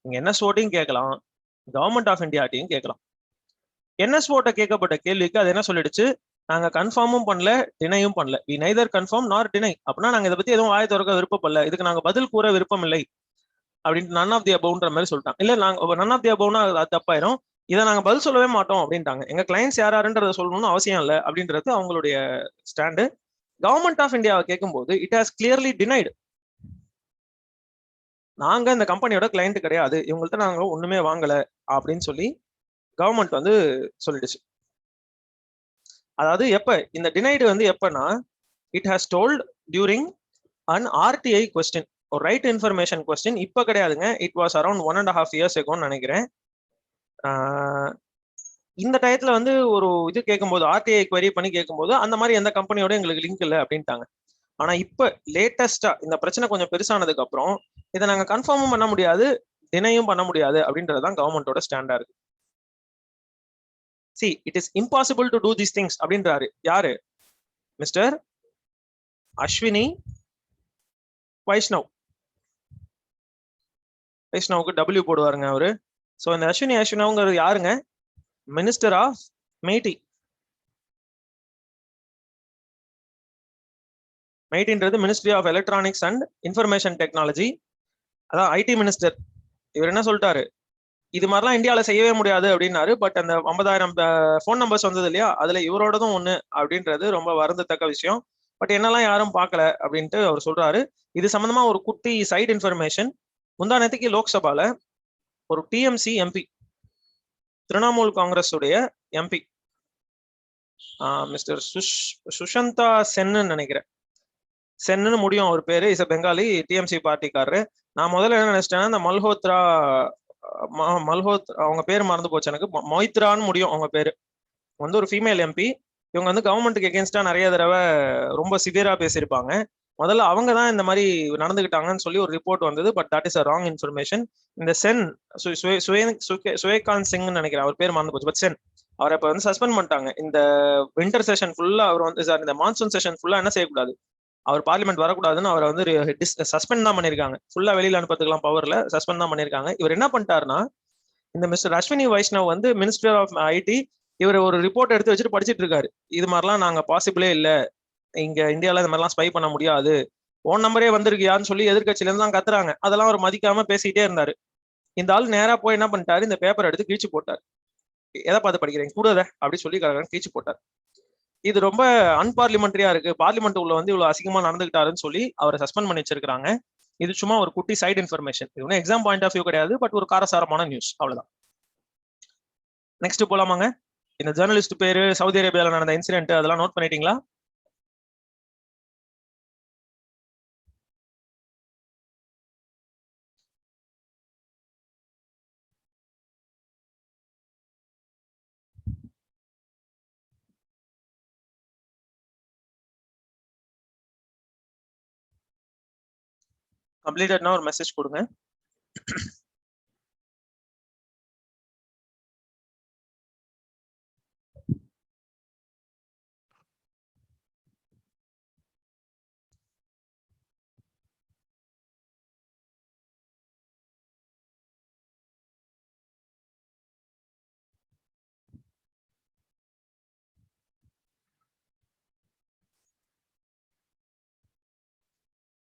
நீங்க NSOட்டையும் கேட்கலாம், கவர்மெண்ட் ஆஃப் இந்தியாட்டையும் கேட்கலாம். NSOட்ட கேட்கப்பட்ட கேள்விக்கு அது என்ன சொல்லிடுச்சு, நாங்க கன்ஃபார்மும் பண்ணல, டினையும் பண்ணல. வி நெய்தர் கன்ஃபார்ம் நார் டினை. அப்படின்னா நாங்க இதை பத்தி எதுவும் வாய் திறக்க விருப்பப்படல, இதுக்கு நாங்க பதில் கூற விருப்பம் இல்லை அப்படின்ட்டு நன் ஆஃப் தி அபவுன்ற மாதிரி சொல்லிட்டாங்க. இல்ல நாங்க நன் ஆஃப் தி அபவுனா அது தப்பாயிரும், இதை நாங்க பதில் சொல்லவே மாட்டோம் அப்படின்ட்டாங்க. எங்க கிளைண்ட்ஸ் யாருன்றதை சொல்லணும்னு அவசியம் இல்லை அப்படின்றது அவங்களுடைய ஸ்டாண்டு. கவர்மெண்ட் ஆஃப் இந்தியாவை கேட்கும்போது இட் ஹாஸ் கிளியர்லி டினைடு. நாங்க இந்த கம்பெனியோட கிளைண்ட் கிடையாது, இவங்கள்ட்ட நாங்க ஒண்ணுமே வாங்கல அப்படின்னு சொல்லி கவர்மெண்ட் வந்து சொல்லிடுச்சு. அதாவது எப்ப இந்த டினைடு வந்து எப்பனா, it has told during an RTI question, ஒரு ரைட் இன்ஃபர்மேஷன் கொஸ்டின். இப்ப கிடையாதுங்க, இட் வாஸ் அரௌண்ட் 1.5 years agoன்னு நினைக்கிறேன். இந்த டயத்துல வந்து ஒரு இது கேட்கும்போது RTI query பண்ணி கேட்கும்போது அந்த மாதிரி எந்த கம்பெனியோட எங்களுக்கு லிங்க் இல்லை அப்படின்ட்டாங்க. ஆனா இப்ப லேட்டஸ்டா இந்த பிரச்சனை கொஞ்சம் பெருசானதுக்கு அப்புறம் இதை நாங்க கன்ஃபார்மும் பண்ண முடியாது, டினையும் பண்ண முடியாது அப்படின்றதுதான் கவர்மெண்டோட ஸ்டாண்டா இருக்கு. it is impossible to do these things அப்படின்றாரு யாரு? மிஸ்டர் அஸ்வினி வைஷ்ணவுக்கு W போடுவாருங்க அவரு. சோ இந்த அஸ்வினவுங்கிறது யாருங்க? Minister of MeitY. மெய்டின்றது ministry of electronics and information technology, அதான் IT மினிஸ்டர். இவர் என்ன சொல்லிட்டாரு, இது மாதிரிலாம் இந்தியாவில செய்யவே முடியாது அப்படின்னாரு. பட் அந்த 50,000 ஃபோன் நம்பர்ஸ் வந்தது இல்லையா, அதுல இவரோடதும் ஒண்ணு அப்படின்றது ரொம்ப வருந்தத்தக்க விஷயம். பட் என்னெல்லாம் யாரும் பார்க்கல அப்படின்ட்டு அவர் சொல்றாரு. இது சம்பந்தமா ஒரு குட்டி சைட் இன்ஃபர்மேஷன். முந்தா நேற்றுக்கு லோக்சபால ஒரு TMC MP, திரிணாமுல் காங்கிரஸ் உடைய MP, மிஸ்டர் சுஷந்தா சென்னு நினைக்கிறேன், சென்னு முடியும் அவர் பேரு, இஸ் அ பெங்காலி TMC பார்ட்டிக்காரரு. நான் முதல்ல என்ன நினைச்சிட்டேன்னா இந்த மல்ஹோத்ரா அவங்க பேர் மறந்து போச்சு எனக்கு, மொய்த்ரான்னு முடியும் அவங்க பேரு, வந்து ஒரு ஃபீமேல் MP. இவங்க வந்து கவர்மெண்ட்டுக்கு எகேன்ஸ்டா நிறைய தடவை ரொம்ப சிவியரா பேசியிருப்பாங்க. முதல்ல அவங்க தான் இந்த மாதிரி நடந்துகிட்டாங்கன்னு சொல்லி ஒரு ரிப்போர்ட் வந்தது. But that is a wrong information. இந்த சென் சுவேகாந்த் சிங்னு நினைக்கிறேன், அவர் பேர் மறந்து போச்சு. பட் சென் அவரை இப்ப வந்து சஸ்பெண்ட் பண்ணிட்டாங்க. இந்த வின்டர் செஷன் ஃபுல்லா அவர் வந்து சார் இந்த மான்சூன் செஷன் ஃபுல்லா என்ன செய்யக்கூடாது, அவர் பார்லிமெண்ட் வரக்கூடாதுன்னு அவரை வந்து சஸ்பெண்ட் தான் பண்ணிருக்காங்க. ஃபுல்லா வெளியில அனுப்பதுக்கெல்லாம் பவர்ல சஸ்பெண்ட் தான் பண்ணிருக்காங்க. இவர் என்ன பண்ணிட்டாருன்னா, இந்த மிஸ்டர் அஸ்வினி வைஷ்ணவ் வந்து மினிஸ்டர் ஆஃப் ஐடி, இவர் ஒரு ரிப்போர்ட் எடுத்து வச்சுட்டு படிச்சிட்டு இருக்காரு. இது மாதிரிலாம் நாங்க பாசிபிளே இல்ல, இங்க இந்தியால இந்த மாதிரிலாம் ஸ்பை பண்ண முடியாது, ஓன் நம்பரே வந்திருக்கியான்னு சொல்லி எதிர்கட்சியில இருந்து தான் கத்துறாங்க. அதெல்லாம் அவர் மதிக்காம பேசிக்கிட்டே இருந்தாரு. இந்த ஆள் நேரா போய் என்ன பண்ணிட்டாரு, இந்த பேப்பர் எடுத்து கிழிச்சு போட்டார். எதை பார்த்து படிக்கிறேன் கூடாத அப்படி சொல்லி கிழிச்சு போட்டார். இது ரொம்ப அன்பார்லிமெண்டரியா இருக்கு, பார்லிமெண்ட் உள்ள வந்து இவ்வளவு அசிங்கமா நடந்துகிட்டாருன்னு சொல்லி அவரை சஸ்பெண்ட் பண்ணி வச்சிருக்காங்க. இது சும்மா ஒரு குட்டி சைடு இன்ஃபர்மேஷன். இது ஒன்றும் எக்ஸாம் பாயிண்ட் ஆஃப் வியூ கிடையாது, பட் ஒரு காரசாரமான நியூஸ், அவ்வளவுதான். நெக்ஸ்ட் போலாமாங்க. இந்த ஜேர்னலிஸ்ட் பேரு, சவுதி அரேபியால நடந்த இன்சிடென்ட், அதெல்லாம் நோட் பண்ணிட்டீங்களா? கம்ப்ளீட்டட்னா ஒரு மெசேஜ் கொடுங்க.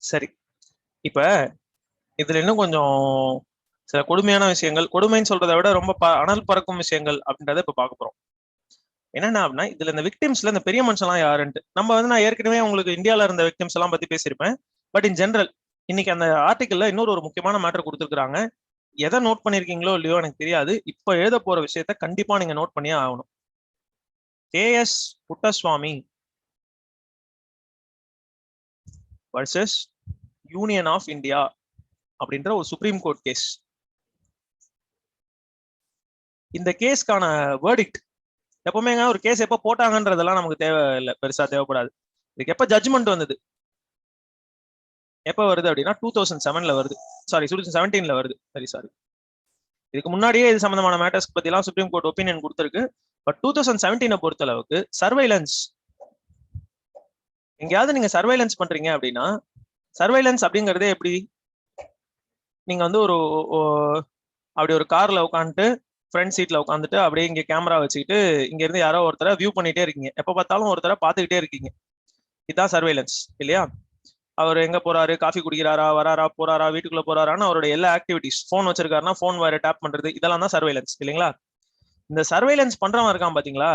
சரி, இப்ப இதுல இன்னும் கொஞ்சம் சில கொடுமையான விஷயங்கள், கொடுமைன்னு சொல்றதை விட ரொம்ப அனல் பறக்கும் விஷயங்கள் அப்படின்றத இப்ப பார்க்க போறோம். என்னன்னா அப்படின்னா, இதுல இந்த விக்டிம்ஸ்ல இந்த பெரிய மனுஷன்லாம் யாருன்ட்டு நம்ம வந்து, நான் ஏற்கனவே உங்களுக்கு இந்தியாவில இருந்த விக்டிம்ஸ் எல்லாம் பத்தி பேசியிருப்பேன். பட் இன் ஜென்ரல் இன்னைக்கு அந்த ஆர்டிக்கல்ல இன்னொரு ஒரு முக்கியமான மேட்டர் கொடுத்துருக்காங்க. எதை நோட் பண்ணிருக்கீங்களோ இல்லையோ எனக்கு தெரியாது, இப்ப எழுத போற விஷயத்த கண்டிப்பா நீங்க நோட் பண்ணியே ஆகணும். KS Puttaswamy versus union of India அப்படின்ற ஒரு சுப்ரீம் கோர்ட் கேஸ். இந்த கேஸ்க்கான வேர்டிக்ட், எப்பவுமே ஒரு கேஸ் எப்ப போட்டாங்கன்றதெல்லாம் நமக்கு தேவையில்லை, பெருசா தேவைப்படாது. இதுக்கு எப்ப ஜட்ஜ்மெண்ட் வந்தது, எப்ப வருது அப்படின்னா 2007ல வருது. சாரி 2017ல வருது. சரி சாரி, இதுக்கு முன்னாடியே இது சம்பந்தமான மேட்டர்ஸ் பத்தி எல்லாம் சுப்ரீம் கோர்ட் ஒப்பீனியன் கொடுத்திருக்கு. பட் 2017 பொறுத்த அளவுக்கு சர்வைலன்ஸ், எங்கேயாவது நீங்க சர்வைலன்ஸ் பண்றீங்க அப்படின்னா, சர்வைலன்ஸ் அப்படிங்கறதே எப்படி, நீங்க வந்து ஒரு அப்படி ஒரு கார்ல உட்காந்துட்டு ஃப்ரண்ட் சீட்ல உட்காந்துட்டு அப்படியே இங்க கேமரா வச்சுக்கிட்டு இங்க இருந்து யாரோ ஒருத்தரை வியூ பண்ணிட்டே இருக்கீங்க, எப்ப பார்த்தாலும் ஒருத்தரை பார்த்துக்கிட்டே இருக்கீங்க. இதுதான் சர்வைலன்ஸ் இல்லையா? அவர் எங்க போறாரு, காஃபி குடிக்கிறாரா, வராரா, போறாரா, வீட்டுக்குள்ள போறாரான்னு அவரோட எல்லா ஆக்டிவிட்டிஸ், போன் வச்சிருக்காருன்னா போன் வேற டேப் பண்றது, இதெல்லாம் தான் சர்வைலன்ஸ் இல்லைங்களா? இந்த சர்வைலன்ஸ் பண்றவன் இருக்கான் பாத்தீங்களா,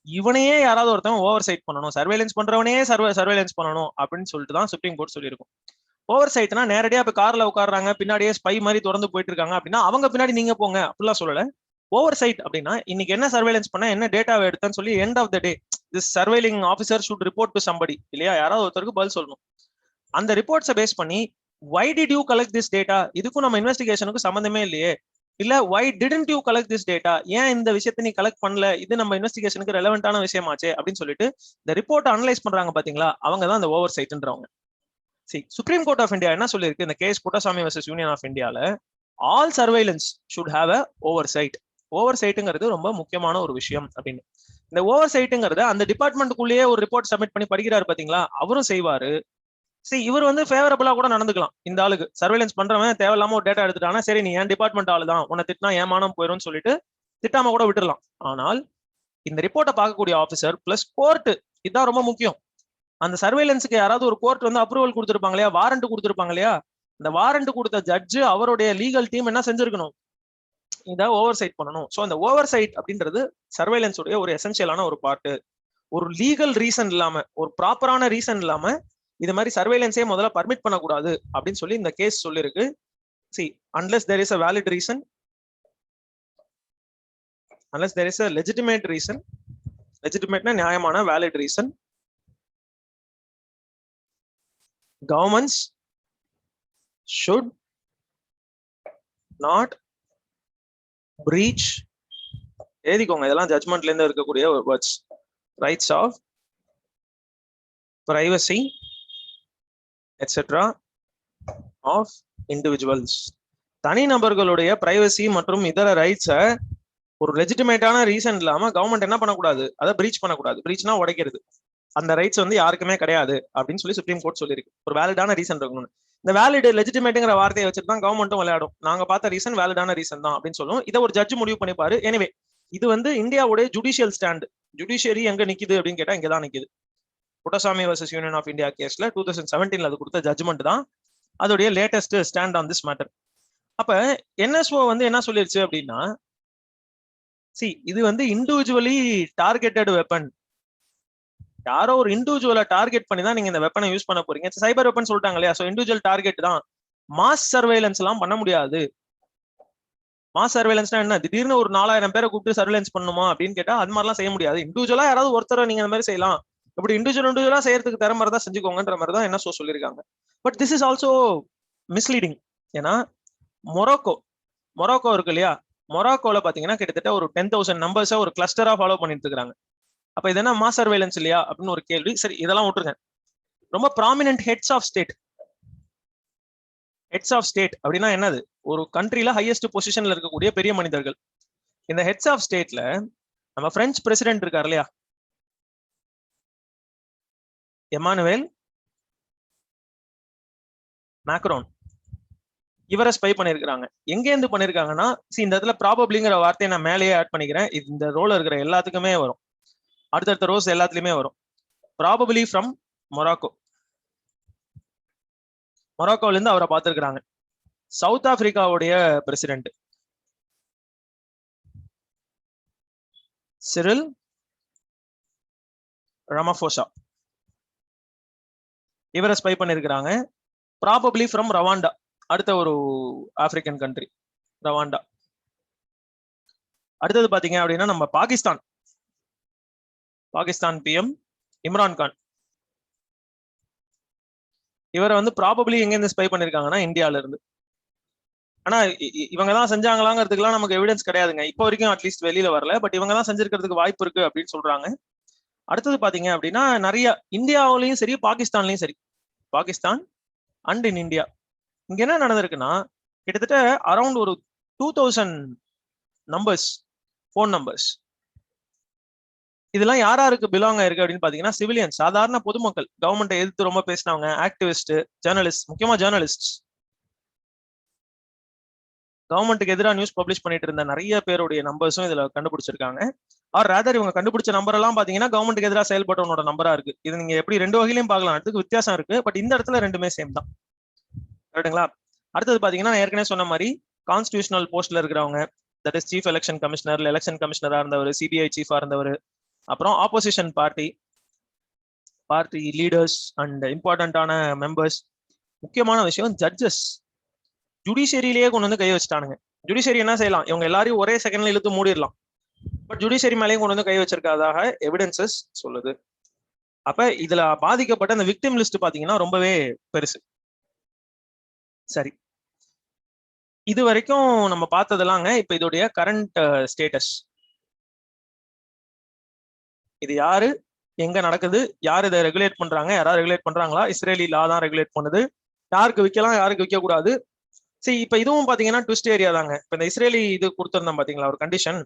இவனையே யாராவது ஒருத்தவன் ஓவர் சைட் பண்ணணும், சர்வைலன்ஸ் பண்றவனே சர்வைலன்ஸ் பண்ணணும் அப்படின்னு சொல்லிட்டு தான் சுப்ரீம் கோர்ட் சொல்லியிருக்கும். ஓவர் சைட்னா நேரடியா இப்ப கார்ல உட்காடுறாங்க, பின்னாடியே ஸ்பை மாதிரி தொடர்ந்து போயிட்டு இருக்காங்க அப்படின்னா அவங்க பின்னாடி நீங்க போங்க அப்படிலாம் சொல்லல. ஓவர் சைட் அப்படின்னா இன்னைக்கு என்ன சர்வைலன்ஸ் பண்ண, என்ன டேட்டாவை எடுத்தேன்னு சொல்லி end of the day this surveilling officer should report to somebody இல்லையா, யாராவது ஒருத்தருக்கு பதில் சொல்லணும். அந்த ரிப்போர்ட்ஸை பேஸ் பண்ணி why did you collect this data, இதுக்கும் நம்ம இன்வெஸ்டிகேஷனுக்கு சம்பந்தமே இல்லையே, இல்ல why didn't you collect this data, ஏன் இந்த விஷயத்தை நீ கலெக்ட் பண்ணல, இது நம்ம இன்வெஸ்டிகேஷனுக்கு ரெலவென்ட்டான விஷயமாச்சே அப்படின்னு சொல்லிட்டு இந்த ரிப்போர்ட் அனலைஸ் பண்றாங்க பாத்தீங்களா, அவங்க தான் இந்த ஓவர் சைட்ன்றவங்க. சுப்ரீம் கோர்ட் ஆஃப் இந்தியா என்ன சொல்லியிருக்கு இந்த case Puttaswamy versus union of இந்தியால, all surveillance should have a oversight. ஓவர் சைட்டுங்கிறது ரொம்ப முக்கியமான ஒரு விஷயம் அப்படின்னு. இந்த ஓவர் சைட்டுங்கிறத அந்த டிபார்ட்மெண்ட்டுக்குள்ளேயே ஒரு ரிப்போர்ட் சப்மிட் பண்ணி படிக்கிறாரு பாத்தீங்களா, அவரும் செய்வாரு. இவர் வந்து ஃபேவரபிளா கூட நடந்துக்கலாம். இந்த ஆளுக்கு சர்வைலன்ஸ் பண்றவன் தேவையில்லாம ஒரு டேட்டா எடுத்துட்டானா, சரி நீ என் டிபார்ட்மெண்ட் ஆளு தான், உன்னை திட்டினா ஏமானம் போயிடும் சொல்லிட்டு திட்டாம கூட விட்டுறலாம். ஆனால் இந்த ரிப்போர்ட்டை பார்க்கக்கூடிய ஆஃபீஸர் பிளஸ் கோர்ட், இதுதான் ரொம்ப முக்கியம். அந்த சர்வைலன்ஸுக்கு யாராவது ஒரு கோர்ட் வந்து அப்ரூவல் கொடுத்துருப்பாங்க இல்லையா, வாரண்ட் கொடுத்துருப்பாங்க இல்லையா, இந்த வாரண்ட் கொடுத்த ஜட்ஜு அவருடைய லீகல் டீம் என்ன செஞ்சிருக்கணும், இதை ஓவர் சைட் பண்ணணும். ஸோ அந்த ஓவர் சைட் அப்படின்றது சர்வைலன்ஸ் உடைய ஒரு எசென்சியலான ஒரு பார்ட். ஒரு லீகல் ரீசன் இல்லாம, ஒரு ப்ராப்பரான ரீசன் இல்லாம இது மாதிரி சர்வைலன்ஸே முதல்ல பர்மிட் பண்ணக்கூடாது அப்படின்னு சொல்லி இந்த கேஸ் சொல்லிருக்கு. unless there is a valid reason, unless there is a legitimate reason, legitimateனா நியாயமான valid reason, governments should not breach, எழுதிக்கோங்க இதெல்லாம் ஜட்மெண்ட்ல இருந்து இருக்கக்கூடிய words, rights of privacy etcetera of individuals. தனிநபர்களுடைய பிரைவசி மற்றும் இதர ரைட்ஸை ஒரு லெஜிட்டிமேட்டான ரீசன் இல்லாம கவர்மெண்ட் என்ன பண்ணக்கூடாது, அதை பிரீச் பண்ணக்கூடாது. பிரீச்னா உடைக்கிறது. அந்த ரைட்ஸ் வந்து யாருக்குமே கிடையாது அப்படின்னு சொல்லி சுப்ரீம் கோர்ட் சொல்லியிருக்கு. ஒரு வேலிடான ரீசன் இருக்கணும். இந்த வேலிட் லெஜிட்டிமேட்டுங்கிற வார்த்தையை வச்சுட்டு தான் கவர்மெண்ட்டும் விளையாடும். நாங்க பார்த்த ரீசன் வேலிடான ரீசன் தான் அப்படின்னு சொல்லுவோம். இதை ஒரு ஜட்ஜ் முடிவு பண்ணிப்பாரு. எனிவே இது வந்து இந்தியாவுடைய ஜுடிஷியல் ஸ்டாண்ட். ஜுடிஷியரி எங்க நிக்குது அப்படின்னு கேட்டா இங்கதான் நிக்குது. Puttaswamy versus union of India கேஸ்ல 2017 அது கொடுத்த ஜட்ஜ்மெண்ட் தான் அதோடைய latest stand on this matter. அப்ப என்எஸ்ஓ வந்து என்ன சொல்லிருச்சு அப்படின்னா, இது வந்து இண்டிவிஜுவலி டார்கெட்டட் வெப்பன். யாரோ ஒரு இண்டிவிஜுவலை டார்கெட் பண்ணி தான் நீங்க இந்த வெப்பனை யூஸ் பண்ண போறீங்க. சைபர் வெப்பன் சொல்லிட்டாங்க இல்லையா? இண்டிவிஜுவல் டார்கெட் தான். மாஸ் சர்வேலன்ஸ் எல்லாம் பண்ண முடியாது. மாஸ் சர்வேலன்ஸ்னா என்ன? திடீர்னு ஒரு 4000 பேரை கூப்பிட்டு சர்வேலன்ஸ் பண்ணுமா அப்படின்னு கேட்டா அது மாதிரிலாம் செய்ய முடியாது. இண்டிவிஜுவலா யாராவது ஒருத்தரை நீங்க இந்த மாதிரி செய்யலாம். இப்படி இண்டிவிஜுவலா செய்யறதுக்கு தர மாதிரி தான் செஞ்சுக்கோங்கன்ற மாதிரி தான் என்ன சொல்லியிருக்காங்க. But this is also misleading. ஏன்னா மொராக்கோ இருக்கு இல்லையா? மொராக்கோல பாத்தீங்கன்னா கிட்டத்தட்ட ஒரு 10,000 நம்பர்ஸை ஒரு கிளஸ்டரா ஃபாலோ பண்ணிட்டு இருக்காங்க. அப்ப இது என்ன மாஸ் சர்வேலன்ஸ் இல்லையா அப்படின்னு ஒரு கேள்வி. சரி, இதெல்லாம் விட்டுருங்க. ரொம்ப prominent heads of state. Heads of state அப்படின்னா என்னது? ஒரு கண்ட்ரில ஹையஸ்ட் பொசிஷன்ல இருக்கக்கூடிய பெரிய மனிதர்கள். இந்த ஹெட்ஸ் ஆஃப் ஸ்டேட்ல நம்ம பிரெஞ்சு பிரசிடென்ட் இருக்காரு இல்லையா? Emmanuel Macron. இவரை ஸ்பை பண்ணிருக்காங்க. எங்க இருந்து பண்ணிருக்காங்கன்னா, இந்த இடத்துல ப்ராபபிளிங்கிற வார்த்தையை நான் மேலேயே ஆட் பண்ணிக்கிறேன். இந்த ரோல இருக்கிற எல்லாத்துக்குமே வரும். அடுத்தடுத்த ரோஸ் எல்லாத்துலயுமே வரும். Probably from Morocco. மொராக்கோல இருந்து அவரை பார்த்திருக்கிறாங்க. சவுத் ஆப்பிரிக்காவுடைய பிரசிடென்ட் சிரில் ரமபோசா. இவரை ஸ்பை பண்ணிருக்கிறாங்க. ப்ராபபிளி ஃப்ரம் ரவாண்டா, அடுத்த ஒரு ஆப்பிரிக்கன் கண்ட்ரி ரவாண்டா. அடுத்தது பாத்தீங்க அப்படின்னா நம்ம பாகிஸ்தான் பிஎம் இம்ரான்கான். இவரை வந்து ப்ராபபிளி எங்க இருந்து ஸ்பை பண்ணிருக்காங்கன்னா இந்தியால இருந்து. ஆனா இவங்க தான் செஞ்சாங்களாங்கிறதுக்குலாம் நமக்கு எவிடன்ஸ் கிடையாதுங்க இப்போ வரைக்கும். அட்லீஸ்ட் வெளியில வரல. பட் இவங்க தான் செஞ்சிருக்கிறதுக்கு வாய்ப்பு இருக்கு அப்படின்னு சொல்றாங்க. அடுத்தது பாத்தீங்க அப்படின்னா நிறைய இந்தியாவிலையும் சரி பாகிஸ்தான்லயும் சரி, பாகிஸ்தான் அண்ட் இன் இந்தியா இங்க என்ன நடந்திருக்குன்னா கிட்டத்தட்ட அரௌண்ட் ஒரு 2000 நம்பர்ஸ், போன் நம்பர்ஸ். இதெல்லாம் யாருக்கு பிலாங் ஆயிருக்கு அப்படின்னு பாத்தீங்கன்னா சிவிலியன்ஸ், சாதாரண பொதுமக்கள், கவர்மெண்ட்டை எதிர்த்து ரொம்ப பேசினவங்க, ஆக்டிவிஸ்ட், ஜேர்னலிஸ்ட், முக்கியமா ஜேர்னலிஸ்ட், கவர்மெண்ட்டுக்கு எதிராக நியூஸ் பப்ளிஷ் பண்ணிட்டு இருந்த நிறைய பேருடைய நம்பர்ஸும் இதுல கண்டுபிடிச்சிருக்காங்க. ஆர் ரேதர் இவங்க கண்டுபிடிச்ச நம்பர் எல்லாம் பாத்தீங்கன்னா கவர்மெண்ட்டுக்கு எதிராக செயல்பட்டவனோட நம்பரா இருக்கு. இது நீங்க எப்படி ரெண்டு வகையிலையும் பார்க்கலாம். அதுக்கு வித்தியாசம் இருக்கு. பட் இந்த இடத்துல ரெண்டுமே சேம் தான். கரெக்டுங்களா? அடுத்தது பாத்தீங்கன்னா நான் ஏற்கனவே சொன்ன மாதிரி கான்ஸ்டிடியூஷனல் போஸ்ட்ல இருக்கிறவங்க, that is chief election commissioner, election கமிஷனரா இருந்தவர், சிபிஐ சீஃபா இருந்தவர், அப்புறம் ஆப்போசிஷன் பார்ட்டி லீடர்ஸ் அண்ட் இம்பார்ட்டன்டான மெம்பர்ஸ். முக்கியமான விஷயம் ஜட்ஜஸ். ஜுடிஷியரியிலேயே கொண்டு வந்து கை வச்சுட்டானுங்க. ஜுடிஷியரி என்ன செய்யலாம்? இவங்க எல்லாரையும் ஒரே செகண்ட்ல இழுத்து மூடிடலாம். பட் ஜுடிஷியரி மேலேயும் கொண்டு வந்து கை வச்சிருக்காதாக எவிடன்சஸ் சொல்லுது. அப்ப இதுல பாதிக்கப்பட்ட அந்த விக்டிம் லிஸ்ட் பாத்தீங்கன்னா ரொம்பவே பெருசு. சரி, இது வரைக்கும் நம்ம பார்த்ததெல்லாங்க இப்ப இதோடைய கரண்ட் ஸ்டேட்டஸ். இது யாரு, எங்க நடக்குது, யார் இதை ரெகுலேட் பண்றாங்க, யாராவது ரெகுலேட் பண்றாங்களா? இஸ்ரேலி லா தான் ரெகுலேட் பண்ணுது. யாருக்கு விற்கலாம், யாருக்கு விற்க கூடாது. சரி, இப்ப இதுவும் பாத்தீங்கன்னா ட்விஸ்ட் ஏரியா தாங்க. இப்ப இந்த இஸ்ரேலி இது கொடுத்திருந்தோம் பாத்தீங்களா ஒரு கண்டிஷன்,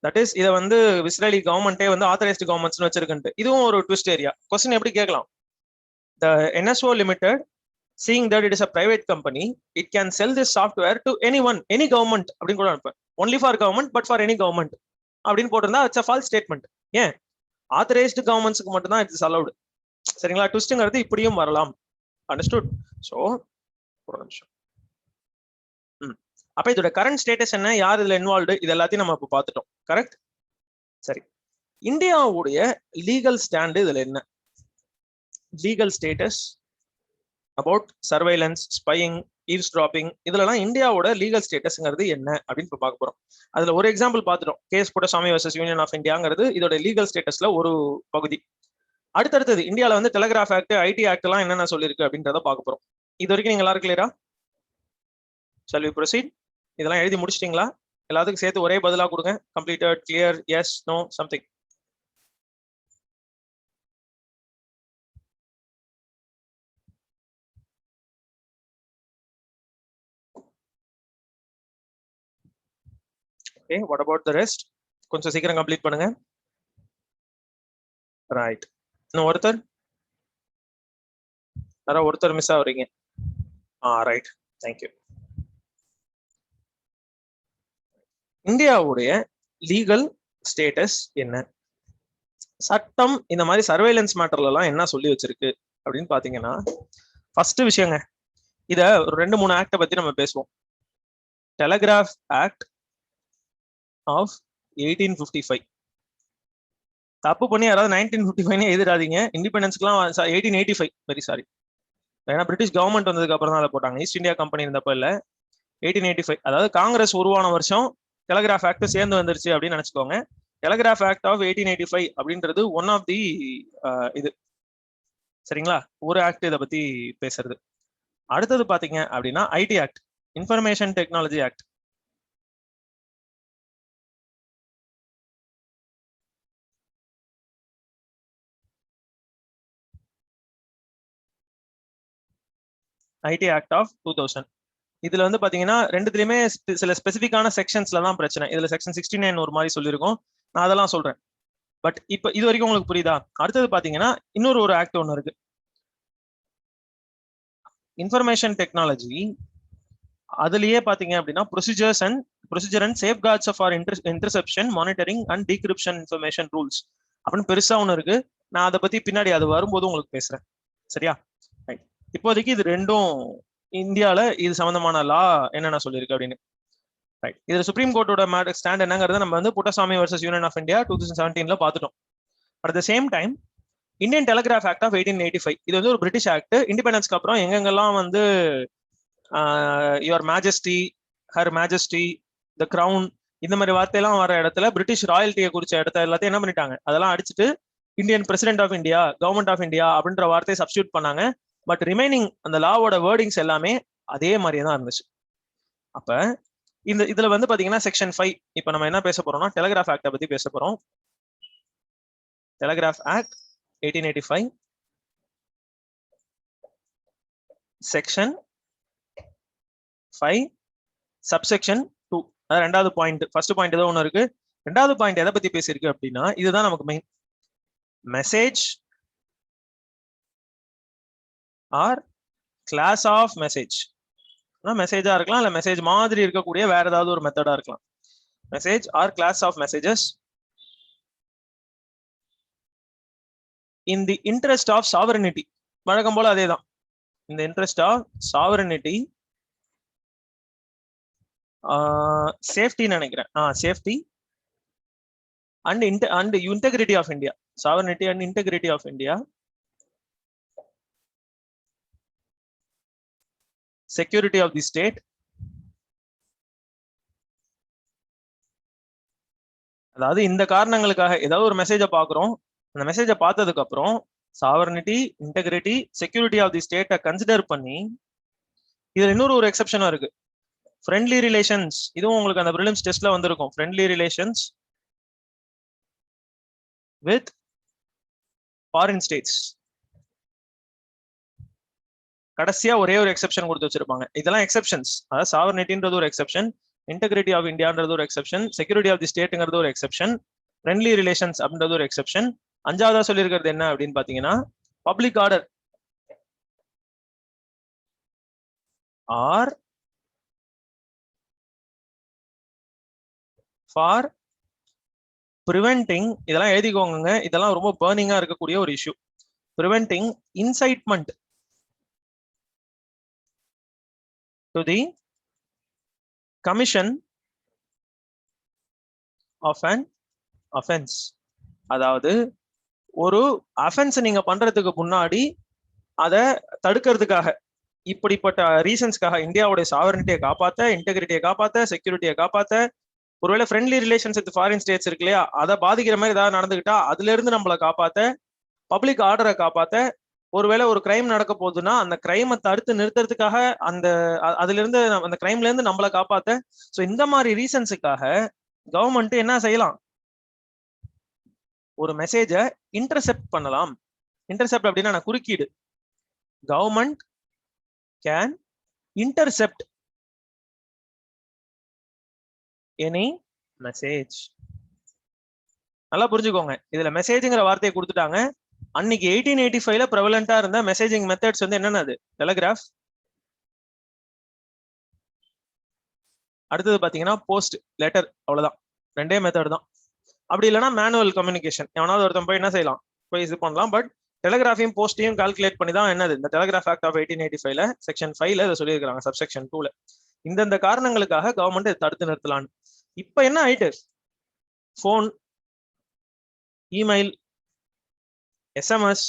தட் இஸ் இதை வந்து இஸ்ரேலி கவர்மெண்டே வந்து ஆத்தரைஸ்டு கவர்மெண்ட்ஸ் வச்சிருக்குன்ட்டு. இதுவும் ஒரு ட்விஸ்ட் ஏரியா. கொஸ்டின் எப்படி கேட்கலாம்? The NSO Limited, seeing that it is a private company, it can sell this software to anyone, any government அப்படின்னு கூட அனுப்ப. Only for government, but for any government அப்படின்னு போட்டிருந்தா it's a false statement. ஏன்? Authorised கவர்மெண்ட்ஸ்க்கு மட்டும் தான் it's allowed. சரிங்களா? ட்விஸ்ட்ங்கிறது இப்படியும் வரலாம். அண்டர்ஸ்டுட்? ஸோ ஒரு நிமிஷம். அப்ப இதோட கரண்ட் ஸ்டேட்டஸ் என்ன, யார் இதுல இன்வால்வ்டு, இது எல்லாத்தையும் நம்ம இப்ப பார்த்துட்டோம். கரெக்ட்? சரி, இந்தியாவுடைய லீகல் ஸ்டாண்டு இதுல என்ன? Legal status about surveillance, spying, eavesdropping, இதுலலாம் இந்தியாவோட லீகல் ஸ்டேட்டஸ்ங்கிறது என்ன அப்படின்னு இப்ப பார்க்க போறோம். அதுல ஒரு எக்ஸாம்பிள் பார்த்துட்டோம். Case Puttaswamy versus union of இந்தியாங்கிறது இதோட லீகல் ஸ்டேட்டஸ்ல ஒரு பகுதி. அடுத்தடுத்தது இந்தியாவில வந்து டெலிகிராஃப் ஆக்ட், ஐடி ஆக்ட் எல்லாம் என்னென்ன சொல்லியிருக்கு அப்படின்றத பார்க்க போறோம். இது வரைக்கும் நீங்க எல்லாரும் கிளியரா? Shall we proceed? இதெல்லாம் எழுதி முடிச்சிட்டீங்களா? எல்லாத்துக்கும் சேர்த்து ஒரே பதிலா கொடுங்க. Completed, clear, yes, no, something. Okay, what about the rest? கொஞ்சம் சீக்கிரம் கம்ப்ளீட் பண்ணுங்க. ரைட், இன்னும் ஒருத்தர் யாராவது ஒருத்தர் மிஸ் ஆகுறீங்க. Right, thank you. இந்தியாவுடைய லீகல் ஸ்டேட்டஸ் என்ன? சட்டம் இந்த மாதிரி சர்வேலன்ஸ் மேட்டர்ல எல்லாம் என்ன சொல்லி வச்சிருக்கு அப்படின்னு பாத்தீங்கன்னா, ஃபர்ஸ்ட் விஷயங்க, இத ஒரு 2-3 ஆக்ட பத்தி நம்ம பேசுவோம். Telegraph act of 1855. தப்பு பண்ணி யாராவது 1955 எழுதிடாதீங்க. இண்டிபெண்டன்ஸ்க்குலாம் 1885, வெரி சாரி. ஏன்னா பிரிட்டிஷ் கவர்மெண்ட் வந்ததுக்கு அப்புறம் தான் அதை போட்டாங்க. ஈஸ்ட் இந்தியா கம்பெனி இருந்தப்ப இல்ல, 1885. அதாவது காங்கிரஸ் உருவான வருஷம் டெலிகிராஃப் ஆக்ட் சேர்ந்து வந்துருச்சு அப்படின்னு நினைச்சுக்கோங்க. டெலிகிராஃப் ஆக்ட் ஆஃப் 1885 அப்படின்றது ஒன் ஆஃப் தி இது, சரிங்களா? ஒரு ஆக்ட் இதை பத்தி பேசுறது. அடுத்தது பாத்தீங்க அப்படின்னா IT act, information technology act. IT act of 2000. இதுல வந்து பாத்தீங்கன்னா ரெண்டுத்துலயுமே சில ஸ்பெசிபிக்கான செக்ஷன்ஸ்ல தான் பிரச்சனை. இதுல செக்ஷன் 69 ஒரு மாதிரி சொல்லியிருக்கோம், நான் அதெல்லாம் சொல்றேன். பட் இப்ப இது வரைக்கும் உங்களுக்கு புரியுதா? அடுத்தது பாத்தீங்கன்னா இன்னொரு ஒரு ஆக்ட் ஒன்று இருக்கு, இன்ஃபர்மேஷன் டெக்னாலஜி. அதுலயே பாத்தீங்க அப்படின்னா procedure and safeguards for interception, monitoring and decryption information rules அப்படின்னு பெருசா ஒன்று இருக்கு. நான் அதை பத்தி பின்னாடி அது வரும்போது உங்களுக்கு பேசுறேன், சரியா? இப்போதைக்கு இது ரெண்டும் இந்தியால இது சம்பந்தமான லா என்னென்ன சொல்லியிருக்கு அப்படின்னு. ரைட், இதுல சுப்ரீம் கோர்ட்டோட ஸ்டாண்ட் என்னங்கிறத நம்ம வந்து Puttaswamy versus union of India 2017 பார்த்துட்டோம். At the same time Indian telegraph act of 1885, இது வந்து ஒரு பிரிட்டிஷ் ஆக்ட். இண்டிபெண்டன்ஸ்க்கு அப்புறம் எங்கெங்கெல்லாம் வந்து your majesty, her majesty, the crown இந்த மாதிரி வார்த்தையெல்லாம் வர இடத்துல பிரிட்டிஷ் ராயல்ட்டியை குறிச்ச இடத்த எல்லாத்தையும் என்ன பண்ணிட்டாங்க, அதெல்லாம் அடிச்சுட்டு Indian president of India, government of India அப்படின்ற வார்த்தையை சப்ஸ்டியூட் பண்ணாங்க. பட் ரிமைனிங் அந்த லாவோட வேர்டிங்ஸ் எல்லாமே அதே மாதிரியே தான் இருந்துச்சு. அப்ப இதுல வந்து பாத்தீங்கன்னா செக்ஷன் 5, இப்ப நம்ம என்ன பேச போறோம்னா டெலிகிராஃப் ஆக்ட பத்தி பேச போறோம். Telegraph act 1885 section 5 subsection 2. அதாவது ரெண்டாவது பாயிண்ட். ஃபர்ஸ்ட் பாயிண்ட் ஏதோ ஒன்று இருக்கு, ரெண்டாவது பாயிண்ட் எதை பத்தி பேசியிருக்கு அப்படின்னா இதுதான் நமக்கு main. Message or class of message. மெசேஜா இருக்கலாம், இல்ல மெசேஜ் மாதிரி இருக்கக்கூடிய வேற ஏதாவது ஒரு மெத்தடா இருக்கலாம். Message or class of messages in the interest of sovereignty. வழக்கம் போல அதே தான், இந்த இன்ட்ரெஸ்ட் ஆஃப் சாவரனிட்டி, சேஃப்டி நினைக்கிறேன், safety and integrity of India. Sovereignty and integrity of India, security of the state, அதாவது இந்த காரணங்களுக்காக ஏதாவது ஒரு மெசேஜை பார்க்குறோம், அந்த மெசேஜை பார்த்ததுக்கு அப்புறம் sovereignty, integrity, security of the ஸ்டேட்டை கன்சிடர் பண்ணி, இதுல இன்னொரு ஒரு எக்ஸெப்ஷனும் இருக்கு, ஃப்ரெண்ட்லி ரிலேஷன்ஸ். இதுவும் உங்களுக்கு அந்த ப்ரிலிம்ஸ் டெஸ்ட்ல வந்திருக்கும், friendly relations with foreign states. கடைசியா ஒரே ஒரு எக்ஸெப்ஷன் கொடுத்து வச்சிருப்பாங்க. இதெல்லாம் எக்ஸெப்ஷன்ஸ். அதாவது சாவரனிட்டின்றது ஒரு எக்ஸெப்ஷன், இன்டெகிரிட்டி ஆஃப் இந்தியான்றது ஒரு எக்ஸெப்ஷன், செக்யூரிட்டி ஆஃப் தி ஸ்டேட்ங்கிறது ஒரு எக்ஸெப்ஷன், ஃப்ரெண்ட்லி ரிலேஷன்ஸ் அப்படின்றது ஒரு எக்ஸெப்ஷன். அஞ்சாவதா சொல்லியிருக்கிறது என்ன அப்படின்னு பாத்தீங்கன்னா public order or for preventing. இதெல்லாம் எழுதிக்கோங்க, இதெல்லாம் ரொம்ப பர்னிங்கா இருக்கக்கூடிய ஒரு issue. Preventing incitement to the commission of an offense. அதாவது ஒரு அஃபென்ஸ் நீங்க பண்றதுக்கு முன்னாடி அதை தடுக்கிறதுக்காக, இப்படிப்பட்ட ரீசன்ஸ்க்காக, இந்தியாவுடைய சாவரனிட்டியை காப்பாத்த, இன்டெகிரிட்டியை காப்பாத்த, செக்யூரிட்டியை காப்பாத்த, ஒருவேளை friendly relations with foreign states இருக்கு இல்லையா, அதை பாதிக்கிற மாதிரி ஏதாவது நடந்துகிட்டா அதுல இருந்து நம்மளை காப்பாத்த, பப்ளிக் ஆர்டரை காப்பாத்த, ஒருவேளை ஒரு கிரைம் நடக்க போகுதுன்னா அந்த கிரைமை தடுத்து நிறுத்துறதுக்காக, அந்த அதுல இருந்து அந்த கிரைம்ல இருந்து நம்மளை காப்பாத்த. சோ இந்த மாதிரி ரீசன்ஸுக்காக கவர்மெண்ட் என்ன செய்யலாம், ஒரு மெசேஜை இன்டர்செப்ட் பண்ணலாம். இன்டர்செப்ட் அப்படின்னா குறுக்கீடு. Government can intercept any message. நல்லா புரிஞ்சுக்கோங்க, இதுல மெசேஜ்ங்கிற வார்த்தையை கொடுத்துட்டாங்க. அன்னைக்கு 1885ல ப்ரெவலண்டா இருந்த மெசேஜிங் மெத்தட்ஸ் வந்து என்னென்னது? டெலிகிராஃப், அடுத்தது பாத்தீங்கன்னா போஸ்ட், லெட்டர், அவ்வளவுதான். ரெண்டே மெத்தட் தான். அப்படி இல்லைன்னா மேனுவல் கம்யூனிகேஷன், எவனாவது ஒருத்தன் போய் என்ன செய்யலாம், போய் இது பண்ணலாம். பட் டெலிகிராஃபையும் போஸ்டையும் கால்குலேட் பண்ணி தான் என்னது இந்த டெலிகிராஃப் ஆக்ட் ஆஃப் 1885ல செக்ஷன் 5ல இதை சொல்லியிருக்காங்க. சப்செக்ஷன் 2ல இந்தந்த காரணங்களுக்காக கவர்மெண்ட் இதை தடுத்து நிறுத்தலான்னு. இப்ப என்ன ஆயிட்டு, போன், இமெயில், எஸ்எம்எஸ்,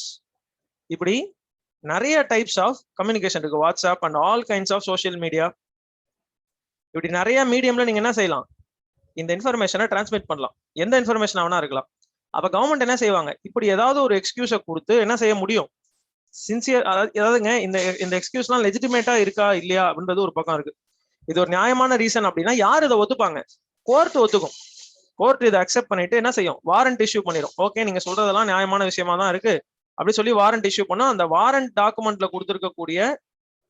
இப்படி நிறைய டைப்ஸ் ஆஃப் கம்யூனிகேஷன் இருக்கு. WhatsApp and all kinds of social media, இப்படி நிறைய மீடியம்ல நீங்க என்ன செய்யலாம், இந்த இன்ஃபர்மேஷனை டிரான்ஸ்மிட் பண்ணலாம். எந்த இன்ஃபர்மேஷன் ஆனா இருக்கலாம். அப்ப கவர்மெண்ட் என்ன செய்வாங்க, இப்படி ஏதாவது ஒரு எக்ஸ்கியூஸை கொடுத்து என்ன செய்ய முடியும், சின்சியர், அதாவதுங்க இந்த எக்ஸ்கியூஸ்லாம் லெஜிட்டிமேட்டா இருக்கா இல்லையா அப்படின்றது ஒரு பக்கம் இருக்கு. இது ஒரு நியாயமான ரீசன் அப்படின்னா யார் இதை ஒத்துப்பாங்க, கோர்ட் ஒத்துக்கும். கோர்ட் இதை அக்செப்ட் பண்ணிட்டு என்ன செய்யும், வாரண்ட் இஷ்யூ பண்ணிடும். ஓகே, நீங்க சொல்றதெல்லாம் நியாயமான விஷயமா தான் இருக்கு அப்படி சொல்லி வாரண்ட் இஷ்யூ பண்ணா, அந்த வாரண்ட் டாக்குமெண்ட்ல கொடுத்துருக்கக்கூடிய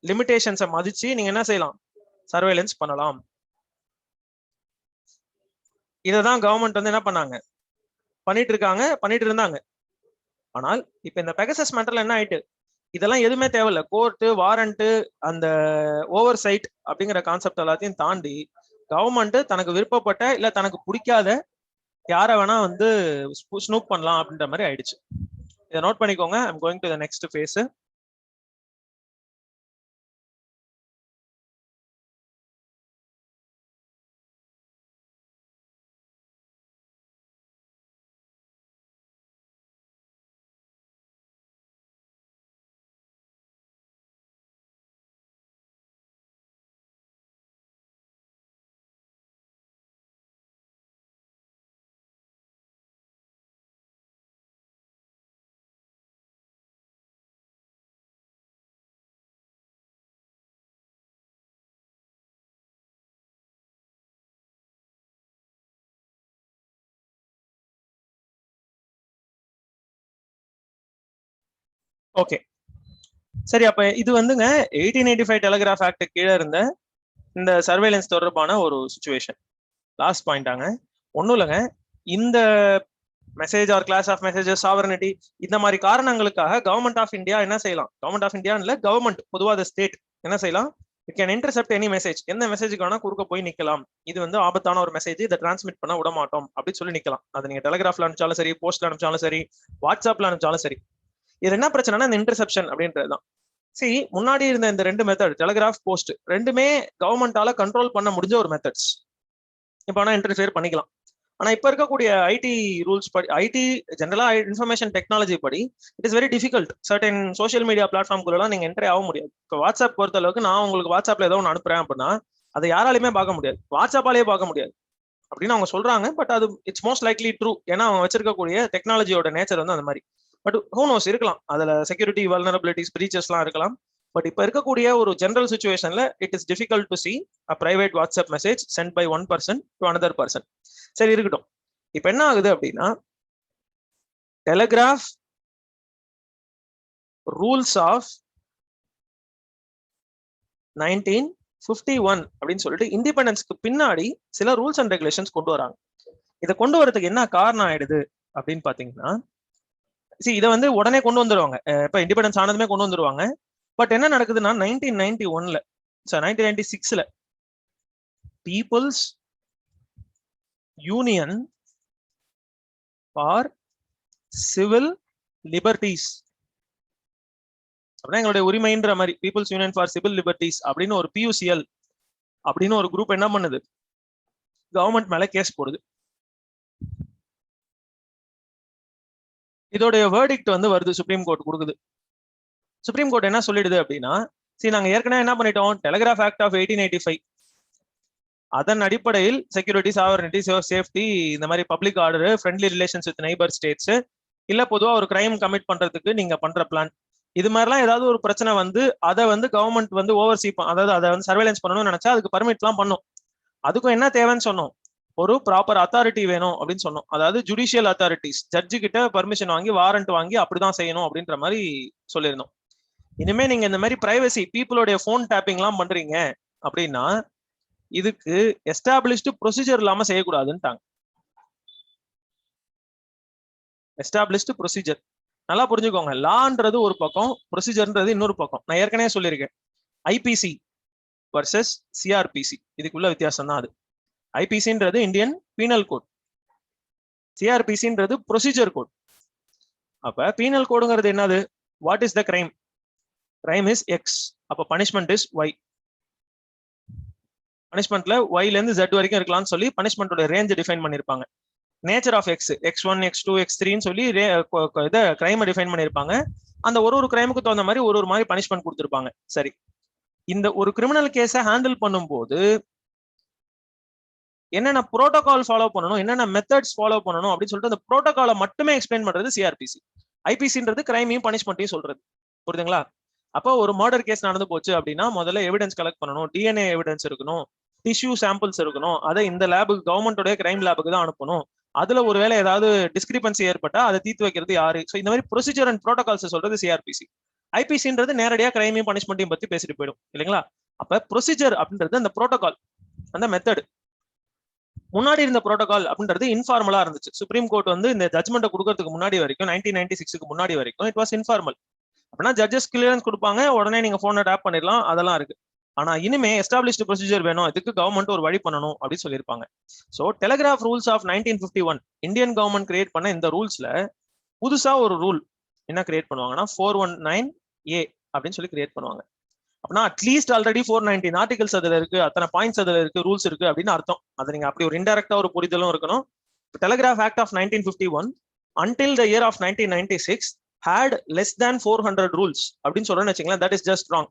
லிமிடேஷன்ஸை மதிச்சு நீங்க என்ன செய்யலாம், சர்வேலன்ஸ் பண்ணலாம். இததான் கவர்மெண்ட் வந்து என்ன பண்ணாங்க, பண்ணிட்டு இருந்தாங்க. ஆனால் இப்ப இந்த பெகசஸ் மேட்டர்ல என்ன ஆயிட்டு, இதெல்லாம் எதுவுமே தேவையில்ல. கோர்ட்டு, வாரண்ட், அந்த ஓவர் சைட் அப்படிங்கிற கான்செப்ட் எல்லாத்தையும் தாண்டி கவர்மெண்ட் தனக்கு விருப்பப்பட்ட இல்ல தனக்கு பிடிக்காத யார வேணா வந்து ஸ்னூப் பண்ணலாம் அப்படின்ற மாதிரி ஆயிடுச்சு. இதை நோட் பண்ணிக்கோங்க. I'm going to the next phase. Okay சரி, அப்ப இது வந்துங்க 1885 டெலிகிராஃப் ஆக்ட் கீழே இருந்த இந்த சர்வேலன்ஸ் தொடர்பான ஒரு சுச்சுவேஷன். லாஸ்ட் பாயிண்டாங்க, ஒன்றும் இல்லைங்க, இந்த message or class of messages, sovereignty, இந்த மாதிரி காரணங்களுக்காக கவர்மெண்ட் ஆஃப் இந்தியா என்ன செய்யலாம், கவர்மெண்ட் ஆஃப் இந்தியா இல்ல கவர்மெண்ட் பொதுவாக ஸ்டேட் என்ன செய்யலாம், it can intercept any message, எந்த மெசேஜுக்கு வேணா குறுக்க போய் நிக்கலாம். இது வந்து ஆபத்தான ஒரு மெசேஜ், இதை டிரான்ஸ்மிட் பண்ண விட மாட்டோம் அப்படின்னு சொல்லி நிக்கலாம். அது நீங்க டெலிகிராஃப்ல அனுப்பிச்சாலும் சரி, போஸ்ட்ல அனுப்பிச்சாலும் சரி, வாட்ஸ்அப்ல அனுப்பிச்சாலும் சரி. இது என்ன பிரச்சனைனா இந்த இன்டர்செப்ஷன் அப்படின்றதுதான். சரி, முன்னாடி இருந்த இந்த ரெண்டு மெத்தட், டெலிகிராஃப், போஸ்ட், ரெண்டுமே கவர்மெண்டால கண்ட்ரோல் பண்ண முடிஞ்ச ஒரு மெத்தட்ஸ். இப்போ ஆனா இன்டர்ஃபியர் பண்ணிக்கலாம். ஆனா இப்ப இருக்கக்கூடிய ஐடி ரூல்ஸ் படி, ஐடி ஜெனரலா இன்ஃபர்மேஷன் டெக்னாலஜி படி, it is very difficult. Certain social media பிளாட்ஃபார்ம்குள்ளலாம் நீங்க என்ட்ரி ஆக முடியாது. இப்போ வாட்ஸ்அப் பொறுத்த அளவுக்கு நான் உங்களுக்கு வாட்ஸ்அப்ல ஏதோ ஒன்று அனுப்புறேன் அப்படின்னா அதை யாராலையுமே பார்க்க முடியாது, வாட்ஸ்அப்பாலேயே பார்க்க முடியாது அப்படின்னு அவங்க சொல்றாங்க. பட் அது இட்ஸ் மோஸ்ட் லைக்லி ட்ரூ, ஏன்னா அவங்க வச்சிருக்கக்கூடிய டெக்னாலஜியோட நேச்சர் வந்து அந்த மாதிரி. பட் ஹூ நோஸ், இருக்கலாம் அதுல செக்யூரிட்டி வல்னரபிலிட்டிஸ், பிரீச்சஸ்லாம் இருக்கலாம். பட் இப்ப இருக்கக்கூடிய ஒரு ஜெனரல் சிச்சுவேஷன்ல it is difficult to see a private WhatsApp message sent by one person to another person. சரி இருக்கட்டும். இப்ப என்ன ஆகுது அப்படின்னா, டெலிகிராஃப் ரூல்ஸ் ஆஃப் 1951 அப்படின்னு சொல்லிட்டு இண்டிபெண்டன்ஸ்க்கு பின்னாடி சில ரூல்ஸ் அண்ட் ரெகுலேஷன்ஸ் கொண்டு வராங்க. இதை கொண்டு வரதுக்கு என்ன காரணம் ஆயிடுது அப்படின்னு பாத்தீங்கன்னா, இதை வந்து உடனே கொண்டு வந்துருவாங்க, இப்ப இண்டிபெண்டன்ஸ் ஆனதுமே கொண்டு வந்துருவாங்க. பட் என்ன நடக்குதுன்னா 1991ல 1996ல பீப்புள்ஸ் யூனியன் ஃபார் சிவில் லிபர்டிஸ் அப்படின்னா எங்களுடைய உரிமைன்ற மாதிரி, பீப்புள்ஸ் யூனியன் ஃபார் சிவில் லிபர்டிஸ் அப்படின்னு ஒரு PUCL அப்படின்னு ஒரு குரூப் என்ன பண்ணுது, கவர்மெண்ட் மேல கேஸ் போடுது. இதோடைய வேர்டிக்ட் வந்து வருது, சுப்ரீம் கோர்ட் கொடுக்குது. சுப்ரீம் கோர்ட் என்ன சொல்லிடுது அப்படின்னா, சரி நாங்க ஏற்கனவே என்ன பண்ணிட்டோம், டெலிகிராஃப் ஆக்ட் ஆஃப் 1885 அதன் அடிப்படையில் செக்யூரிட்டி, சாவரனிட்டி, சேஃப்டி, இந்த மாதிரி public order, friendly relations with neighbour states, இல்ல பொதுவா ஒரு கிரைம் கமிட் பண்றதுக்கு நீங்க பண்ற பிளான், இது மாதிரிலாம் ஏதாவது ஒரு பிரச்சனை வந்து அதை வந்து கவர்மெண்ட் வந்து ஓவர்சீ, அதாவது அதை வந்து சர்வேலன்ஸ் பண்ணணும்னு நினைச்சா அதுக்கு பர்மிட்லாம் பண்ணும். அதுக்கும் என்ன தேவைன்னு சொன்னோம், ஒரு ப்ராப்பர் அத்தாரிட்டி வேணும் அப்படின்னு சொன்னோம். அதாவது ஜுடிஷியல் அத்தாரிட்டிஸ், ஜட்ஜு கிட்ட பர்மிஷன் வாங்கி, வாரண்ட் வாங்கி அப்படிதான் செய்யணும் அப்படின்ற மாதிரி சொல்லியிருந்தோம். இனிமே நீங்க இந்த மாதிரி பிரைவசி, பீப்புளோடைய போன் டேப்பிங் எல்லாம் பண்றீங்க அப்படின்னா இதுக்கு எஸ்டாப்ளிஷ்டு ப்ரொசீஜர் இல்லாம செய்யக்கூடாதுன்ட்டாங்க. எஸ்டாப்ளிஷ்டு ப்ரொசீஜர் நல்லா புரிஞ்சுக்கோங்க. லான்றது ஒரு பக்கம், ப்ரொசீஜர்ன்றது இன்னொரு பக்கம். நான் ஏற்கனவே சொல்லியிருக்கேன், ஐபிசி வர்சஸ் சிஆர்பிசி இதுக்குள்ள வித்தியாசம் தான் அது. ஐபிசின்றது இந்தியன் பீனல் கோட், சிஆர்பிசின்றது ப்ரொசீஜர் கோட். அப்ப பீனல் கோடுங்கிறது என்னது? What is the crime? Crime is X, அப்ப பனிஷ்மெண்ட் இஸ் ஒய். பனிஷ்மெண்ட்ல ஒய்ல இருந்து Z வரைக்கும் இருக்கலாம்னு சொல்லி பனிஷ்மெண்டோட ரேஞ்ச் டிஃபைன் பண்ணிருப்பாங்க. Nature of X, X1 X2 X3ன்னு சொல்லி இதை கிரைமை டிஃபைன் பண்ணிருப்பாங்க. அந்த ஒரு கிரைமுக்கு தகுந்த மாதிரி ஒரு மாதிரி பனிஷ்மெண்ட் கொடுத்துருப்பாங்க. சரி, இந்த ஒரு கிரிமினல் கேஸை ஹேண்டில் பண்ணும்போது என்னென்ன ப்ரோட்டோகால் ஃபாலோ பண்ணணும், என்னென்ன மெத்தட்ஸ் ஃபாலோ பண்ணணும் அப்படின்னு சொல்லிட்டு அந்த ப்ரோட்டோகாலை மட்டுமே எக்ஸ்பிளைன் பண்றது சிஆர்பிசி. ஐபிசின்றது கிரைமையும் பனிஷ்மெண்ட்டையும் சொல்றது. புரியுதுங்களா? அப்போ ஒரு மர்டர் கேஸ் நடந்து போச்சு அப்படின்னா முதல்ல எவிடன்ஸ் கலெக்ட் பண்ணணும், டிஎன்ஏ எவிடன்ஸ் இருக்கணும், டிஷ்யூ சாம்பிள்ஸ் இருக்கணும். அதை இந்த லேபுக்கு, கவர்மெண்டோட கிரைம் லேபுக்கு தான் அனுப்பணும். அதுல ஒருவேளை ஏதாவது டிஸ்கிரிபன்சி ஏற்பட்டா அதை தீர்த்து வைக்கிறது யாரு? ஸோ இந்த மாதிரி ப்ரொசீஜர் அண்ட் ப்ரோட்டோகால்ஸ் சொல்றது சிஆர்பிசி. ஐபிசின்றது நேரடியா கிரைமையும் பனிஷ்மெண்ட்டையும் பத்தி பேசிட்டு போயிடும் இல்லைங்களா? அப்ப ப்ரொசீஜர் அப்படின்றது அந்த ப்ரோட்டோகால், அந்த மெத்தட். முன்னாடி இருந்த ப்ரோட்டோகால் அப்படின்றது இன்ஃபார்மலா இருந்துச்சு. சுப்ரீம் கோர்ட் வந்து இந்த ஜட்மெண்ட் கொடுக்கறதுக்கு முன்னாடி வரைக்கும் 1996க்கு முன்னாடி வரைக்கும் இட் வாஸ் இன்ஃபார்மல். அப்படின்னா ஜட்ஜஸ் கிளியரன்ஸ் கொடுப்பாங்க, உடனே நீங்க போனை டேப் பண்ணிடலாம், அதெல்லாம் இருக்கு. ஆனா இனிமே எஸ்டாப்ளிஷ்டு ப்ரொசீஜர் வேணும், இதுக்கு கவர்மெண்ட் ஒரு வழி பண்ணணும் அப்படின்னு சொல்லியிருப்பாங்க. So telegraph rules of 1951 Indian government create பண்ண இந்த ரூல்ஸ்ல புதுசா ஒரு ரூல் என்ன கிரியேட் பண்ணுவாங்கன்னா 419A அப்படின்னு சொல்லி கிரியேட் பண்ணுவாங்க. அப்படின்னா அட்லீஸ்ட் ஆல்ரெடி 419 ஆர்டிகல்ஸ் அதுல இருக்கு, அத்தனை பாயிண்ட்ஸ் அதுல இருக்கு, ரூல்ஸ் இருக்கு அப்படின்னு அர்த்தம். அது நீங்க அப்படி ஒரு இன்டெரக்டா ஒரு புரிதலும் இருக்கணும். Telegraph act of 1951 until the year of 1996 had less than 400 rules அப்படின்னு சொல்றேன்னு வச்சுங்களேன். That is just wrong.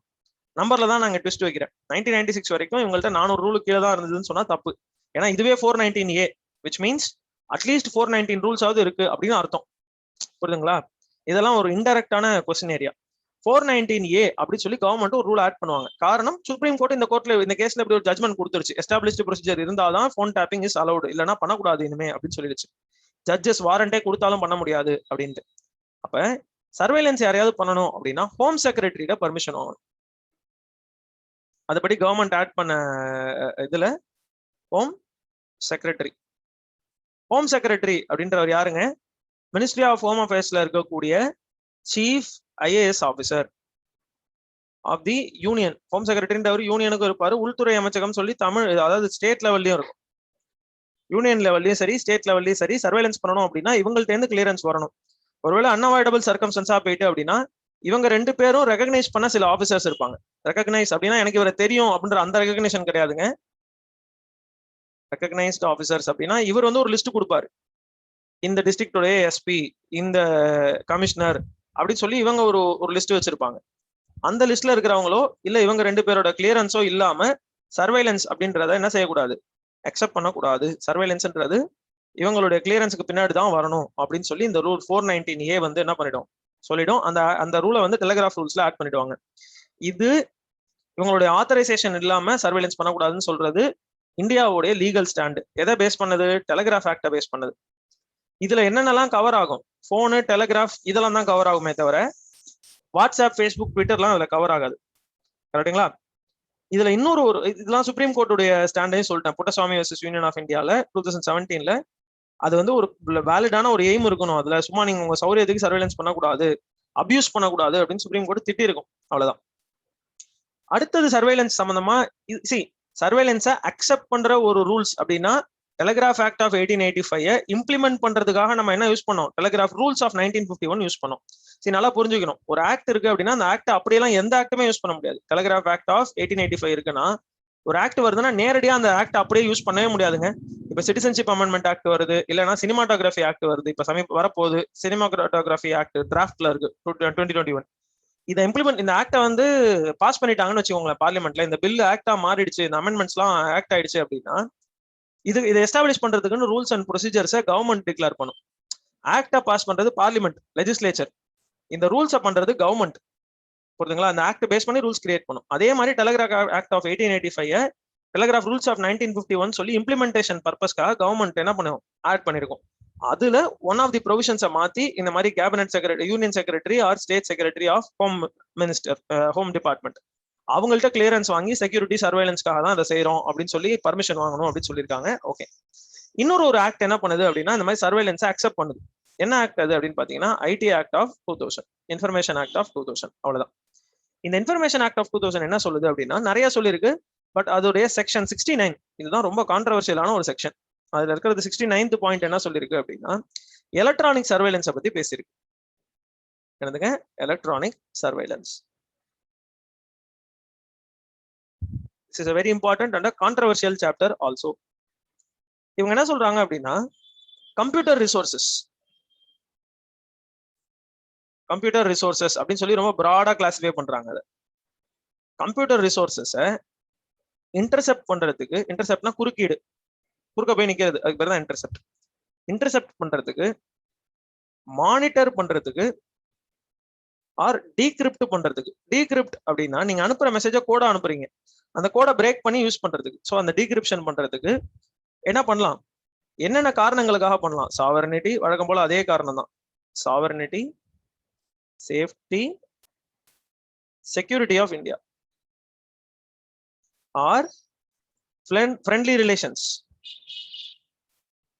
நம்பர்ல தான் நாங்க ட்விஸ்ட் வைக்கிறேன். 1996 வரைக்கும் இவங்கள்ட்ட 400 ரூல் கீழே தான் இருந்ததுன்னு சொன்னா தப்பு. ஏன்னா இதுவே 419A which means at least 419 rules ஆவது இருக்கு அப்படின்னு அர்த்தம். புரியுதுங்களா? இதெல்லாம் ஒரு இன்டெரக்டான கொஸ்டின் ஏரியா. 419A அப்படின்னு சொல்லி கவர்மெண்ட் ஒரு ரூல் ஆட் பண்ணுவாங்க. காரணம், சுப்ரீம் கோர்ட் இந்த கோர்ட்ல இந்த கேஸ்ல இப்படி ஒரு ஜட்மெண்ட் கொடுத்துருச்சு, எஸ்டாப்ளிஷ்டு ப்ரொசீஜர் இருந்தாதான் ஃபோன் டேப்பிங் இஸ் அலௌடு, இல்லைன்னா பண்ணக்கூடாது இனிமே அப்படின்னு சொல்லிடுச்சு. ஜட்ஜஸ் வாரண்டே கொடுத்தாலும் பண்ண முடியாது அப்படின்ட்டு. அப்ப சர்வேலன்ஸ் யாரையாவது பண்ணணும் அப்படின்னா ஹோம் செக்ரட்டரியோட பர்மிஷன் வாங்கணும். அதுபடி கவர்மெண்ட் ஆட் பண்ண இதுல ஹோம் செக்ரட்டரி. ஹோம் செக்ரட்டரி அப்படின்றவர் யாருங்க? மினிஸ்ட்ரி ஆஃப் ஹோம் அஃபேர்ஸ்ல இருக்கக்கூடிய chief IAS officer of the union. Home செக்ரட்டரின்றவர் யூனியனுக்கும் இருப்பாரு, உள்துறை அமைச்சகம் சொல்லி தமிழ், அதாவது ஸ்டேட் லெவல்லயும் இருக்கும். யூனியன் லெவல்லையும் சரி, ஸ்டேட் லெவல்லையும் சரி, சர்வேலன்ஸ் பண்ணணும் அப்படின்னா இவங்கள்ட்ட இருந்து கிளியரன்ஸ் வரணும். ஒருவேளை அன்அவாய்டபிள் சர்க்கம்ஸ்டன்ஸா போயிட்டு அப்படின்னா இவங்க 2 பேரும் ரெகக்னைஸ் பண்ண சில ஆஃபீஸர்ஸ் இருப்பாங்க. ரெகக்னைஸ் அப்படின்னா எனக்கு இவரை தெரியும் அப்படின்ற அந்த ரெகக்னேஷன் கிடையாதுங்க. ரெகக்னைஸ்ட் ஆஃபீஸர்ஸ் அப்படின்னா இவர் வந்து ஒரு லிஸ்ட் கொடுப்பாரு, இந்த டிஸ்ட்ரிக்டோடைய எஸ்பி, இந்த கமிஷனர் அப்படின்னு சொல்லி இவங்க ஒரு லிஸ்ட் வச்சிருப்பாங்க. அந்த லிஸ்ட்ல இருக்கிறவங்களோ இல்ல இவங்க 2 பேரோட கிளியரன்ஸோ இல்லாம சர்வேலன்ஸ் அப்படின்றத என்ன செய்யக்கூடாது, அக்செப்ட் பண்ணக்கூடாது. சர்வேலன்ஸ்ன்றது இவங்களுடைய கிளியரன்ஸுக்கு பின்னாடி தான் வரணும் அப்படின்னு சொல்லி இந்த ரூல் 419A வந்து என்ன பண்ணிடும், சொல்லிடும். அந்த ரூலை வந்து டெலிகிராஃப் ரூல்ஸ்ல ஆட் பண்ணிடுவாங்க. இது இவங்களுடைய ஆத்தரைசேஷன் இல்லாம சர்வேலன்ஸ் பண்ணக்கூடாதுன்னு சொல்றது இந்தியாவுடைய லீகல் ஸ்டாண்டு. எதை பேஸ் பண்ணது? டெலிகிராஃப் ஆக்டை பேஸ் பண்ணது. இதுல என்னென்னலாம் கவர் ஆகும்? போனு, டெலிகிராஃப் இதெல்லாம் தான் கவர் ஆகுமே தவிர வாட்ஸ்அப், ஃபேஸ்புக், ட்விட்டர்லாம் அதுல கவர் ஆகாது. கரெக்டுங்களா? இதுல இன்னொரு இதெல்லாம் சுப்ரீம் கோர்ட்டுடைய ஸ்டாண்டையும் சொல்லிட்டேன். புட்டசாமி வர்சஸ் யூனியன் ஆஃப் இந்தியால 2017ல அது வந்து ஒரு வேலிடான ஒரு எய்ம் இருக்கணும். அதுல சும்மா நீங்க உங்க சௌரியத்துக்கு சர்வேலன்ஸ் பண்ணக்கூடாது, அபியூஸ் பண்ணக்கூடாது அப்படின்னு சுப்ரீம் கோர்ட் திட்டி இருக்கும். அவ்வளவுதான். அடுத்தது சர்வேலன்ஸ் சம்பந்தமா சர்வேலன்ஸை அக்செப்ட் பண்ற ஒரு ரூல்ஸ் அப்படின்னா டெலிகிராஃப் ஆக்ட் ஆஃப் 1885 இம்ப்ளிமெண்ட் பண்றதுக்காக நம்ம என்ன யூஸ் பண்ணோம்? டெலிகிராஃப் ரூல்ஸ் ஆஃப் 1951 யூஸ் பண்ணோம். சரி, நல்லா புரிஞ்சுக்கணும். ஒரு ஆக்ட் இருக்கு அப்படின்னா அந்த ஆக்ட் அப்படியெல்லாம் எந்த ஆக்டுமே யூஸ் பண்ண முடியாது. டெலிகிராஃப் ஆக்ட் ஆஃப் 1885 இருக்குன்னா ஒரு ஆக்ட் வருதுன்னா நேரடியா அந்த ஆக்ட் அப்படியே யூஸ் பண்ணவே முடியாதுங்க. இப்ப சிட்டிசன்ஷிப் அமெண்ட்மெண்ட் ஆக்ட் வருது, இல்லைன்னா சினிமாட்டோகிராஃபி ஆக்ட் வருது. இப்ப வரப்போகுது சினிமாட்டோகிராஃபி ஆக்ட் டிராஃப்ட்ல இருக்கு 2021. இதை இம்ப்ளிமெண்ட், இந்த ஆக்டை வந்து பாஸ் பண்ணிட்டாங்கன்னு வச்சுக்கோங்களேன் பார்லிமெண்ட்ல, இந்த பில் ஆக்டா மாறிடுச்சு, இந்த அமெண்ட்மெண்ட்ஸ் எல்லாம் ஆக்ட் ஆயிடுச்சு அப்படின்னா இதை எஸ்டாப்ளிஷ் பண்றதுக்குன்னு ரூல்ஸ் அண்ட் ப்ரொசீஜர்ஸை கவர்மெண்ட் டிக்ளேர் பண்ணும். ஆக்டா பாஸ் பண்றது பார்லிமெண்ட், லெஜிஸ்லேச்சர். இந்த ரூல்ஸை பண்றது கவர்மெண்ட். புரியுதுங்களா? அந்த ஆக்ட் பேஸ் பண்ணி ரூல்ஸ் கிரியேட் பண்ணும். அதே மாதிரி telegraph act of 1885 telegraph rules of 1951 சொல்லி இம்ப்ளிமெண்டேஷன் பர்பஸ்க்காக கவர்மெண்ட் என்ன பண்ணுவோம், ஆட் பண்ணிருக்கோம். அதுல ஒன் ஆஃப் தி ப்ரொவிஷன்ஸை மாத்தி இந்த மாதிரி cabinet secretary, union secretary or state secretary of home minister, home department அவங்கள்ட்ட கிளியரன்ஸ் வாங்கி செக்யூரிட்டி சர்வைலன்ஸ்க்காக தான் அதை செய்யறோம் அப்படின்னு சொல்லி பர்மிஷன் வாங்கணும் அப்படின்னு சொல்லியிருக்காங்க. ஓகே, இன்னொரு ஒரு ஆக்ட் என்ன பண்ணுது அப்படின்னா இந்த மாதிரி சர்வைலன்ஸை அக்செப்ட் பண்ணுது. என்ன ஆக்ட் அது அப்படின்னு பாத்தீங்கன்னா IT act of 2000, information act of 2000. அவ்வளவுதான். இந்த இன்ஃபர்மேஷன் ஆக்ட் ஆஃப் 2000 என்ன சொல்லுது அப்படின்னா நிறைய சொல்லியிருக்கு. பட் அதோடைய செக்ஷன் 69 இதுதான் ரொம்ப கான்ட்ரவர்ஷியலான ஒரு செக்ஷன். அதுல இருக்கிறது 69th பாயிண்ட் என்ன சொல்லியிருக்கு அப்படின்னா எலக்ட்ரானிக் சர்வைலன்ஸை பத்தி பேசியிருக்கு. என்னதுங்க? Electronic surveillance. This is a very important and a controversial chapter also. இவங்க என்ன சொல்றாங்க அப்படின்னா கம்ப்யூட்டர் ரிசோர்சஸ் அப்படின்னு சொல்லி ரொம்ப பிராடா கிளாசிஃபை பண்றாங்க. அதை கம்ப்யூட்டர் ரிசோர்சஸை இன்டர்செப்ட் பண்றதுக்கு, இன்டர்செப்ட்னா குறுக்கீடு, குறுக்க போய் நிக்கிறது, அதுக்கு பேர் தான் இன்டர்செப்ட். இன்டர்செப்ட் பண்றதுக்கு, மானிட்டர் பண்றதுக்கு, ஆர் டீக்ரிப்ட் பண்றதுக்கு. டீக்ரிப்ட் அப்படின்னா நீங்க அனுப்புற மெசேஜை கோடா அனுப்புறீங்க, அந்த கோடை பிரேக் பண்ணி யூஸ் பண்றதுக்கு. ஸோ அந்த டீக்ரிப்ஷன் பண்றதுக்கு என்ன பண்ணலாம், என்னென்ன காரணங்களுக்காக பண்ணலாம்? சாவர்னிட்டி, வழக்கம் போல அதே காரணம் தான். Sovereignty, safety, security of India, or friendly relations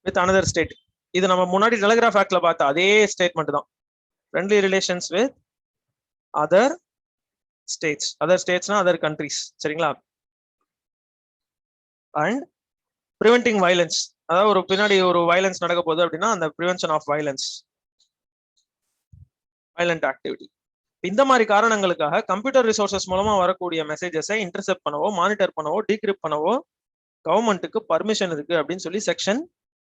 with another state. இது நம்ம முன்னாடி டெலிகிராஃப் ஆக்ட்ல பார்த்த அதே ஸ்டேட்மெண்ட் தான். Friendly relations with other states, other ஸ்டேட்ஸ்னா அதர் கண்ட்ரிஸ், சரிங்களா? அண்ட் ப்ரிவென்டிங் வயலன்ஸ், அதாவது ஒரு பின்னாடி ஒரு வயலன்ஸ் நடக்க போகுது அப்படின்னா அந்த prevention of violence, violent activity. இந்த மாதிரி காரணங்களுக்காக கம்ப்யூட்டர் ரிசோர்சஸ் மூலமா வரக்கூடிய மெசேஜஸை இன்டர்செப்ட் பண்ணவோ, மானிட்டர் பண்ணவோ, டீக்ரிப்ட் பண்ணவோ கவர்மெண்ட்டுக்கு பர்மிஷன் இருக்கு அப்படின்னு சொல்லி செக்ஷன்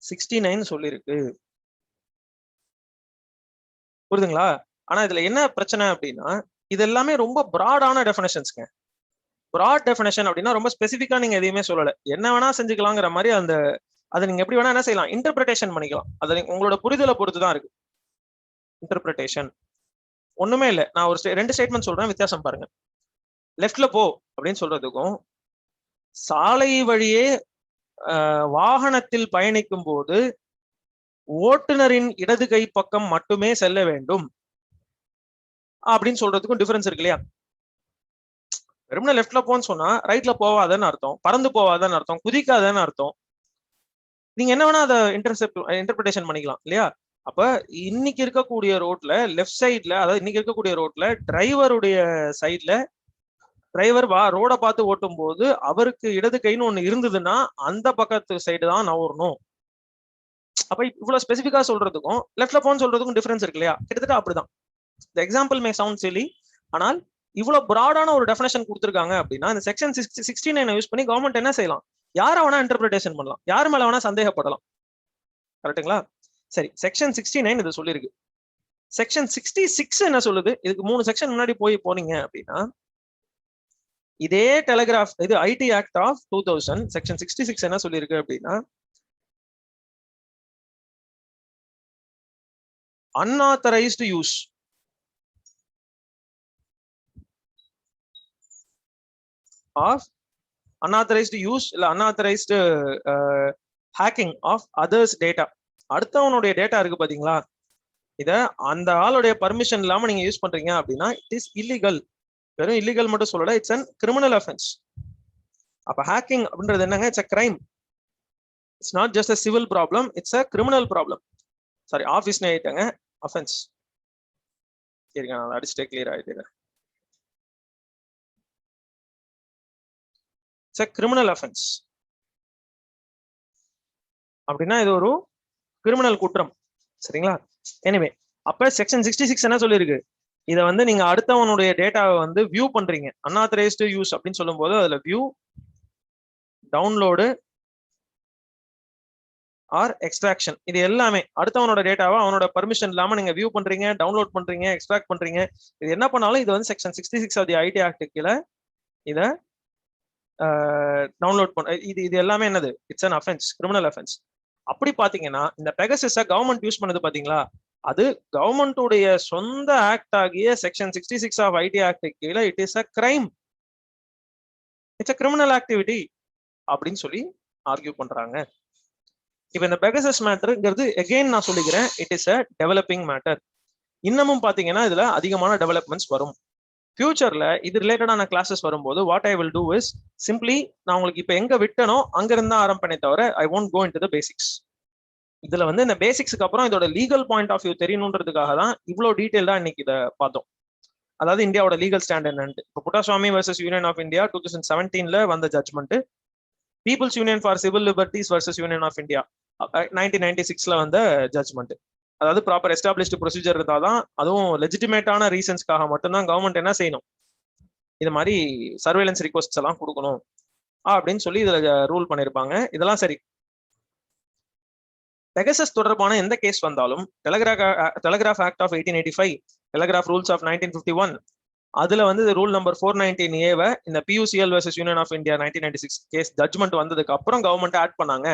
69 சொல்லியிருக்கு. புரியுதுங்களா? ஆனா இதுல என்ன பிரச்சனை அப்படின்னா இது எல்லாமே ரொம்ப பிராடான டெஃபினேஷன்ஸ்ங்க. பிராட் டெஃபினேஷன் அப்படின்னா ரொம்ப ஸ்பெசிஃபிக்கா நீங்க எதையுமே சொல்லல, என்ன வேணா செஞ்சுக்கலாங்கிற மாதிரி அந்த அதை நீங்க எப்படி வேணா என்ன செய்யலாம், இன்டர்பிரிட்டேஷன் பண்ணிக்கலாம். அது உங்களோட புரிதலை பொறுத்து தான் இருக்கு. இன்டர்பிரிட்டேஷன் ஒண்ணுமே இல்லை. நான் ஒரு ரெண்டு ஸ்டேட்மெண்ட் சொல்றேன், வித்தியாசம் பாருங்க. லெஃப்ட்ல போ அப்படின்னு சொல்றதுக்கும் சாலை வழியே வாகனத்தில் பயணிக்கும் போது ஓட்டுநரின் இடது கை பக்கம் மட்டுமே செல்ல வேண்டும் அப்படின்னு சொல்றதுக்கும் டிஃபரன்ஸ் இருக்கு இல்லையா? வெறும்னா லெஃப்ட்ல போன்னு சொன்னா ரைட்ல போவாதன்னு அர்த்தம், பறந்து போவாதன்னு அர்த்தம், குதிக்காதன்னு அர்த்தம். நீங்க என்ன வேணா அதை இன்டர்பிரிட்டேஷன் பண்ணிக்கலாம் இல்லையா? அப்ப இன்னைக்கு இருக்கக்கூடிய ரோட்ல லெஃப்ட் சைட்ல, அதாவது இன்னைக்கு இருக்கக்கூடிய ரோட்ல டிரைவருடைய சைட்ல டிரைவர் ரோட பார்த்து ஓட்டும் போது அவருக்கு இடது கைன்னு ஒண்ணு இருந்ததுன்னா அந்த பக்கத்து சைடு தான் நவரணும். அப்ப இவ்வளவு ஸ்பெசிபிக்கா சொல்றதுக்கும் லெஃப்ட்ல போன்னு சொல்றதுக்கும் டிஃபரன்ஸ் இருக்கு இல்லையா? கிட்டத்தட்ட அப்படிதான். இந்த எக்ஸாம்பிள் மே சவுண்ட் சில்லி, ஆனால் இவ்வளவு பிராடான ஒரு டெஃபினேஷன் கொடுத்துருக்காங்க அப்படின்னா இந்த செக்ஷன் 69 யூஸ் பண்ணி கவர்மெண்ட் என்ன செய்யலாம், யாரை வேணா இன்டர்பிரிட்டேஷன் பண்ணலாம், யார் மேல வேணா சந்தேகப்படலாம். கரெக்டுங்களா? சரி, செக்ஷன் 69 இது சொல்லியிருக்கு. செக்ஷன் 66 என்ன சொல்லுது? இதுக்கு 3 செக்ஷன் முன்னாடி போனீங்க அப்படின்னா இதே டெலிகிராஃப், இது ஐடி ஆக்ட் ஆஃப் 2000 செக்ஷன் 66 என்ன சொல்லியிருக்கு அப்படின்னா unauthorised use of unauthorized use இல்ல unauthorized hacking of others data. அடுத்தவனுடைய டேட்டா இருக்கு பாத்தீங்களா, இத அந்த ஆளுடைய பர்மிஷன் இல்லாம நீங்க யூஸ் பண்றீங்க அப்படின்னா இட் இஸ் இல்லீகல். வெறும் இல்லீகல் மட்டும் சொல்லல, இட்ஸ் அன் கிரிமினல் அஃபென்ஸ். அப்ப ஹேக்கிங் அப்படின்றது என்னங்க? It's a crime. It's not just a civil problem, it's a criminal problem. Sorry, office ஆயிட்டாங்க, அஃபென்ஸ். சரிங்க, நான் அடிச்சுட்டே கிளியர் ஆயிட்டேன். It's a criminal offence. அப்படின்னா இது ஒரு கிரிமினல் குற்றம், சரிங்களா? எனிவே, அப்ப செக்ஷன் 66 என்ன சொல்லியிருக்கு, இதை வந்து நீங்க அடுத்தவனுடைய டேட்டாவை வந்து வியூ பண்றீங்க, அன்ஆத்தரைஸ்டு யூஸ் அப்படின்னு சொல்லும் போது அதுல வியூ, டவுன்லோடு ஆர் எக்ஸ்ட்ராக்ஷன், இது எல்லாமே அடுத்தவனோட டேட்டாவை அவனோட பர்மிஷன் இல்லாம நீங்க வியூ பண்றீங்க, டவுன்லோட் பண்றீங்க, எக்ஸ்ட்ராக்ட் பண்றீங்க, இது என்ன பண்ணாலும் இது வந்து section 66 of the IT act கீழே இதை டவுன்லோட் பண்ண இது எல்லாமே என்னது? It's an offence, criminal offence. அப்படி பாத்தீங்கன்னா இந்த பெகசஸை கவர்மெண்ட் யூஸ் பண்ணது பாத்தீங்களா, அது கவர்மெண்ட்டுடைய சொந்த ஆக்ட் ஆகிய செக்ஷன் 66 ஆஃப் ஐடி ஆக்ட் கீழே it is a crime, it's a criminal activity அப்படின்னு சொல்லி ஆர்கியூ பண்றாங்க. இப்ப இந்த பெகசஸ் மேட்டர்ங்கிறது எகெயின் நான் சொல்லிக்கிறேன், it is a developing matter. இன்னமும் பாத்தீங்கன்னா இதுல அதிகமான டெவலப்மெண்ட்ஸ் வரும். ஃபியூச்சர்ல இது ரிலேட்டடான கிளாஸஸ் வரும்போது what I will do is simply நான் உங்களுக்கு இப்போ எங்க விட்டனோ அங்க இருந்தா ஆரம்பிப்பேனே தவிர I won't go into the basics. இதுல வந்து இந்த பேசிக்ஸ்க்கு அப்புறம் இதோட லீகல் பாயிண்ட் ஆஃப் வியூ தெரியணுன்றதுக்காக தான் இவ்வளோ டீட்டெயில்டா இன்னைக்கு இதை பார்த்தோம். அதாவது இந்தியாவோட லீகல் ஸ்டாண்ட் என்னன்னு. இப்போ Puttaswamy versus union of India 2017 வந்த judgment, people's union for civil liberties versus union of India 1996 வந்த ஜட்மெண்ட். அதாவது ப்ராப்பர் எஸ்டாப்ளிஷ்டு ப்ரொசீஜர் இருந்தாதான், அதுவும் லெஜிட்டிமேட்டான ரீசன்ஸ்க்காக மட்டும்தான் கவர்மெண்ட் என்ன செய்யணும், இது மாதிரி சர்வேலன்ஸ் ரிக்வஸ்ட்ஸ் எல்லாம் கொடுக்கணும் அப்படின்னு சொல்லி இதுல ரூல் பண்ணிருப்பாங்க. இதெல்லாம் சரி. பெகசஸ் தொடர்பான எந்த கேஸ் வந்தாலும் telegraph act of 1885, telegraph rules of 1951, அதுல வந்து ரூல் நம்பர் 419A இந்த PUCL versus union of India 1996 case judgment வந்ததுக்கு அப்புறம் கவர்மெண்ட் ஆட் பண்ணாங்க.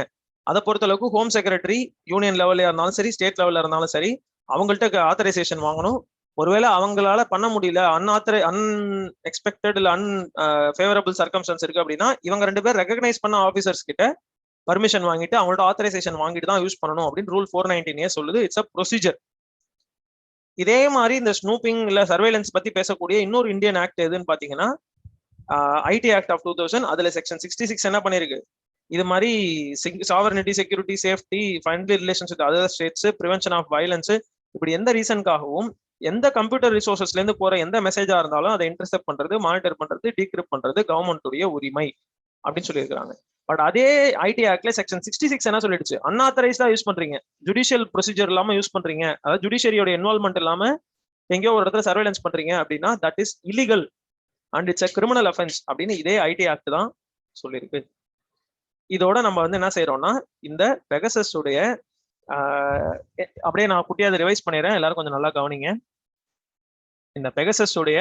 அதை பொறுத்த அளவுக்கு ஹோம் செக்ரட்டரி யூனியன் லெவல்ல இருந்தாலும் சரி, ஸ்டேட் லெவல்ல இருந்தாலும் சரி, அவங்கள்ட்ட ஆத்தரைசேஷன் வாங்கணும். ஒருவேளை அவங்களால பண்ண முடியல, அன்எக்ஸ்பெக்டட் இல்ல அன்ஃபேவரபிள் சர்க்கம்ஸ்டன்ஸ் இருக்கு அப்படின்னா இவங்க 2 பேர் ரெகக்னைஸ் பண்ண ஆஃபீஸர்ஸ் கிட்ட பர்மிஷன் வாங்கிட்டு அவங்கள்ட்ட ஆத்தரைசேஷன் வாங்கிட்டு தான் யூஸ் பண்ணணும் அப்படின்னு ரூல் 419A சொல்லுது. It's a procedure. இதே மாதிரி இந்த ஸ்னூப்பிங் இல்ல சர்வேலன்ஸ் பத்தி பேசக்கூடிய இன்னொரு இந்தியன் ஆக்ட் எதுன்னு பாத்தீங்கன்னா ஐடி ஆக்ட் ஆஃப் 2000. அதுல செக்ஷன் 66 என்ன பண்ணிருக்கு, இது மாதிரி sovereignty, security, safety, friendly relations with other states, prevention of violence, இப்படி எந்த ரீசனுக்காகவும் எந்த கம்ப்யூட்டர் ரிசோர்சஸ்ல இருந்து போற எந்த மெசேஜா இருந்தாலும் அதை இன்டர்செப்ட் பண்றது, மானிட்டர் பண்றது, டீக்ரிப்ட் பண்றது கவர்மெண்ட்டுடைய உரிமை அப்படின்னு சொல்லியிருக்காங்க. பட் அதே ஐடி ஆக்ட்ல செக்ஷன் 66 என்ன சொல்லிடுச்சு, அன்ஆத்தரைஸ்டா யூஸ் பண்றீங்க, ஜுடிஷியல் ப்ரொசீஜர் இல்லாம யூஸ் பண்றீங்க, அதாவது ஜுடிஷியரியோட இன்வால்மெண்ட் இல்லாம எங்கேயோ ஒரு இடத்துல சர்வேலன்ஸ் பண்றீங்க அப்படின்னா that is illegal and it's a criminal offence அப்படின்னு இதே ஐடி ஆக்ட் தான் சொல்லியிருக்கு. இதோட நம்ம வந்து என்ன செய்யறோம்னா, இந்த பெகசஸ் உடைய அப்படியே நான் குட்டியா அதை ரிவைஸ் பண்ணிடுறேன், எல்லாரும் கொஞ்சம் நல்லா கவனிங்க. இந்த பெகசஸ் உடைய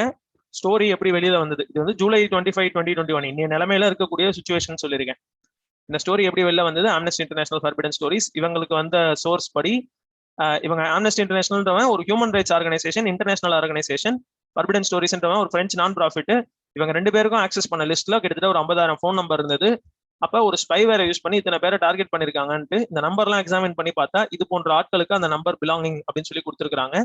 ஸ்டோரி எப்படி வெளியில வந்தது, இது வந்து ஜூலை 25, 2021 இன்னைய நிலைமையில இருக்கக்கூடிய சுச்சுவேஷன் சொல்லியிருக்கேன். இந்த ஸ்டோரி எப்படி வெளில வந்தது, ஆம்னஸ்டி இன்டர்நேஷனல் ஃபர்பிடன் ஸ்டோரிஸ் இவங்களுக்கு வந்த சோர்ஸ் படி, இவங்க ஆம்னஸ்டி இன்டர்நேஷனல் ஒரு human rights organisation, international organisation, forbidden ஸ்டோரிஸ்ன்றவன் ஒரு பிரெஞ்சு நான் ப்ராஃபிட். இவங்க 2 பேருக்கும் ஆக்சஸ் பண்ண லிஸ்ட்ல கிட்டத்தட்ட ஒரு 50,000 ஃபோன் நம்பர் இருந்தது. அப்ப ஒரு ஸ்பைவேரை யூஸ் பண்ணி இத்தனை பேரை டார்கெட் பண்ணிருக்காங்கன்ட்டு இந்த நம்பர்லாம் எக்ஸாமின் பண்ணி பார்த்தா இது போன்ற ஆட்களுக்கு அந்த நம்பர் பிலாங்கிங் அப்படின்னு சொல்லி கொடுத்துருக்காங்க.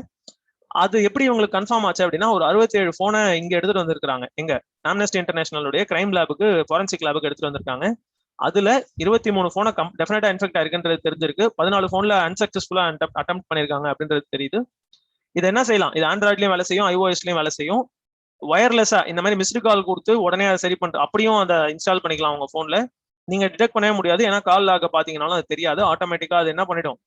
அது எப்படி இவங்களுக்கு கன்ஃபார்ம் ஆச்சு அப்படின்னா, ஒரு 67 போனை இங்க எடுத்துட்டு வந்திருக்காங்க. எங்க ஆம்னஸ்டி இன்டர்நேஷனலுடைய கிரைம் லேபுக்கு, ஃபாரன்சிக் லேபுக்கு எடுத்துட்டு வந்திருக்காங்க. அதுல 23 போனை டெஃபினட்டா இன்ஃபெக்ட் ஆயிருக்குன்றது தெரிஞ்சிருக்கு. 14 போன்ல அன்சக்சஸ்ஃபுல்லா அட்டம் பண்ணிருக்காங்க அப்படின்றது தெரியுது. இது என்ன செய்யலாம், இது ஆண்ட்ராய்ட்லயும் வேலை செய்யும், iOSலயும் வேலை செய்யும். வயர்லெஸ்ஸா இந்த மாதிரி மிஸ்டு கால் கொடுத்து உடனே அதை சரி பண்ற அப்படியும் அதை இன்ஸ்டால் பண்ணிக்கலாம் உங்க போன்ல. நீங்க டிடெக்ட் பண்ணவே முடியாது, ஏன்னா கால் லாக பாத்தீங்கன்னாலும் அது தெரியாது. ஆட்டோமேட்டிக்கா அது என்ன பண்ணிடும்,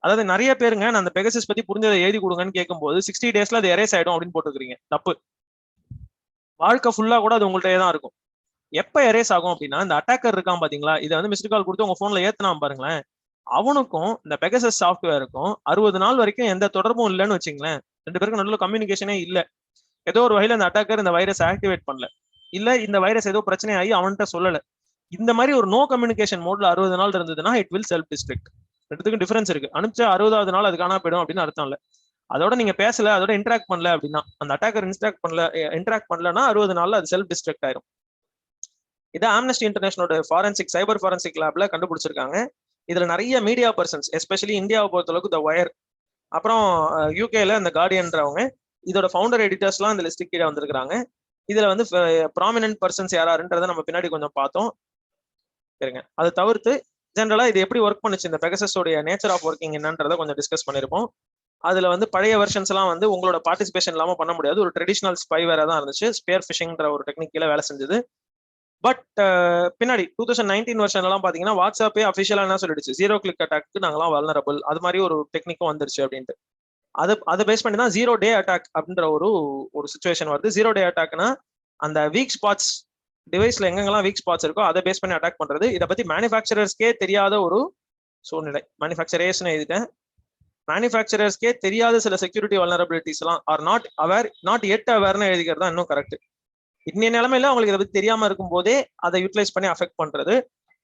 அதாவது நிறைய பேருங்க நான் அந்த பெகசஸ் பத்தி புரிஞ்சதை எழுதி கொடுங்கன்னு கேட்கும்போது 60 daysல அது எரேஸ் ஆயிடும் அப்படின்னு போட்டுக்கிறீங்க. தப்பு. வாழ்க்கை ஃபுல்லா கூட அது உங்கள்கிட்டயே தான் இருக்கும். எப்ப எரேஸ் ஆகும் அப்படின்னா, இந்த அட்டாக்கர் இருக்கான் பாத்தீங்களா, இதை வந்து மிஸ்டு கால் கொடுத்து உங்க போன்ல ஏத்தினாம பாருங்களேன், அவனுக்கும் இந்த பெகசஸ் சாஃப்ட்வேருக்கும் 60 நாள் வரைக்கும் எந்த தொடர்பும் இல்லைன்னு வச்சுங்களேன். 2 பேருக்கும் நடுவில் கம்யூனிகேஷனே இல்லை. ஏதோ ஒரு வகையில இந்த அட்டாக்கர் இந்த வைரஸ் ஆக்டிவேட் பண்ணல, இல்ல இந்த வைரஸ் ஏதோ பிரச்சனை ஆகி அவன்கிட்ட சொல்லல. இந்த மாதிரி ஒரு நோ கம்யூனிகேஷன் மோட்ல 60 நாள் இருந்ததுன்னா இட் வில் செல்ஃப் டிஸ்ட்ரக்ட். ரெண்டுத்துக்கும் டிஃபரன்ஸ் இருக்கு. அனுப்பிச்சா 60வது நாள் அது காணா போயிடும் அப்படின்னு அர்த்தம் இல்ல. அதோட நீங்க பேசல, அதோட இன்டராக்ட் பண்ணல அப்படின்னா, அந்த அட்டாக்கர் இன்டராக்ட் பண்ணலன்னா 60 நாள்ல அது செல்ஃப் டிஸ்ட்ரக்ட் ஆயிரும். இதை ஆம்னஸ்டி இன்டர்நேஷனலோட ஃபாரன்சிக் சைபர் ஃபாரன்சிக் லேப்ல கண்டுபிடிச்சிருக்காங்க. இதுல நிறைய மீடியா பர்சன்ஸ், எஸ்பெஷலி இந்தியாவை பொறுத்தளவுக்கு த வயர், அப்புறம் யூகேல இந்த கார்டியன்றவங்க, இதோட ஃபவுண்டர் எடிட்டர்ஸ்லாம் இந்த லிஸ்ட் கீழே வந்திருக்காங்க. இதுல வந்து ப்ராமினன்ட் பர்சன்ஸ் யாராருன்றதை நம்ம பின்னாடி கொஞ்சம் பார்த்தோம். சரிங்க. அதை தவிர்த்து ஜென்ரலா இது எப்படி ஒர்க் பண்ணுச்சு, இந்த பெகசஸோடைய நேச்சர் ஆஃப் ஒர்க்கிங் என்னன்றதை கொஞ்சம் டிஸ்கஸ் பண்ணிருப்போம். அதுல வந்து பழைய வெர்ஷன்ஸ் எல்லாம் வந்து உங்களோட பார்ட்டிசிபேஷன் இல்லாம பண்ண முடியாது. ஒரு ட்ரெடிஷனல் ஸ்பைவேரா தான் இருந்துச்சு. ஸ்பேர் ஃபிஷிங்ன்ற ஒரு டெக்னிக்ல வேலை செஞ்சது. பட் பின்னாடி 2019 வெர்ஷன் எல்லாம் பாத்தீங்கன்னா வாட்ஸ்அப்பே அஃபிஷியலா என்ன சொல்லிடுச்சு, 0 கிளிக் அட்டாக்கு நாங்களாம் வல்னரபிள், அது மாதிரி ஒரு டெக்னிக்கும் வந்துருச்சு அப்படின்ட்டு. அதை பேஸ் பண்ணி தான் 0 day அட்டாக் அப்படின்ற ஒரு சிச்சுவேஷன் வருது. 0 day அட்டாக்னா அந்த வீக் ஸ்பாட்ஸ், டிவைஸ்ல எங்கெங்கெல்லாம் வீக் ஸ்பாட்ஸ் இருக்கோ அதை பேஸ் பண்ணி அட்டாக் பண்றது. இதை பத்தி மேனுஃபேக்சரர்ஸ்க்கே தெரியாத ஒரு சூழ்நிலை. மேனுஃபேக்சரர்ஸ்னு எழுதிட்டேன். மேனுஃபேக்சரர்ஸ்க்கே தெரியாத சில செக்யூரிட்டி வல்னரபிலிட்டிஸ் எல்லாம் are not aware, not yet அவேர்னு எழுதிக்கிறது தான் இன்னும் கரெக்ட். இன்னைய நிலைமையில அவங்களுக்கு இதை பத்தி தெரியாம இருக்கும் போதே அதை யூட்டிலைஸ் பண்ணி அஃபெக்ட் பண்றது.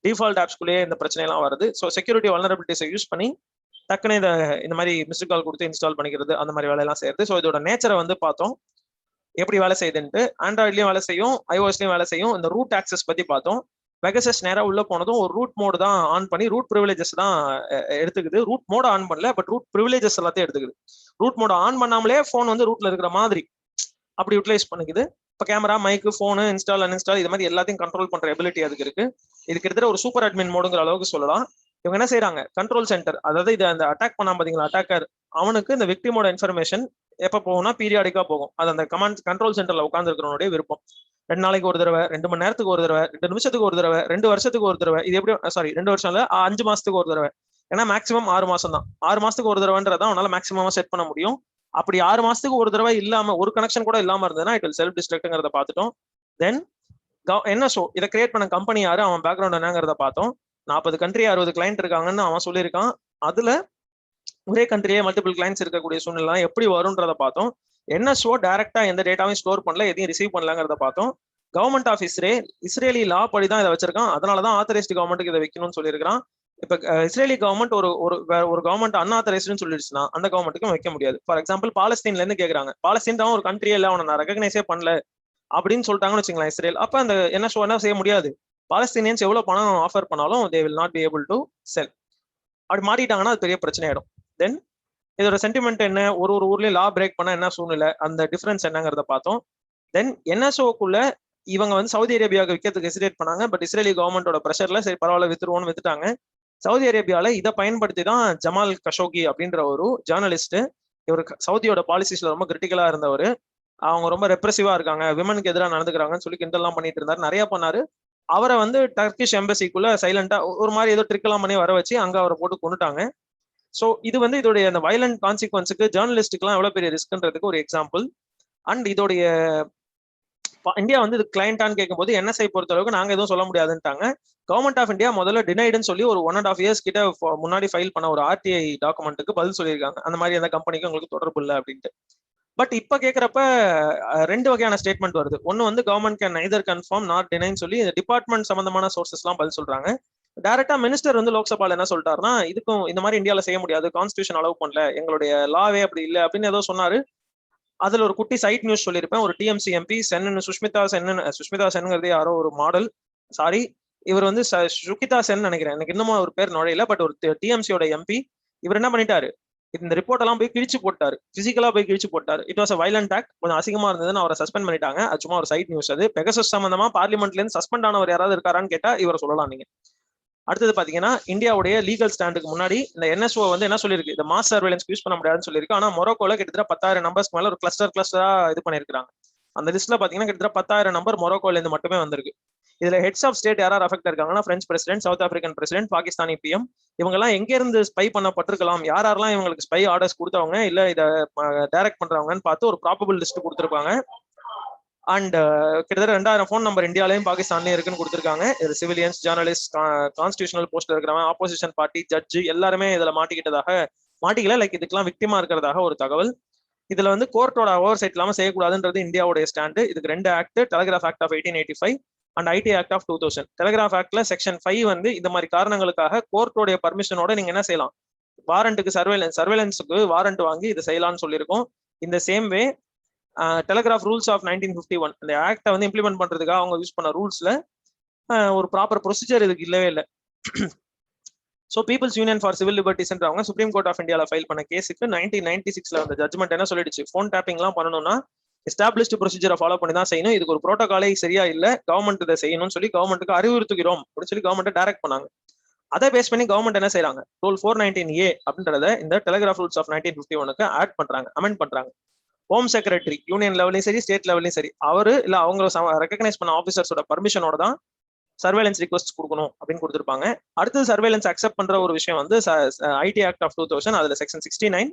டிஃபால்ட் ஆப்ஸ்குள்ளேயே இந்த பிரச்சனை எல்லாம் வருது. ஸோ செக்யூரிட்டி வல்னரபிலிட்டிஸை யூஸ் பண்ணி டக்குன்னு இந்த மாதிரி மிஸ்டு கால் கொடுத்து இன்ஸ்டால் பண்ணிக்கிறது, அந்த மாதிரி வேலையெல்லாம் செய்யறது. ஸோ இதோட நேச்சரை வந்து பார்த்தோம் எப்படி வேலை செய்யுதுன்ட்டு. ஆண்ட்ராய்ட்லயும் வேலை செய்யும், iOSலயும் வேலை செய்யும். இந்த ரூட் ஆக்சஸ் பத்தி பார்த்தோம். பெகசஸ் நேரா உள்ள போனதும் ஒரு ரூட் மோட் தான் ஆன் பண்ணி ரூட் ப்ரிவிலேஜஸ் தான் எடுத்துக்குது. ரூட் மோட ஆன் பண்ணல, பட் ரூட் ப்ரிவிலேஜஸ் எல்லாத்தையும் எடுத்துக்குது. ரூட் மோட ஆன் பண்ணாமலே போன் வந்து ரூட்ல இருக்கிற மாதிரி, அப்படி யூட்டிலைஸ் பண்ணிக்குது. இப்போ கேமரா, மைக்கு, ஃபோனு, இன்ஸ்டால் அன்இன்ஸ்டால் இது மாதிரி எல்லாத்தையும் கண்ட்ரோல் பண்ற எபிலிட்டி அதுக்கு இருக்கு. இது கிட்டத்தட்ட ஒரு சூப்பர் அட்மின் மோடுங்கிற அளவுக்கு சொல்லலாம். இவங்க என்ன செய்யறாங்க, கண்ட்ரோல் சென்டர், அதாவது இதை அந்த அட்டாக் பண்ணாம பாத்தீங்களா அட்டாக்கர், அவனுக்கு இந்த விக்டிமோட இன்ஃபர்மேஷன் எப்ப போகும்னா பீரியாடிக்கா போகும். அது அந்த கமாண்ட் கண்ட்ரோல் சென்டர்ல உட்கார்ந்து இருக்கிறவனுடைய விருப்பம். 2 நாளைக்கு ஒரு தடவை, 2 மணி நேரத்துக்கு ஒரு தடவை, 2 நிமிஷத்துக்கு ஒரு தடவை, 2 வருஷத்துக்கு ஒரு தடவை, இது எப்படி சாரி 2 வருஷம் இல்ல 5 மாசத்துக்கு ஒரு தடவை. ஏன்னா மேக்ஸிமம் 6 மாசம் தான். 6 மாசத்துக்கு ஒரு தடவைன்றதான் அவனால மேக்ஸிமமா செட் பண்ண முடியும். அப்படி 6 மாசத்துக்கு ஒரு தடவை இல்லாம ஒரு கனெக்ஷன் கூட இல்லாம இருந்ததுன்னா இட் வில் செல்ஃப் டிஸ்ட்ரக்ட்ங்கிறத பார்த்துட்டோம். தென் என்ன ஷோ இதை கிரியேட் பண்ண கம்பெனி யாரு, அவன் பேக்ரவுண்ட் என்னங்கிறத பார்த்தோம். 40 கண்ட்ரி 60 கிளைண்ட் இருக்காங்கன்னு அவன் சொல்லியிருக்கான். அதுல ஒரே கண்ட்ரியே மல்டிபிள் கிளைண்ட்ஸ் இருக்கக்கூடிய சூழ்நிலை எப்படி வரும்ன்றத பார்த்தோம். என்ன ஷோ டைரக்டா எந்த டேட்டாவையும் ஸ்டோர் பண்ணல, எதையும் ரிசீவ் பண்ணலங்கிறத பார்த்தோம். கவர்மெண்ட் ஆஃப் இஸ்ரேலி லா படி தான் இதை வச்சிருக்கான். அதனாலதான் ஆத்தரைஸ்டு கவர்மெண்ட்டுக்கு இதை வைக்கணும்னு சொல்லியிருக்கான். இப்ப இஸ்ரேலி கவர்மெண்ட் ஒரு கவர்மெண்ட் அன்ஆத்தரைஸ்டுன்னு சொல்லிடுச்சுன்னா அந்த கவர்மெண்ட்டுக்கும் வைக்க முடியாது. ஃபார் எக்ஸாம்பிள் பாலஸ்தீன்ல இருந்து கேக்குறாங்க, பாலஸ்தீன் தான் ஒரு கண்ட்ரியே இல்ல, அவனை நான் ரெகக்னைஸே பண்ணல அப்படின்னு சொல்லிட்டாங்கன்னு வச்சுக்கலாம் இஸ்ரேல். அப்ப அந்த என்ன ஷோ என்ன செய்ய முடியாது. பாலஸ்தீனியன்ஸ் எவ்வளவு பணம் ஆஃபர் பண்ணாலும் they will not be able to sell. அப்படி மாட்டிட்டாங்கன்னா அது பெரிய பிரச்சனை ஆயிடும். தென் இதோட சென்டிமெண்ட் என்ன, ஒரு ஊர்லயும் லா பிரேக் பண்ண என்ன சூழ்நிலை, அந்த டிஃபரன்ஸ் என்னங்கிறத பார்த்தோம். தென் என்எஸ்ஓக்குள்ள இவங்க வந்து சவுதி அரேபியாவுக்கு விற்கிறதுக்கு ஹெசிடேட் பண்ணாங்க. பட் இஸ்ரேலி கவர்மெண்டோட ப்ரெஷர்ல சரி பரவாயில்ல வித்துருவோம்னு வித்துட்டாங்க. சவுதி அரேபியால இதை பயன்படுத்தி தான் ஜமால் கஷோகி அப்படின்ற ஒரு ஜேர்னலிஸ்ட், இவர் சவுதியோட பாலிசிஸ்ல ரொம்ப கிரிட்டிக்கலா இருந்தவர், அவங்க ரொம்ப ரெப்ரெசிவா இருக்காங்க, விமனுக்கு எதிராக நடந்துக்கிறாங்கன்னு சொல்லி கிண்டல்லாம் பண்ணிட்டு இருந்தாரு, நிறைய பண்ணாரு. அவரை வந்து டர்க்கிஷ் எம்பசிக்குள்ள சைலண்டா ஒரு மாதிரி ஏதோ ட்ரிக்கெல்லாம் பண்ணி வர வச்சு அங்க அவரை போட்டு கொண்டுட்டாங்க. ஸோ இது வந்து இதோடைய அந்த வயலண்ட் கான்சிக்வன்ஸுக்கு ஜேர்னலிஸ்டுக்குலாம் எவ்வளவு பெரிய ரிஸ்க்ன்றதுக்கு ஒரு எக்ஸாம்பிள். அண்ட் இதோடைய இந்தியா வந்து இது கிளைண்டான்னு கேட்கும்போது என்எஸ்ஐ பொறுத்த அளவுக்கு நாங்க எதுவும் சொல்ல முடியாதுன்ட்டாங்க. கவர்மெண்ட் ஆஃப் இந்தியா முதல்ல டினைடுன்னு சொல்லி ஒரு 1.5 years கிட்ட முன்னாடி ஃபைல் பண்ண ஒரு ஆர்டிஐ டாக்குமெண்ட்டுக்கு பதில் சொல்லியிருக்காங்க, அந்த மாதிரி எந்த கம்பெனிக்கும் உங்களுக்கு தொடர்பு இல்லை அப்படின்ட்டு. பட் இப்ப கேட்கறப்ப 2 வகையான ஸ்டேட்மெண்ட் வருது. ஒன்னு வந்து government can neither confirm not டினைன்னு சொல்லி டிபார்ட்மெண்ட் சம்பந்தமான சோர்சஸ் எல்லாம் பதில் சொல்றாங்க. டைரக்டா மினிஸ்டர் வந்து லோக்சபால என்ன சொல்லிட்டாருன்னா, இதுக்கும் இந்த மாதிரி இந்தியாவில செய்ய முடியாது, கான்ஸ்டியூஷன் அலோவ் பண்ணல, எங்களுடைய லாவே அப்படி இல்லை அப்படின்னு ஏதோ சொன்னாரு. அதுல ஒரு குட்டி சைட் நியூஸ் சொல்லியிருப்பேன். ஒரு டிஎம்சி எம்பி சுஷ்மிதா சென்ங்கிறது யாரோ ஒரு மாடல், சாரி இவர் வந்து சுகிதா சென் நினைக்கிறேன், எனக்கு இன்னமும் ஒரு பேர் நுழையில, பட் ஒரு டிஎம்சியோட எம்பி. இவர் என்ன பண்ணிட்டாரு, இந்த ரிப்போர்ட் எல்லாம் போய் கிழிச்சு போட்டாரு, பிசிக்கலா போய் கிழிச்சு போட்டாரு. It was a violent act, கொஞ்சம் அசிங்கமா இருந்ததுன்னு அவரை சஸ்பெண்ட் பண்ணிட்டாங்க. அது சும்மா ஒரு சைட் நியூஸ். அது பெகசஸ் சம்பந்தமா பார்லிமெண்ட்ல இருந்து சஸ்பெண்ட் ஆனவர் யாராவது இருக்காரான்னு கேட்டா இவரை சொல்லலாம் நீங்க. அடுத்தது பாத்தீங்கன்னா, இந்தியாவுடைய லீகல் ஸ்டாண்டுக்கு முன்னாடி இந்த என்எஸ்ஓ வந்து என்ன சொல்லிருக்கு, இந்த மாஸ் சர்வேலன்ஸ் யூஸ் பண்ண முடியாதுன்னு சொல்லியிருக்கு. ஆனா மொரோக்கோல கிட்டத்தட்ட 10,000 நம்பர்ஸ்க்கு மேல ஒரு கிளஸ்டரா இது பண்ணிருக்காங்க. அந்த லிஸ்ட்ல பாத்தீங்கன்னா கிட்டத்தட்ட 10,000 நம்பர் மொரோக்கோல இருந்து மட்டுமே வந்திருக்கு. இதுல ஹெட்ஸ் ஆஃப் ஸ்டேட் யாராவது அஃபெக்ட் இருக்காங்கன்னா, French president, south African president, Pakistani PM, இவங்க எல்லாம் எங்க இருந்து ஸ்பை பண்ணப்பட்டிருக்கலாம், யாரெல்லாம் இவங்களுக்கு ஸ்பை ஆர்டர்ஸ் கொடுத்தவங்க இல்ல இதை டைரக்ட் பண்றவங்கன்னு பார்த்து ஒரு ப்ராபபிள் லிஸ்ட் கொடுத்துருப்பாங்க. அண்ட் கிட்டத்தட்ட 2000 ஃபோன் நம்பர் இந்தியாலையும் பாகிஸ்தான்லயும் இருக்குன்னு கொடுத்துருக்காங்க. இது சிவிலியன்ஸ், ஜேர்னலிஸ்ட், கான்ஸ்டியூஷனல் போஸ்ட்ல இருக்கிறவங்க, ஆப்போசிஷன் பார்ட்டி, ஜட்ஜு எல்லாருமே இதுல மாட்டிக்கல லைக் இதுக்கெல்லாம் விக்டிமா இருக்கிறதாக ஒரு தகவல். இதுல வந்து கோர்ட்டோட ஓவர் சைட் இல்லாம செய்யக்கூடாதுன்றது இந்தியாவுடைய ஸ்டாண்டு. இதுக்கு 2 act, telegraph act of 1885 and IT act of 2000. Telegraph ஆக்ட்ல செக்ஷன் 5 வந்து இந்த மாதிரி காரணங்களுக்காக கோர்ட்டோடைய பர்மிஷனோட நீங்க என்ன செய்யலாம், வாரண்ட்டுக்கு சர்வேலன்ஸுக்கு வாரண்ட் வாங்கி இதை செய்யலாம்னு சொல்லியிருக்கோம். இந்த same way telegraph rules of 1951 இந்த ஆக்டை வந்து இம்ப்ளிமெண்ட் பண்றதுக்காக அவங்க யூஸ் பண்ண ரூல்ஸ்ல ஒரு ப்ராப்பர் ப்ரொசீஜர் இதுக்கு இல்லவே இல்லை. So people's union for civil லிபர்ட்டிஸ்ன்றவங்க சுப்ரீம் கோர்ட் ஆஃப் இந்தியாவில் ஃபைல் பண்ண கேஸுக்கு 1996 அந்த ஜட்மெண்ட் என்ன சொல்லிடுச்சு, ஃபோன் டேப்பிங்லாம் பண்ணணும்னா எஸ்டாப்ளிஷ்டு ப்ரொசீஜரை ஃபாலோ பண்ணி தான் செய்யணும், இதுக்கு ஒரு ப்ரோட்டோகாலே சரியா இல்லை, கவர்மெண்ட் இதை செய்யணும்னு சொல்லி கவர்மெண்ட்டுக்கு அறிவுறுத்துகிறோம் அப்படின்னு சொல்லி கவர்மெண்ட் டைரக்ட் பண்ணாங்க. அதை பேஸ் பண்ணி கவர்மெண்ட் என்ன செய்யறாங்க, ரூல் 419A அப்படின்றத இந்த டெலிகிராஃப் ரூல்ஸ் ஆஃப் 1951 ஆட் பண்றாங்க, அமெண்ட் பண்றாங்க. ஹோம் செக்ரட்டரி யூனியன் லெவலையும் சரி ஸ்டேட் லெவலையும் சரி அவரு இல்ல அவங்க ரெகக்னைஸ் பண்ண ஆஃபீஸர்ஸோட பர்மிஷனோட தான் சர்வேலன்ஸ் ரிக்வஸ்ட் கொடுக்கணும் அப்படின்னு கொடுத்துருப்பாங்க. அடுத்தது சர்வேலன்ஸ் அக்செப்ட் பண்ற ஒரு விஷயம் வந்து ஐடி ஆக்ட் ஆஃப் 2000 அதுல செக்ஷன் 69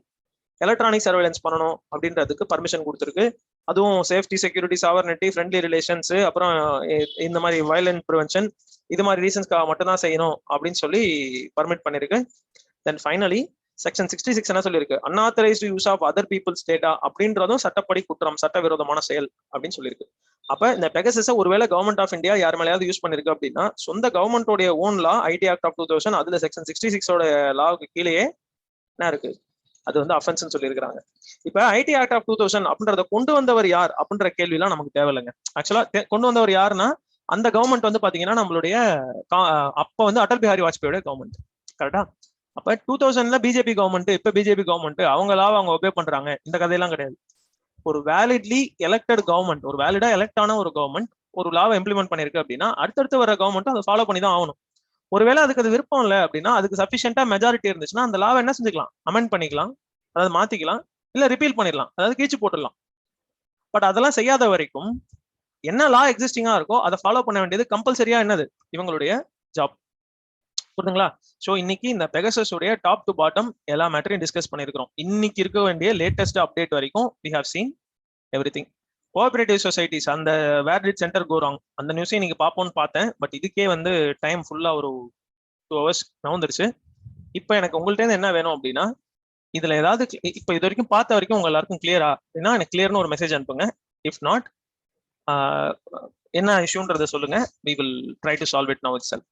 எலக்ட்ரானிக் சர்வேலன்ஸ் பண்ணணும் அப்படின்றதுக்கு பர்மிஷன் கொடுத்துருக்கு. அதுவும் safety, security, sovereignty, friendly relations, அப்புறம் இந்த மாதிரி வயலண்ட் ப்ரிவென்ஷன் இது மாதிரி ரீசன்ஸ்க்காக மட்டும் தான் செய்யணும் அப்படின்னு சொல்லி பர்மிட் பண்ணிருக்கு. தென் ஃபைனலி செக்ஷன் 66 என்ன சொல்லியிருக்கு, unauthorised use of other people's data அப்படின்றதும் சட்டப்படி குற்றம், சட்டவிரோதமான செயல் அப்படின்னு சொல்லியிருக்கு. அப்ப இந்த பெகசஸை ஒருவேளை கவர்மெண்ட் ஆஃப் இந்தியா யார் மேலேயாவது யூஸ் பண்ணிருக்கு அப்படின்னா சொந்த கவர்மெண்டோடைய own law IT act of 2000 அதுல செக்ஷன் 66 லாவுக்கு கீழேயே என்ன இருக்கு, அது வந்து அஃபென்ஸ் சொல்லியிருக்காங்க. இப்ப ஐடி ஆக்ட் ஆஃப் 2000 அப்படின்றத கொண்டு வந்தவர் யார் அப்படின்ற கேள்விலாம் நமக்கு தேவையில்லைங்க. ஆக்சுவலா கொண்டு வந்தவர் யாருன்னா அந்த கவர்மெண்ட் வந்து பாத்தீங்கன்னா நம்மளுடைய அப்ப வந்து அடல் பிஹாரி வாஜ்பேயோட கவர்மெண்ட், கரெக்டா? அப்ப 2000ல பிஜேபி கவர்மெண்ட், இப்ப பிஜேபி கவர்மெண்ட் அவங்க லாவை அவங்க ஒபே பண்றாங்க, இந்த கதையெல்லாம் கிடையாது. ஒரு வேலிட்லி எலெக்டட் கவர்மெண்ட், ஒரு வேலிடா எலெக்ட் ஆன ஒரு கவர்மெண்ட் ஒரு லாவை இம்ப்ளிமெண்ட் பண்ணிருக்கு அப்படின்னா அடுத்தடுத்து வர கவர்மெண்ட்டும் அதை ஃபாலோ பண்ணி தான் ஆகணும். ஒருவேளை அதுக்கு அது விருப்பம் இல்லை அப்படின்னா, அதுக்கு சஃபிஷியன்டா மெஜாரிட்டி இருந்துச்சுன்னா அந்த லாவை என்ன செஞ்சுக்கலாம், அமெண்ட் பண்ணிக்கலாம், அதாவது மாத்திக்கலாம், இல்ல ரிப்பீல் பண்ணிடலாம், அதாவது கீழ்ச்சி போட்டுடலாம். பட் அதெல்லாம் செய்யாத வரைக்கும் என்ன லா எக்ஸிஸ்டிங்கா இருக்கோ அதை ஃபாலோ பண்ண வேண்டியது கம்பல்சரியா என்னது இவங்களுடைய ஜாப். புரியுதுங்களா? ஸோ இன்னைக்கு இந்த பெகசஸ் உடைய டாப் டு பாட்டம் எல்லா மேட்டரையும் டிஸ்கஸ் பண்ணிருக்கிறோம். இன்னைக்கு இருக்க வேண்டிய லேட்டஸ்ட் அப்டேட் வரைக்கும் we have seen everything. Cooperative societies அந்த where did centre go wrong அந்த நியூஸையும் நீங்க பார்ப்போம்னு பார்த்தேன். பட் இதுக்கே வந்து டைம் ஃபுல்லா ஒரு 2 hours நவுந்துருச்சு. இப்போ எனக்கு உங்கள்ட்ட என்ன வேணும் அப்படின்னா, இதுல ஏதாவது இப்போ இது வரைக்கும் பார்த்த வரைக்கும் உங்க எல்லாருக்கும் கிளியரா அப்படின்னா எனக்கு கிளியர்னு ஒரு மெசேஜ் அனுப்புங்க. இஃப் நாட் என்ன இஷ்யூன்றதை சொல்லுங்க. we will try to solve it now itself.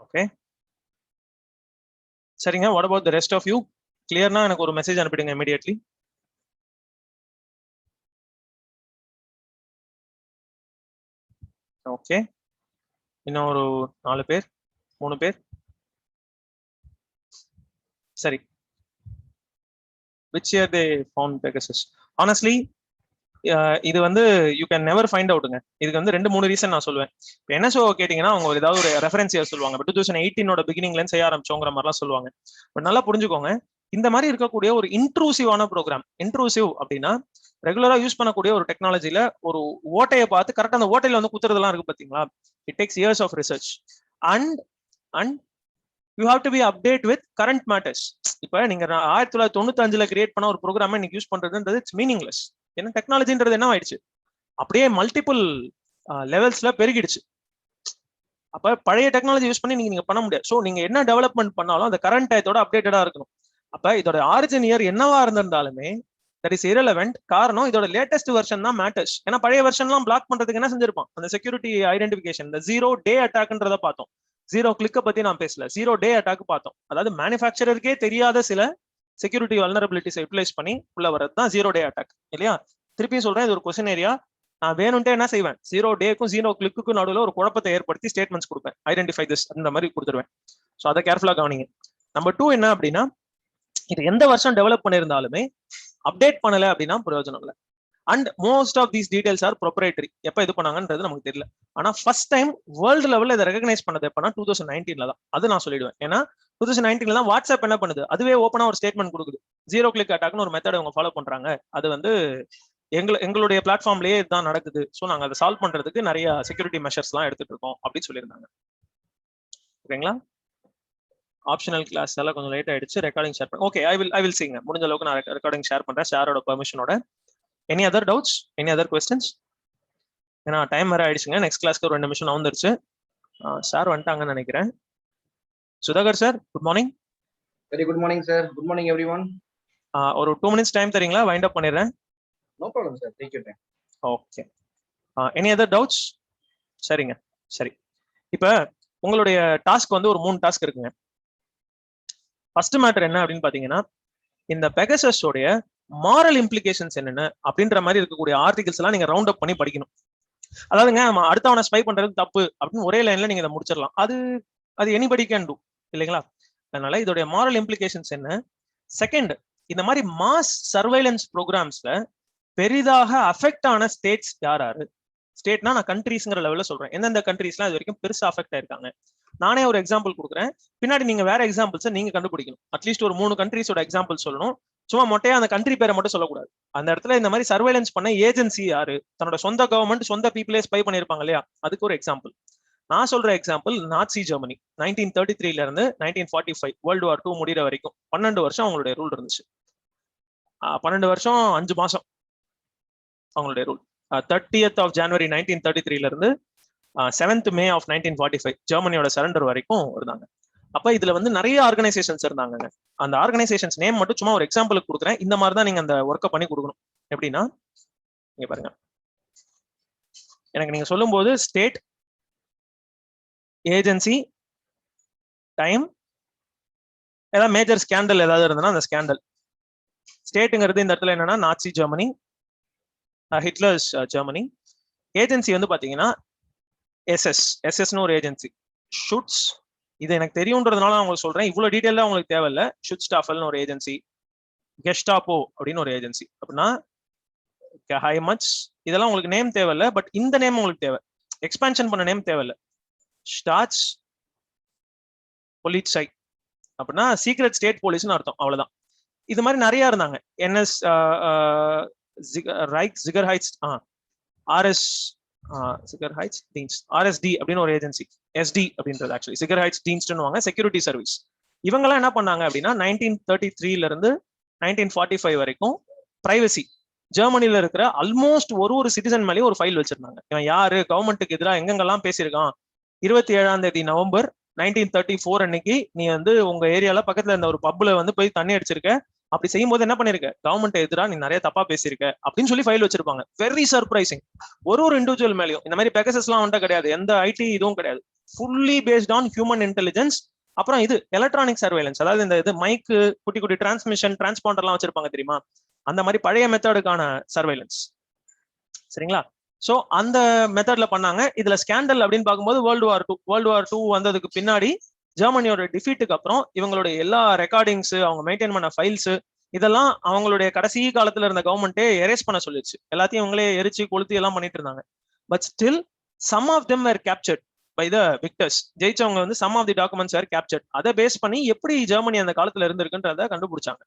Okay சரிங்க. What about the rest of you? கிளியர்னா எனக்கு ஒரு மெசேஜ் அனுப்பிடுங்க இமிடியட்லி. ஓகே, இன்னும் ஒரு 4 பேர் 3 பேர். சரி, which year they found Pegasus? Honestly இது வந்து யூ கேன் நெவர் ஃபைண்ட் அவுட்டுங்க. இதுக்கு வந்து 2-3 ரீசன் நான் சொல்லுவேன். இப்போ NSO கேட்டீங்கன்னா அவங்க ஏதாவது ஒரு ரெஃபரன்ஸ் இயர் சொல்லுவாங்க. பட் 2018 பிகினிங்ல செய்ய ஆரம்பிச்சோங்கிற மாதிரிலாம் சொல்லுவாங்க. பட் நல்லா புரிஞ்சுக்கோங்க, இந்த மாதிரி இருக்கக்கூடிய ஒரு இன்ட்ரூசிவான ப்ரோக்ராம், இன்ட்ரூசிவ் அப்படின்னா ரெகுலரா யூஸ் பண்ணக்கூடிய ஒரு டெக்னாலஜில ஒரு ஓட்டையை பார்த்து கரெக்டா அந்த ஓட்டையில வந்து குத்துறதுலாம் இருக்கு பாத்தீங்களா. It takes years of research and you have to be update with current matters. இப்போ நீங்க 1995 கிரியேட் பண்ண ஒரு ப்ரோக்ராமை இன்னைக்கு யூஸ் பண்றதுன்றது இட்ஸ் மீனிங்லெஸ். ஏன்னா டெக்னாலஜின்றது என்ன ஆயிடுச்சு, அப்படியே மல்டிபிள் லெவல்ஸ்ல பெருகிடுச்சு. அப்ப பழைய டெக்னாலஜி யூஸ் பண்ணி நீங்க பண்ண முடியாது. ஸோ நீங்க என்ன டெவலப்மெண்ட் பண்ணாலும் அந்த கரண்ட் டயத்தோட அப்டேட்டடா இருக்கணும். அப்ப இதோட ஆரிஜின் இயர் என்னவா இருந்திருந்தாலுமே தட் இஸ் இரலவென்ட். காரணம் இதோட லேட்டஸ்ட் வெர்ஷன் தான் மேட்டர்ஸ். ஏன்னா பழைய வெர்ஷன்லாம் பிளாக் பண்றதுக்கு என்ன செஞ்சிருப்பான், அந்த செக்யூரிட்டி ஐடென்டிஃபிகேஷன், இந்த 0 day அட்டாக்ன்றத பார்த்தோம். 0 கிளிக்க பத்தி நான் பேசல, 0 day அட்டாக் பார்த்தோம். அதாவது மேனுஃபேக்சரருக்கே தெரியாத சில செக்யூரிட்டி வல்னரபிலிட்டிஸ் யூட்டிலைஸ் பண்ணி உள்ள வரது தான் 0 day அட்டாக் இல்லையா. திருப்பியும் சொல்றேன், இது ஒரு கொஸ்டின் ஏரியா. நான் வேணும்ட்டே என்ன செய்வேன், 0 டேக்கும் 0 கிளிக்குக்கும் நடுவில் ஒரு குழப்பத்தை ஏற்படுத்தி ஸ்டேட்மெண்ட்ஸ் கொடுப்பேன். ஐடென்டிஃபை திஸ் அந்த மாதிரி கொடுத்துருவேன். ஸோ அதை கேர்ஃபுல்லா கவனிங்க. நம்பர் 2 என்ன அப்படின்னா, இது எந்த வருஷம் டெவலப் பண்ணியிருந்தாலுமே அப்டேட் பண்ணல அப்படின்னா பிரயோஜனம் இல்லை. And most of these details are proprietary. எப்போ இது பண்ணாங்கன்றது நமக்கு தெரியல. ஆனா ஃபர்ஸ்ட் டைம் வேர்ல்டு லெவலில் இதை ரெகனைஸ் பண்ணது எப்பன்னா 2019 தான். அது நான் சொல்லிடுவேன். ஏன்னா 2019 தான் வாட்ஸ்அப் என்ன பண்ணுது, அதுவே ஓப்பனா ஒரு ஸ்டேட்மெண்ட் கொடுக்குது. 0 கிளிக் அட்டாக்னு ஒரு மெத்தட் அவங்க ஃபாலோ பண்றாங்க. அது வந்து எங்களுடைய பிளாட்ஃபார்ம்லயே இதுதான் நடக்குது. ஸோ நாங்க அதை சால்வ் பண்றதுக்கு நிறைய செக்யூரிட்டி மெஷர்ஸ்லாம் எடுத்துட்டு இருக்கோம் அப்படின்னு சொல்லியிருந்தாங்க. ஓகேங்களா? ஆப்ஷனல் கிளாஸ் எல்லாம் கொஞ்சம் லேட் ஆயிடுச்சு. ரெக்கார்டிங் ஷேர் பண்ண ஓகே. ஐ வில் சீங்க. முடிஞ்ச அளவுக்கு நான் ரெக்கார்டிங் ஷேர் பண்றேன் ஷேரோட பெர்மிஷனோட. Any other doubts, any other questions? ஏன்னா டைம் வேற ஆயிடுச்சுங்க. நெக்ஸ்ட் கிளாஸ்க்கு ஒரு 2 நிமிஷம் வந்துருச்சு. சார் வந்துட்டாங்கன்னு நினைக்கிறேன். Sudhakar sir, good morning. Very good morning sir. Good morning everyone. ஒரு 2 minutes டைம் தரீங்களா? வைண்ட் அப் பண்ணிடுறேன். No problem sir, take your time. Okay. Any other doubts? சரிங்க, சரி. இப்போ உங்களுடைய டாஸ்க் வந்து ஒரு 3 டாஸ்க் இருக்குங்க. ஃபர்ஸ்ட் மேட்டர் என்ன அப்படின்னு பாத்தீங்கன்னா, இந்த பெகசஸ் உடைய மாரல் இம்ப்ளிகேஷன்ஸ் என்னென்ன அப்படின்ற மாதிரி இருக்கக்கூடிய ஆர்டிகல்ஸ் எல்லாம் நீங்க ரவுண்ட் அப் பண்ணி படிக்கணும். அதாவதுங்க, நம்ம அடுத்தவனை ஸ்பை பண்றது தப்பு அப்படின்னு ஒரே லைன்ல நீங்க இதை முடிச்சிடலாம். அது எனிபடி கேன் டூ இல்லைங்களா. அதனால இதோடைய மாரல் இம்ப்ளிகேஷன்ஸ் என்ன. செகண்ட், இந்த மாதிரி மாஸ் சர்வைலன்ஸ் ப்ரோக்ராம்ஸ்ல பெரிதாக அஃபெக்ட் ஆன ஸ்டேட்ஸ் யாரு? ஸ்டேட்னா நான் கண்ட்ரீஸ்ங்கிற லெவல்ல சொல்றேன். எந்தெந்த கண்ட்ரீஸ்லாம் இது வரைக்கும் பெருசா அஃபெக்ட் ஆயிருக்காங்க. நானே ஒரு எக்ஸாம்பிள் கொடுக்குறேன், பின்னாடி நீங்க வேற எக்ஸாம்பிள்ஸை நீங்க கண்டுபிடிக்கணும். அட்லீஸ்ட் ஒரு 3 கண்ட்ரீஸோட எக்ஸாம்பிள் சொல்லணும். சும்மா மொட்டையா அந்த கண்ட்ரி பேரை மட்டும் சொல்லக்கூடாது. அந்த இடத்துல இந்த மாதிரி சர்வைலன்ஸ் பண்ண ஏஜென்சி யாரு, தன்னோட சொந்த கவர்மெண்ட் சொந்த பீப்புளே ஸ்பை பண்ணிருப்பாங்க இல்லையா, அதுக்கு ஒரு எக்ஸாம்பிள். நான் சொல்ற எக்ஸாம்பிள் நாட்சி ஜெர்மனி 1933 இருந்து 1945 World War II முடிகிற வரைக்கும் 12 வருஷம் அவங்களுடைய ரூல் இருந்துச்சு. 12 வருஷம் 5 மாசம் அவங்களுடைய ரூல். 30th of January 1933 இருந்து 7th May of 1945 ஜெர்மனியோட சரண்டர் வரைக்கும் இருந்தாங்க. அப்ப இதுல வந்து நிறைய ஆர்கனைசேஷன்ஸ் இருந்தாங்க. அந்த ஆர்கனைசேஷன்ஸ் நேம் மட்டும் சும்மா ஒரு எக்ஸாம்பிளுக்கு கொடுக்குறேன். இந்த மாதிரி தான் நீங்க அந்த ஒர்க்கை பண்ணி கொடுக்கணும். எப்படின்னா, நீங்க பாருங்க, எனக்கு நீங்க சொல்லும் போது ஸ்டேட், ஏஜென்சி, டைம், ஏதாவது மேஜர் ஸ்கேண்டல் ஏதாவது இருந்ததுன்னா அந்த ஸ்கேண்டல். ஸ்டேட்டுங்கிறது இந்த இடத்துல என்னன்னா நாட்சி ஜெர்மனி, ஹிட்லர்ஸ் ஜெர்மனி. ஏஜென்சி வந்து பாத்தீங்கன்னா எஸ்எஸ்னு ஒரு ஏஜென்சி. ஷுட்ஸ், இது எனக்கு தெரியுன்றதுனால நான் உங்களுக்கு சொல்றேன், இவ்வளவு டீடைலா உங்களுக்கு தேவையில்ல. ஷுட்ஸ்டாஃபல்னு ஒரு ஏஜென்சி, கெஸ்டாப்போ அப்படின்னு ஒரு ஏஜென்சி. அப்படின்னா ஹைமட்ஸ், இதெல்லாம் உங்களுக்கு நேம் தேவையில்ல, பட் இந்த நேம் உங்களுக்கு தேவை. எக்ஸ்பான்ஷன் பண்ண நேம் தேவையில்ல. ஸ்டாட்ஸ் பொலிட்சை அப்படின்னா சீக்ரெட் ஸ்டேட் போலீஸ்னு அர்த்தம், அவ்வளவுதான். இது மாதிரி நிறைய இருந்தாங்க. NS Sicherheits, RS Sicherheitsdienst, RSD அப்படின்னு ஒரு ஏஜென்சி. எஸ்டி அப்படின்றது ஆக்சுவலி ஜிகர் ஹைட்ஸ் டீன்ஸ்ட்னுவாங்க, செக்யூரிட்டி சர்வீஸ். இவங்கெல்லாம் என்ன பண்ணாங்க அப்படின்னா 1933ல இருந்து 1945 வரைக்கும் பிரைவசி, ஜெர்மனில இருக்கிற ஆல்மோஸ்ட் ஒரு சிட்டிசன் மேலேயும் ஒரு ஃபைல் வச்சிருந்தாங்க. இவன் யாரு, கவர்மெண்ட்டுக்கு எதிராக எங்கெங்கெல்லாம் பேசியிருக்கான். 27 நவம்பர் 1934 அன்னைக்கு நீ வந்து உங்க ஏரியால பக்கத்துல இருந்த ஒரு பப்ல வந்து போய் தண்ணி அடிச்சிருக்க. அப்படி செய்யும் போது என்ன பண்ணிருக்க, கவர்மெண்ட் எதிராக நீ நிறைய தப்பா பேசியிருக்க அப்படின்னு சொல்லி ஃபைல் வச்சிருப்பாங்க. Very surprising. ஒரு இண்டிவிஜுவல் மேலேயும் இந்த மாதிரி பெகசஸ் எல்லாம் வந்துட்டு கிடையாது, எந்த ஐடி இதுவும் கிடையாது. Fully based on human intelligence. அப்புறம் இது எலக்ட்ரானிக் சர்வேலன்ஸ், அதாவது இந்த இது மைக்கு, குட்டி குட்டி டிரான்ஸ்மிஷன் டிரான்ஸ்பாண்டர் எல்லாம் வச்சிருப்பாங்க தெரியுமா, அந்த மாதிரி பழைய மெத்தடுக்கான சர்வேலன்ஸ். சரிங்களா? சோ அந்த மெத்தட்ல பண்ணாங்க. இதுல ஸ்கேண்டல் அப்படின்னு பார்க்கும்போது வேர்ல்டு வார் டூ வந்ததுக்கு பின்னாடி ஜெர்மனியோட டிஃபீட்டுக்கு அப்புறம் இவங்களுடைய எல்லா ரெக்கார்டிங்ஸ், அவங்க மெயின்டைன் பண்ண ஃபைல்ஸ், இதெல்லாம் அவங்களுடைய கடைசி காலத்துல இருந்த கவர்மெண்ட்டே எரேஸ் பண்ண சொல்லிச்சு. எல்லாத்தையும் இவங்களே எரிச்சு கொளுத்தி எல்லாம் பண்ணிட்டு இருந்தாங்க. But still some of them were captured by the victors. ஜெயிச்சவங்க வந்து some of the documents were captured. அதை பேஸ் பண்ணி எப்படி ஜெர்மனி அந்த காலத்துல இருந்திருக்குன்றத கண்டுபிடிச்சாங்க.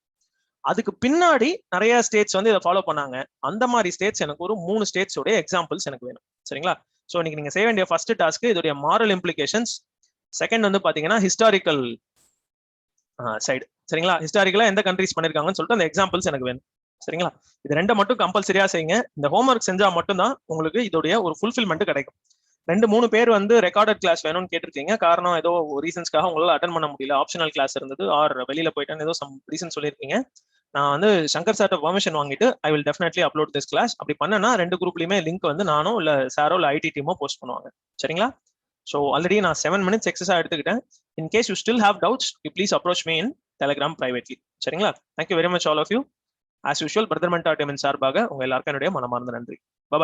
அதுக்கு பின்னாடி நிறைய ஸ்டேட்ஸ் வந்து இதை ஃபாலோ பண்ணாங்க. அந்த மாதிரி ஸ்டேட்ஸ் எனக்கு ஒரு 3 ஸ்டேட்ஸோட எக்ஸாம்பிள்ஸ் எனக்கு வேணும். சரிங்களா? ஸோ இன்னைக்கு நீங்க செய்ய வேண்டிய ஃபர்ஸ்ட் டாஸ்க் இதோடைய மாரல் இம்ப்ளிகேஷன்ஸ். செகண்ட் வந்து பாத்தீங்கன்னா ஹிஸ்டாரிக்கல் சைடு. சரிங்களா? ஹிஸ்டாரிக்கலா எந்த கண்ட்ரிஸ் பண்ணிருக்காங்கன்னு சொல்லிட்டு அந்த எக்ஸாம்பிள்ஸ் எனக்கு வேணும். சரிங்களா? இது 2 மட்டும் கம்பல்சரியா செய்யுங்க. இந்த ஹோம்ஒர்க் செஞ்சா மட்டும்தான் உங்களுக்கு இதோடைய ஒரு ஃபுல்ஃபில்மெண்ட் கிடைக்கும். 2-3 பேர் வந்து ரெக்கார்டட் கிளாஸ் வேணும்னு கேட்டிருக்கீங்க. காரணம் ஏதோ ரீசன்ஸ்க்காக உங்களால அட்டன் பண்ண முடியல, ஆப்ஷனல் கிளாஸ் இருந்தது, ஆர் வெளியில போயிட்டேன்னு ஏதோ சம் ரீசன் சொல்லியிருக்கீங்க. நான் வந்து சங்கர் சார்ட்ட பெர்மிஷன் வாங்கிட்டு I will definitely upload this class. அப்படி பண்ணனா 2 குரூப்லயுமே லிங்க் வந்து நானோ இல்ல சாரோ இல்ல ஐடி டீமோ போஸ்ட் பண்ணுவாங்க. சரிங்களா? ஸோ ஆல்ரெடி நான் 7 minutes எக்ஸஸா எடுத்துக்கிட்டேன். In case you still have doubts, you please approach me in Telegram privately. சரிங்களா? Thank you very much all of you. As usual brother mentor டீமின் சார்பாக உங்க எல்லாருக்கும் என்னுடைய மனமார்ந்த நன்றி. பாய்.